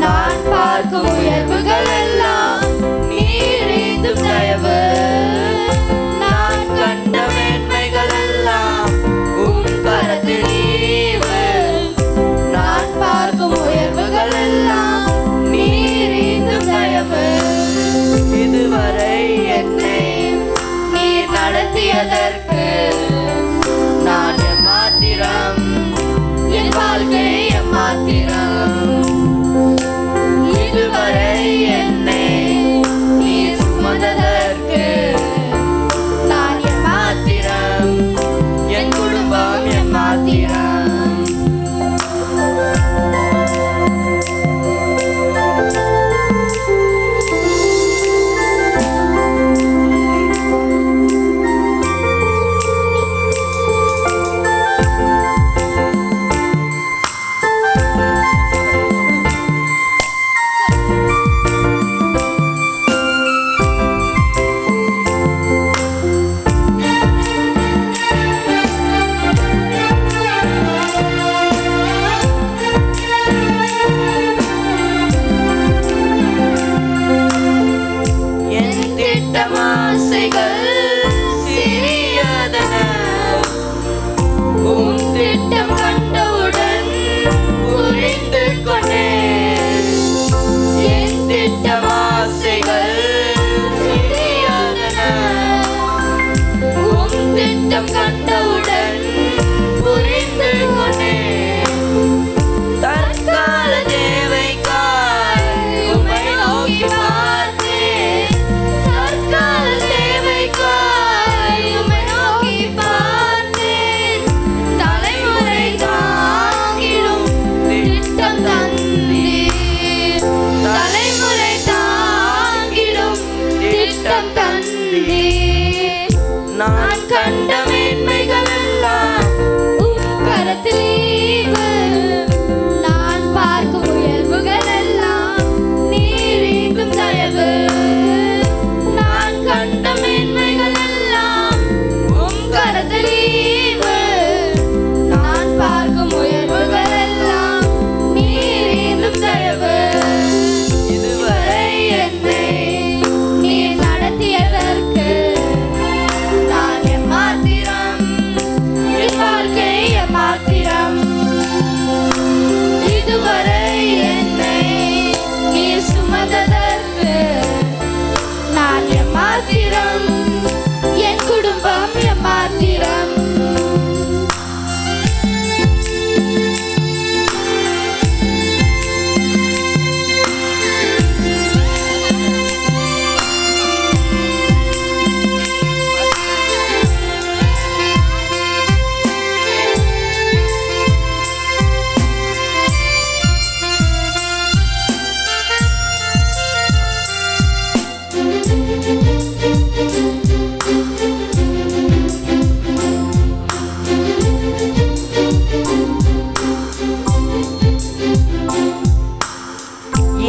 நான் பார்க்கும் உயர்வுகள் எல்லாம் நீரிந்தும் தயவு. நான் கண்ட மேன்மைகள் எல்லாம் உம் கரத்தில் ஈவு, நான் பார்க்கும் உயர்வுகள் எல்லாம் நீரிந்தும் தயவு. நடத்தியதற்கு நான் எம்மாத்திரம், என் வாழ்க்கை எம்மாத்திரம். இதுவரை என்னை நீ சுமந்ததற்கு நான் எம்மாத்திரம், என் குடும்பம் எம்மாத்திரம். நான் கண்ட மேன்மைகள் எல்லாம் உம் கரத்தில் ஈவு. நான் பார்க்கும் உயர்வுகள் எல்லாம் நீர் ஈந்தும் தயவு. நான் கண்ட மேன்மைகள் எல்லாம் உம் கரத்தில் ஈவு. நான் பார்க்கும் உயர்வுகள் எல்லாம் நீர் ஈந்தும் தயவு. இதுவரை என்னை நீர் நடத்தியதற்கு நான் எம்மாத்திரம், என் வாழ்க்கை எம்மாத்திரம். இதுவரை என்னை நீர் சுமந்ததற்கு நான் எம்மாத்திரம், என் குடும்பம் எம்மாத்திரம்.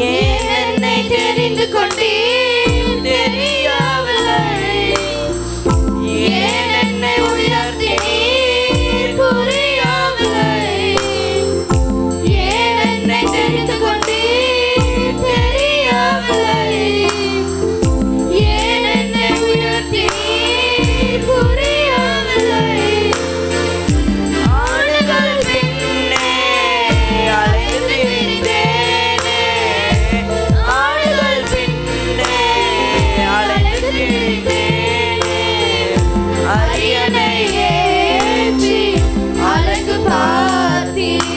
ஏன் என்னை தெரிந்து கொண்டீர் தெரியவில்லை. ஏன் என்னை உயர்த்தினீர் புரியவில்லை. ஏன் என்னை தெரிந்து கொண்டீர் தெரியவில்லை. ஏன் என்னை உயர்த்தினீர் புரியவில்லை. ஆண்டுகள் பின்னே அலைந்து திரிந்தேனே. ஆண்டுகள் பின்னே அலைந்து திரிந்தேனே. அரியணை ஏற்றி அழகு பார்த்தீர்.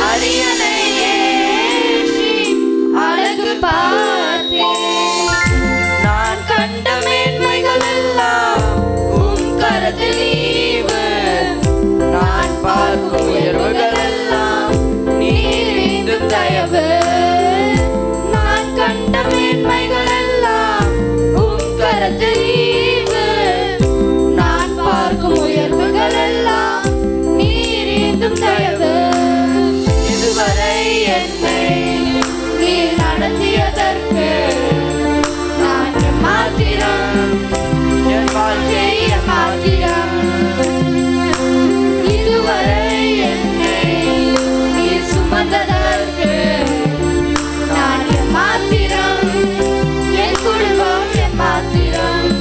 அரியணை ஏற்றி அழகு பார்த்தீர். நான் கண்ட மேன்மைகள் எல்லாம் உம் கரத்தில் ஈவு. நான் பார்க்கும் உயர்வுகள் எல்லாம் நீர் ஈந்தும் தயவு. நான் கண்ட மேன்மைகள் எல்லாம் உம் கரத்தில் ஈவு. நான் பார்க்கும் உயர்வுகள் எல்லாம் நீர் ஈந்தும் தயவு. இதுவரை என்னை நீர் நடத்தியதற்கு நான் எம்மாத்திரம், என் வாழ்க்கை எம்மாத்திரம். இதுவரை என்னை நீர் சுமந்ததற்கு நான் எம்மாத்திரம், என் குடும்பம் எம்மாத்திரம்.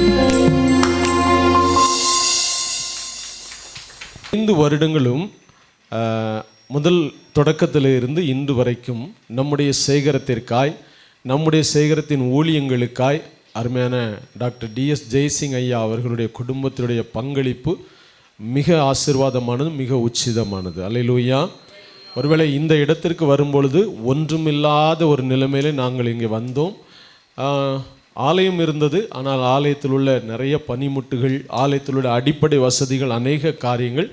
5 வருடங்களும் முதல் தொடக்கத்திலிருந்து இன்று வரைக்கும் நம்முடைய சேகரத்திற்காய், நம்முடைய சேகரத்தின் ஊழியங்களுக்காய் அருமையான டாக்டர் டிஎஸ் ஜெய்சிங் ஐயா அவர்களுடைய குடும்பத்தினுடைய பங்களிப்பு மிக ஆசீர்வாதமானது, மிக உச்சிதமானது. அல்லேலூயா. ஒருவேளை இந்த இடத்திற்கு வரும்பொழுது ஒன்றுமில்லாத ஒரு நிலைமையிலே நாங்கள் இங்கே வந்தோம். ஆலயம் இருந்தது, ஆனால் ஆலயத்தில் உள்ள நிறைய பனிமுட்டுகள், ஆலயத்தில் உள்ள அடிப்படை வசதிகள், அநேக காரியங்கள்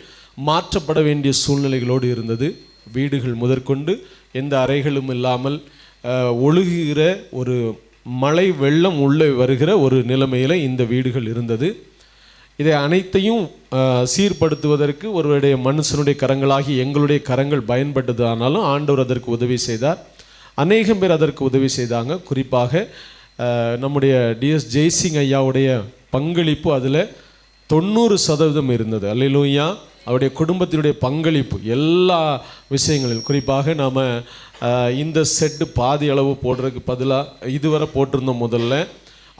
மாற்றப்பட வேண்டிய சூழ்நிலைகளோடு இருந்தது. வீடுகள் முதற்கொண்டு எந்த அறைகளும் இல்லாமல் ஒழுகுகிற ஒரு மழை வெள்ளம் உள்ளே வருகிற ஒரு நிலைமையில் இந்த வீடுகள் இருந்தது. இதை அனைத்தையும் சீர்படுத்துவதற்கு ஒருவருடைய மனுஷனுடைய கரங்களாகி எங்களுடைய கரங்கள் பயன்பட்டது. ஆனாலும் ஆண்டவர் அதற்கு உதவி செய்தார். அநேகம் பேர் அதற்கு உதவி செய்தாங்க. குறிப்பாக நம்முடைய டிஎஸ் ஜெய்சிங் ஐயாவுடைய பங்களிப்பு அதில் 90% இருந்தது. அல்லேலூயா. அவருடைய குடும்பத்தினுடைய பங்களிப்பு எல்லா விஷயங்களிலும், குறிப்பாக நாம் இந்த செட்டு பாதி அளவு போடுறதுக்கு பதிலாக இதுவரை போட்டிருந்தோம் முதல்ல.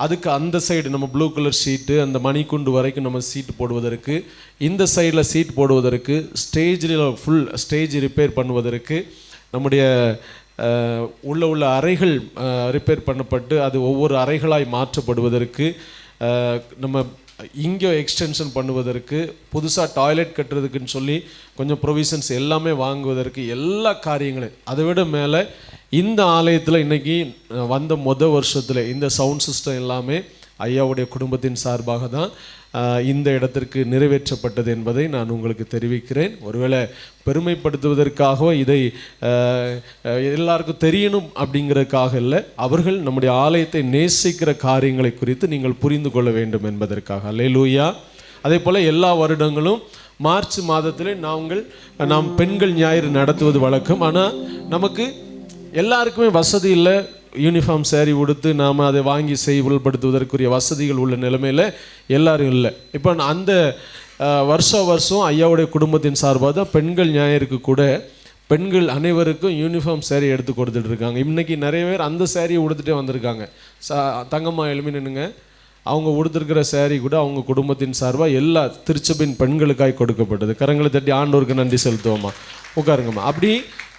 அதுக்கு அந்த சைடு நம்ம ப்ளூ கலர் ஷீட்டு, அந்த மணிக்குண்டு வரைக்கும் நம்ம சீட்டு போடுவதற்கு, இந்த சைடில் சீட் போடுவதற்கு, ஸ்டேஜில் ஃபுல் ஸ்டேஜ் ரிப்பேர் பண்ணுவதற்கு, நம்முடைய உள்ள அறைகள் ரிப்பேர் பண்ணப்பட்டு அது ஒவ்வொரு அறைகளாய் மாற்றப்படுவதற்கு, நம்ம இங்கே எக்ஸ்டென்ஷன் பண்ணுவதற்கு, புதுசாக டாய்லெட் கட்டுறதுக்குன்னு சொல்லி கொஞ்சம் ப்ரொவிஷன்ஸ் எல்லாமே வாங்குவதற்கு, எல்லா காரியங்களும். அதை விட மேலே இந்த ஆலயத்தில் இன்றைக்கி வந்த வருஷத்தில் இந்த சவுண்ட் சிஸ்டம் எல்லாமே ஐயாவுடைய குடும்பத்தின் சார்பாக தான் இந்த இடத்திற்கு நிறைவேற்றப்பட்டது என்பதை நான் உங்களுக்கு தெரிவிக்கிறேன். ஒருவேளை பெருமைப்படுத்துவதற்காக இதை எல்லாருக்கும் தெரியணும் அப்படிங்கிறதுக்காக இல்லை, அவர்கள் நம்முடைய ஆலயத்தை நேசிக்கிற காரியங்களை குறித்து நீங்கள் புரிந்து கொள்ள வேண்டும் என்பதற்காக. அல்லேலூயா. அதே போல் எல்லா வருடங்களும் மார்ச் மாதத்தில் நாம் பெண்கள் ஞாயிறு நடத்துவது வழக்கம். ஆனால் நமக்கு எல்லாருக்குமே வசதி இல்லை. யூனிஃபார்ம் சேரீ உடுத்து நாம் அதை வாங்கி செயல்படுத்துவதற்குரிய வசதிகள் உள்ள நிலைமையில் எல்லாரும் இல்லை. இப்போ அந்த வருஷம் ஐயாவுடைய குடும்பத்தின் சார்பாக தான் பெண்கள் ஞாயிறுக்கு கூட பெண்கள் அனைவருக்கும் யூனிஃபார்ம் சேரீ எடுத்து கொடுத்துட்ருக்காங்க. இன்றைக்கி நிறைய பேர் அந்த சேரீயை உடுத்துட்டே வந்திருக்காங்க. தங்கம்மா எழுமினுங்க, அவங்க உடுத்திருக்கிற சேரீ கூட அவங்க குடும்பத்தின் சார்பாக எல்லா திருச்சபையின் பெண்களுக்காய் கொடுக்கப்பட்டது. கரங்களை தட்டி ஆண்டவருக்கு நன்றி செலுத்துவோமா. உட்காருங்கம்மா. அப்படி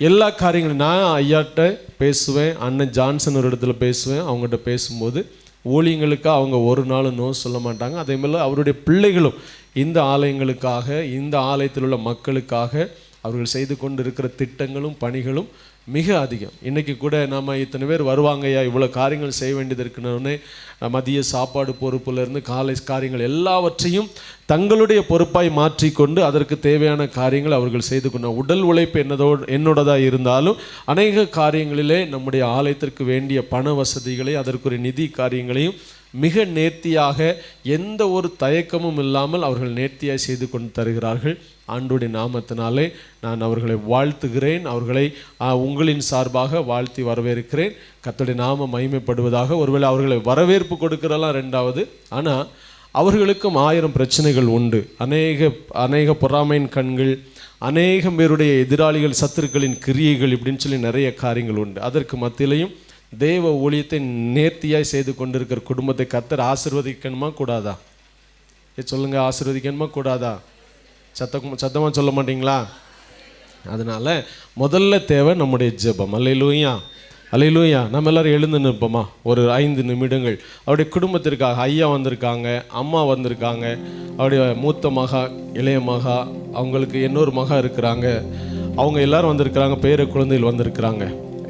எல்லா காரியங்களும் நான் ஐயாட்ட பேசுவேன், அண்ணன் ஜான்சன் ஒரு இடத்துல பேசுவேன். அவங்ககிட்ட பேசும்போது ஊழியங்களுக்காக அவங்க ஒரு நாளும் நோ சொல்ல மாட்டாங்க. அதே மாதிரி அவருடைய பிள்ளைகளும் இந்த ஆலயங்களுக்காக, இந்த ஆலயத்தில் உள்ள மக்களுக்காக அவர்கள் செய்து கொண்டு இருக்கிற திட்டங்களும் பணிகளும் மிக அதிகம். இன்றைக்கி கூட நம்ம இத்தனை பேர் வருவாங்கய்யா, இவ்வளோ காரியங்கள் செய்ய வேண்டியது இருக்குன்னே மதிய சாப்பாடு பொறுப்புலேருந்து காலை காரியங்கள் எல்லாவற்றையும் தங்களுடைய பொறுப்பாய் மாற்றிக்கொண்டு அதற்கு தேவையான காரியங்கள் அவர்கள் செய்து கொண்ட உடல் உழைப்பு என்னோடதாக இருந்தாலும் அநேக காரியங்களிலே நம்முடைய ஆலயத்திற்கு வேண்டிய பண வசதிகளை, அதற்குரிய நிதி காரியங்களையும் மிக நேர்த்தியாக, எந்த ஒரு தயக்கமும் இல்லாமல் அவர்கள் நேர்த்தியாக செய்து கொண்டு தருகிறார்கள். ஆண்டவருடைய நாமத்தினாலே நான் அவர்களை வாழ்த்துகிறேன். அவர்களை உங்களின் சார்பாக வாழ்த்தி வரவேற்கிறேன். கர்த்தருடைய நாமம் மகிமைப்படுவதாக. ஒருவேளை அவர்களை வரவேற்பு கொடுக்கிறதெல்லாம் ரெண்டாவது, ஆனால் அவர்களுக்கும் 1000 பிரச்சனைகள் உண்டு. அநேக பொறாமையின் கண்கள், அநேகம் பேருடைய எதிராளிகள், சத்துருக்களின் கிரியைகள், இப்படின்னு சொல்லி நிறைய காரியங்கள் உண்டு. அதற்கு மத்தியிலையும் தேவ ஊழியத்தை நேர்த்தியாய் செய்து கொண்டிருக்கிற குடும்பத்தை கர்த்தர் ஆசீர்வதிக்கணுமா கூடாதா? சொல்லுங்க, ஆசீர்வதிக்கணுமா கூடாதா? சத்தமாக சொல்ல மாட்டீங்களா? அதனால் முதல்ல தேவை நம்முடைய ஜெபம். அல்லேலூயா, அல்லேலூயா. நம்ம எல்லோரும் எழுந்து நிற்போமா ஒரு 5 நிமிடங்கள். அவருடைய குடும்பத்திற்காக ஐயா வந்திருக்காங்க, அம்மா வந்திருக்காங்க, அவருடைய மூத்த மகா, இளைய மகா, அவங்களுக்கு இன்னொரு மகா இருக்கிறாங்க, அவங்க எல்லாரும் வந்திருக்கிறாங்க, பேர குழந்தைகள் வந்திருக்கிறாங்க.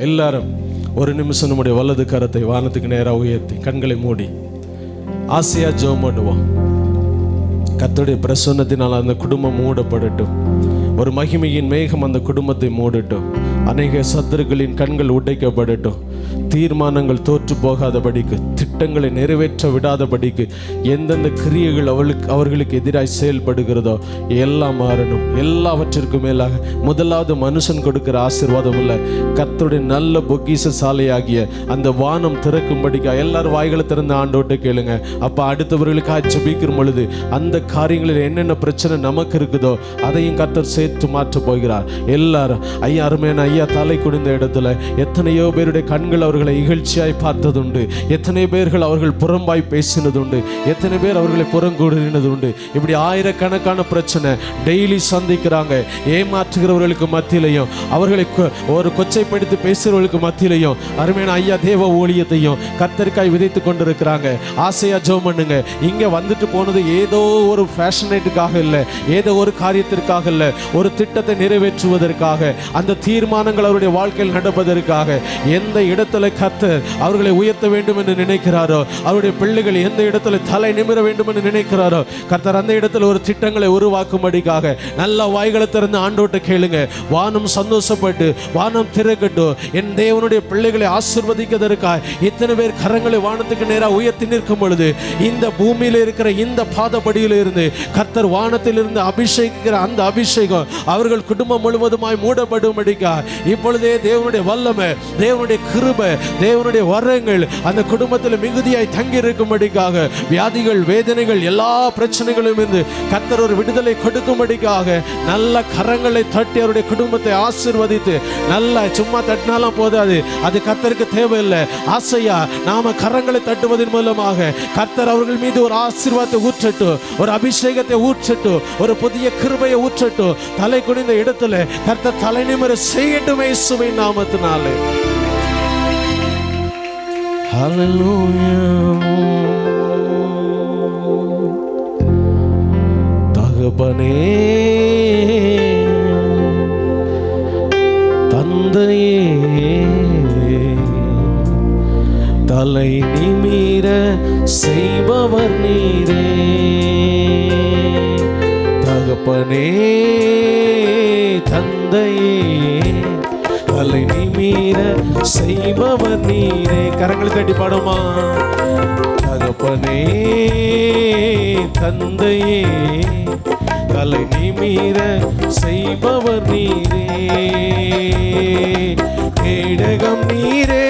எல்லாரும் ஒரு நிமிஷம் நம்முடைய வலது கரத்தை வானத்துக்கு நேராக உயர்த்தி கண்களை மூடி ஆசையா ஜெபம் பண்ணுவோம். கர்த்தருடைய பிரசன்னத்தினால் அந்த குடும்பம் மூடப்படட்டும். ஒரு மகிமையின் மேகம் அந்த குடும்பத்தை மூடட்டும். அநேக சத்துருக்களின் கண்கள் உடைக்கப்படட்டும். தீர்மானங்கள் தோற்று போகாதபடிக்கு, திட்டங்களை நிறைவேற்ற விடாதபடிக்கு, எந்தெந்த கிரியைகள் அவர்களுக்கு எதிராக செயல்படுகிறதோ எல்லாம் மாறணும். எல்லாவற்றிற்கும் மேலாக முதலாவது மனுஷன் கொடுக்கிற ஆசீர்வாதம் இல்லை, கர்த்தருடைய நல்ல பொக்கிஷ சாலையாகிய அந்த வானம் திறக்கும்படிக்கா எல்லாரும் வாய்களை திறந்து ஆண்டோட்ட கேளுங்க. அப்போ அடுத்தவர்களுக்காக ஜெபிக்கிற பொழுது அந்த காரியங்களில் என்னென்ன பிரச்சனை நமக்கு இருக்குதோ அதையும் கர்த்தர் சேர்த்து மாற்ற போகிறார். எல்லாரும் ஐயா, அருமையான ஐயா தலை குடிந்த இடத்துல எத்தனையோ பேருடைய கண்கள் அவர்களை இகழ்ச்சியாய் பார்த்ததுண்டு, எத்தனை பேர்கள் அவர்கள் புறம்பாய் பேசினதுண்டு, எத்தனை பேர் அவர்களை புறங்கூறினதுண்டு. இப்படி ஆயிரக்கணக்கான பிரச்சனை டெய்லி சந்திக்கிறாங்க. ஏமாற்றுகிறவர்களுக்கு மத்தியிலையும், அவர்களை ஒரு கொச்சைப்படுத்தி பேசுகிறவர்களுக்கு மத்தியிலையும் அருமையான ஐயா தேவ ஊழியத்தையும் கர்த்தருக்காய் விதைத்து கொண்டிருக்கிறாங்க. ஆசையா ஜெபம் பண்ணுங்க. இங்கே வந்துட்டு போனது ஏதோ ஒரு ஃபேஷனேட்டுக்காக இல்லை, ஏதோ ஒரு காரியத்திற்காக இல்லை, ஒரு திட்டத்தை நிறைவேற்றுவதற்காக, அந்த தீர்மானங்கள் அவருடைய வாழ்க்கையில் நடப்பதற்காக. எந்த இடத்துல கர்த்தர் அவர்களை உயர்த்த வேண்டும் என்று நினைக்கிறாரோ, அவருடைய பிள்ளைகள் எந்த இடத்துல தலை நிமிர வேண்டும் என்று நினைக்கிறாரோ, கர்த்தர் அந்த இடத்துல ஒரு திட்டங்களை உருவாக்கும்படிக்காக நல்ல வாய்களை திறந்து ஆண்டோட்ட கேளுங்க. வானம் சந்தோஷப்பட்டு வானம் திறக்கட்டும். என் தேவனுடைய பிள்ளைகளை ஆசீர்வதிக்கிறதற்காக இத்தனை பேர் கரங்களை வானத்துக்கு நேராக உயர்த்தி நிற்கும் பொழுது, இந்த பூமியில் இருக்கிற இந்த பாதப்படியில் இருந்து கர்த்தர் வானத்திலிருந்து அபிஷேகிக்கிற அந்த அபிஷேகம் அவர்கள் குடும்பம் முழுவதுமாய் மூடப்படும்படிக்கா இப்பொழுதே தேவனுடைய வல்லமை, தேவனுடைய கிருபை, தேவனுடைய வரங்கள் அந்த குடும்பத்தில் மிகுதியாய் தங்கி இருக்கும்படிக்காக, வியாதிகள், வேதனைகள், எல்லா பிரச்சனைகளும் இருந்து கர்த்தர் ஒரு விடுதலை கொடுக்கும்படிக்காக நல்ல கரங்களை தட்டி அவருடைய குடும்பத்தை ஆசீர்வதித்து, நல்ல சும்மா தட்டினாலும் போதாது, அது கர்த்தருக்கு தேவையில்லை. ஆசையா நாம கரங்களை தட்டுவதன் மூலமாக கர்த்தர் அவர்கள் மீது ஒரு ஆசீர்வாதத்தை ஊற்றட்டும், ஒரு அபிஷேகத்தை ஊற்றட்டும், ஒரு புதிய கிருபையை ஊற்றட்டும். தலை குனிந்த இடத்துல கர்த்தர் தலை நிமிர செய்யட்டும் இயேசுவின் நாமத்தினாலே. தகப்பனே, தந்தையே, தலை நிமிர செய்பவர் நீரே. தகப்பனே, தந்தையே, தலை நிமிர செய்பவர் நீரே. கரங்களை தட்டி பாடுமா. தகப்பனே, தந்தையே, தலை நிமிர செய்பவர் நீரே. கேடகம் நீரே,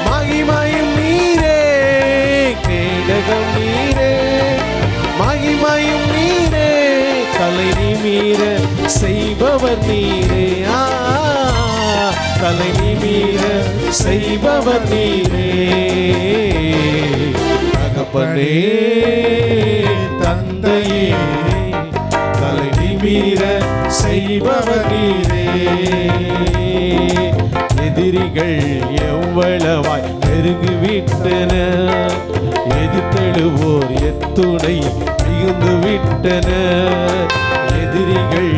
மகிமையும் நீரே. கேடகம் நீரே, மகிமையும் நீரே. தலை நிமிர செய்பவர் நீரே. தலை நிமிர செய்பவர் நீரே. தகப்பனே, தந்தையே, தலை நிமிர செய்பவர் நீரே. எதிரிகள் எவ்வளவாய் பெருகிவிட்டன, எதிர்த்தெழுவோர் எத்துணை மிகுந்து விட்டன. எதிரிகள்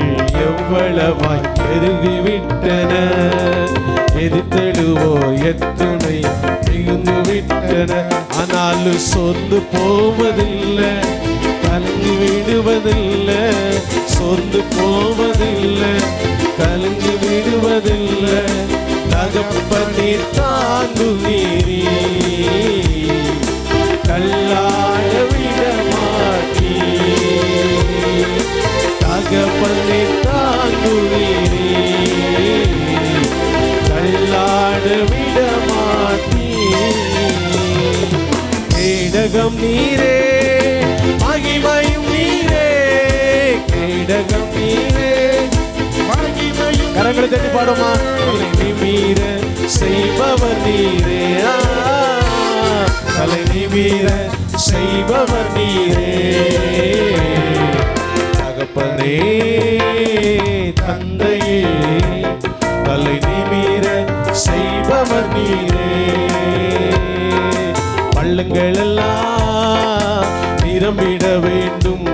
எவ்வளவாய் பெருகிவிட்டன, எதிர்த்தெழுவோர் எத்துணை மிகுந்து விட்டன. ஆனாலும் சோர்ந்து போவதில்லை, கலங்கி விடுவதில்லை. சோர்ந்து போவதில்லை, கலங்கி விடுவதில்லை. தகப்பனே, தாங்குவீரே, கல்லாட விட மாட்டீ. தகப்பனே, தாங்குவீரே, கல்லாட விட மாட்டீ. கேடகம் நீரே, மகிமையும் நீரே. கேடகம் நீரே, மகிமையும். கரங்களை தட்டி பாடுமா. நிமிர செய்பவர் நீரே. தலை நிமிர செய்பவர் நீரே. தகப்பனே, தந்தையே, தலை நிமிர செய்பவர் நீரே. பள்ளங்கள் எல்லாம் நிரம்பிட வேண்டும்,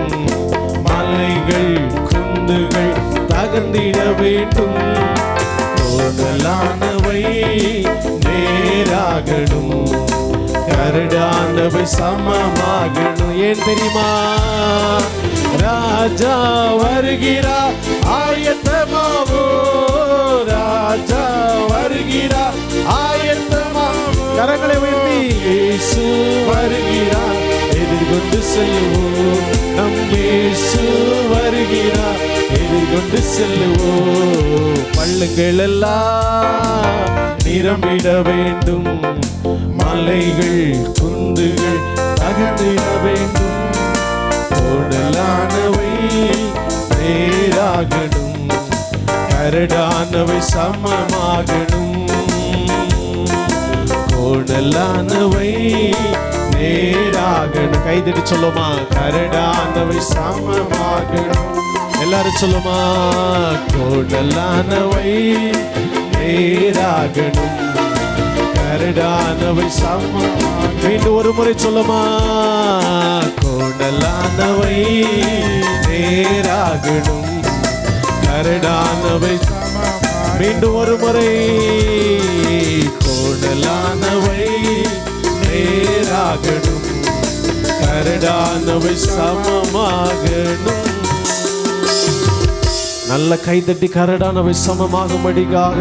மலைகள் குந்துகள் தகர்ந்திட வேண்டும். கோடலானவை நேராகணும், கரடானவை சமமாகணும். ஏன் தெரியுமா? ராஜா வருகிறார், ஆயத்தமாவோ. ராஜா வருகிறார், ஆயத்தமாவோ. கரங்களை உயர்த்தி இயேசு வருகிறார், எதிர்கொண்டு செல்லுவோம். நம் இயேசு வருகிறார், எதிர்கொண்டு செல்லுவோம். பள்ளங்கள் எல்லாம் நிரம்பிட வேண்டும், மலைகள் குந்துகள் தகர்ந்திட வேண்டும். கோடலானவை நேராகணும், கரடானவை சமமாகணும். கோணலானவை நேராகணும். கைதட்டி சொல்லுமா, கரடானவை சமமாகணும். எல்லாரும் சொல்லுமா, கோணலானவை நேராகணும், கரடானவை சமமாக. மீண்டும் ஒரு முறை சொல்லுமா, கோணலானவை நேராகணும், கரடானவை சமமாக. மீண்டும் ஒரு முறை, கோணலானவை நேராகணும், கரடானவை சமமாகணும். நல்ல கைதட்டி கரடானவை சமமாகும்படிக்காக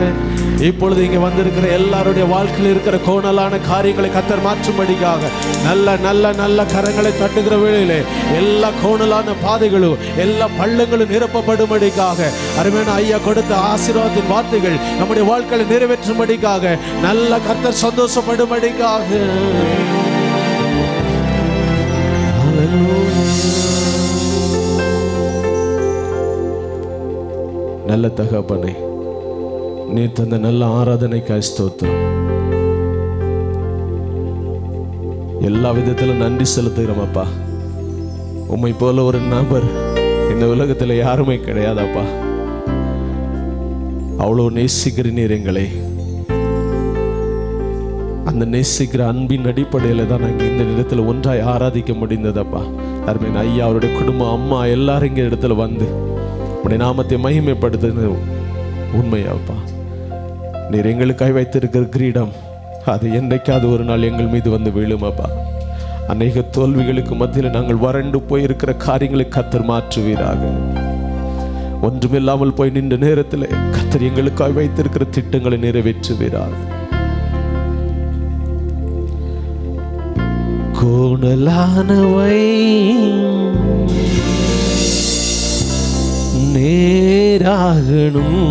இப்பொழுது இங்கே வந்திருக்கிற எல்லாருடைய வாழ்க்கையில் இருக்கிற கோணலான காரியங்களை கர்த்தர் மாற்றும்படிக்காக நல்ல நல்ல நல்ல கரங்களை தட்டுகிற வேளையிலே எல்லா கோணலான பாதைகளும் எல்லா பள்ளங்களும் நிரப்பப்படும்படிக்காக அருமையான ஐயா கொடுத்த ஆசீர்வாதத்தின் வார்த்தைகள் நம்முடைய வாழ்க்கையை நிறைவேற்றும்படிக்காக நல்ல கர்த்தர் சந்தோஷப்படும்படிக்காக. நல்ல தகப்பனே, நீ தந்த நல்ல ஆராதனைக்காய் ஸ்தோத்திரம். எல்லா விதத்திலும் நன்றி செலுத்துகிறோம் அப்பா. உம்மை போல ஒரு நபர் இந்த உலகத்தில் யாருமே கிடையாதாப்பா. அவ்வளோ நேசிக்கிற நீர் எங்களை. அந்த நேசிக்கிற அன்பின் அடிப்படையில் தான் நாங்கள் இந்த இடத்துல ஒன்றாய் ஆராதிக்க முடிந்ததப்பா. அருமையான ஐயா, அவருடைய குடும்பம், அம்மா எல்லாரும் இங்கே இடத்துல வந்து உடைய நாமத்தை மகிமைப்படுத்துறது உண்மையாப்பா. நீர் எங்களுக்காய் வைத்திருக்கிற கிரீடம் அது என்றைக்காவது ஒரு நாள் எங்கள் மீது வந்து விழுமாப்பா. அநேக தோல்விகளுக்கு மத்தியில் நாங்கள் வறண்டு போயிருக்கிற காரியங்களை கர்த்தர் மாற்றுவீராக. ஒன்றுமில்லாமல் போய் நின்ற நேரத்தில் கர்த்தர் எங்களுக்காய் வைத்திருக்கிற திட்டங்களை நிறைவேற்றுவீராக. கோணலானவை நேராகணும்,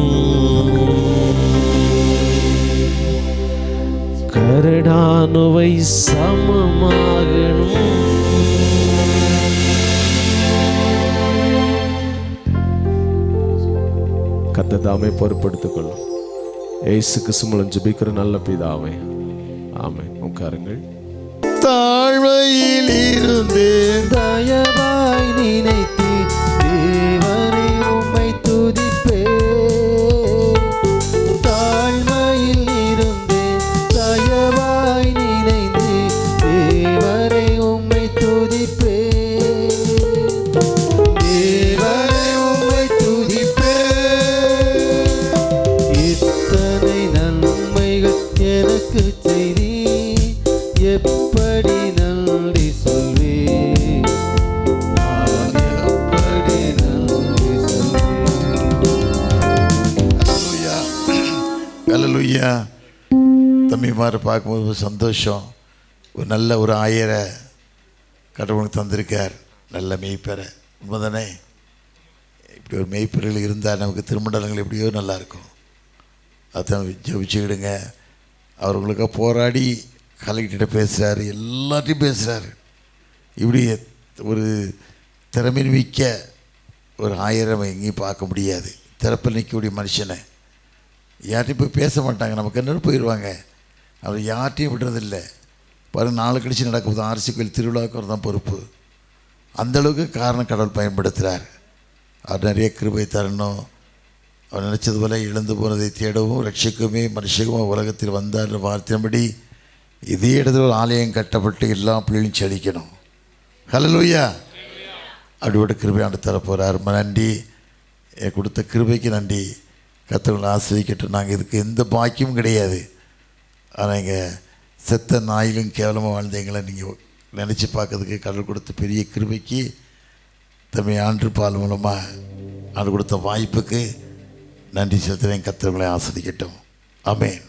கரடானவை சமமாகணும். கர்த்தர் தாமே பொறுப்படுத்திக் கொள்ளும். இயேசு கிறிஸ்து மூலம் ஜெபிக்கிற நல்ல பிதாவே, ஆமென். உட்காருங்கள். தாழ்மையில் இருந்து தயவாய் நினைத்து தேவனை உம்மை துதிப்பே. தாழ்மையில் இருந்து தயவாய் நினைந்து தேவனை உம்மை துதிப்பே. தேவனை உம்மை துதிப்பே. இத்தனை நன்மைகள் எனக்கு செய்தி எப்படி நன்றி சொல்வே. நான் எப்படி நன்றி சொல்வே. அல்லேலூயா. தம்பிமாரை பார்க்கும்போது சந்தோஷம். ஒரு நல்ல ஒரு ஆயரை கடவுளுக்கு தந்திருக்கார், நல்ல மெய்ப்பரை. உண்மைதானே? இப்படி ஒரு மெய்ப்பர்கள் இருந்தால் நமக்கு திருமண்டலங்கள் எப்படியோ நல்லாயிருக்கும். அதான் ஜெபிச்சுக்கிடுங்க. அவர் உங்களுக்கு போராடி கலெக்டர்கிட்ட பேசுகிறாரு, எல்லாத்தையும் பேசுகிறாரு. இப்படி ஒரு திறமை மிக்க ஒரு ஆயிரம் எங்கேயும் பார்க்க முடியாது. திறப்பில் நிற்கக்கூடிய மனுஷனை யார்ட்டையும் போய் பேச மாட்டாங்க, நமக்கு என்ன போயிடுவாங்க. அவர் யார்ட்டையும் விடுறதில்லை. பாருங்கள், நாள் கழிச்சு நடக்கும்போது ஆர்சி கோயில் திருவிழாவுக்கு அவர் தான் பொறுப்பு. அந்தளவுக்கு காரணம் கடவுள் பயன்படுத்துகிறார். அவர் நிறைய கிருபை தரணும். அவர் நினச்சது போல இழந்து போனதை தேடவும் ரட்சிக்குமே மனுஷகுமா உலகத்தில் வந்தார் வார்த்தையின்படி இதே இடத்துல ஒரு ஆலயம் கட்டப்பட்டு எல்லா பிள்ளைகளும் செழிக்கணும். ஹல்லேலூயா. அப்படியோட கிருபையாண்டு தரப்போகிறார். நன்றி, கொடுத்த கிருபைக்கு நன்றி. கர்த்தர் ஆசிரியக்கட்டும். நாங்கள் இதுக்கு எந்த பாக்கியமும் கிடையாது. ஆனால் இங்கே செத்த நாயிலும் கேவலமாக வாழ்ந்த எங்களை நீங்கள் நினச்சி பார்க்கறதுக்கு கடவுள் கொடுத்த பெரிய கிருபைக்கு, தம்மை ஆண்டு பால் மூலமாக ஆண்டு கொடுத்த வாய்ப்புக்கு நன்றி செலுத்துகிறேன். கர்த்தர் உங்களை ஆசிரியக்கட்டும். ஆமென்.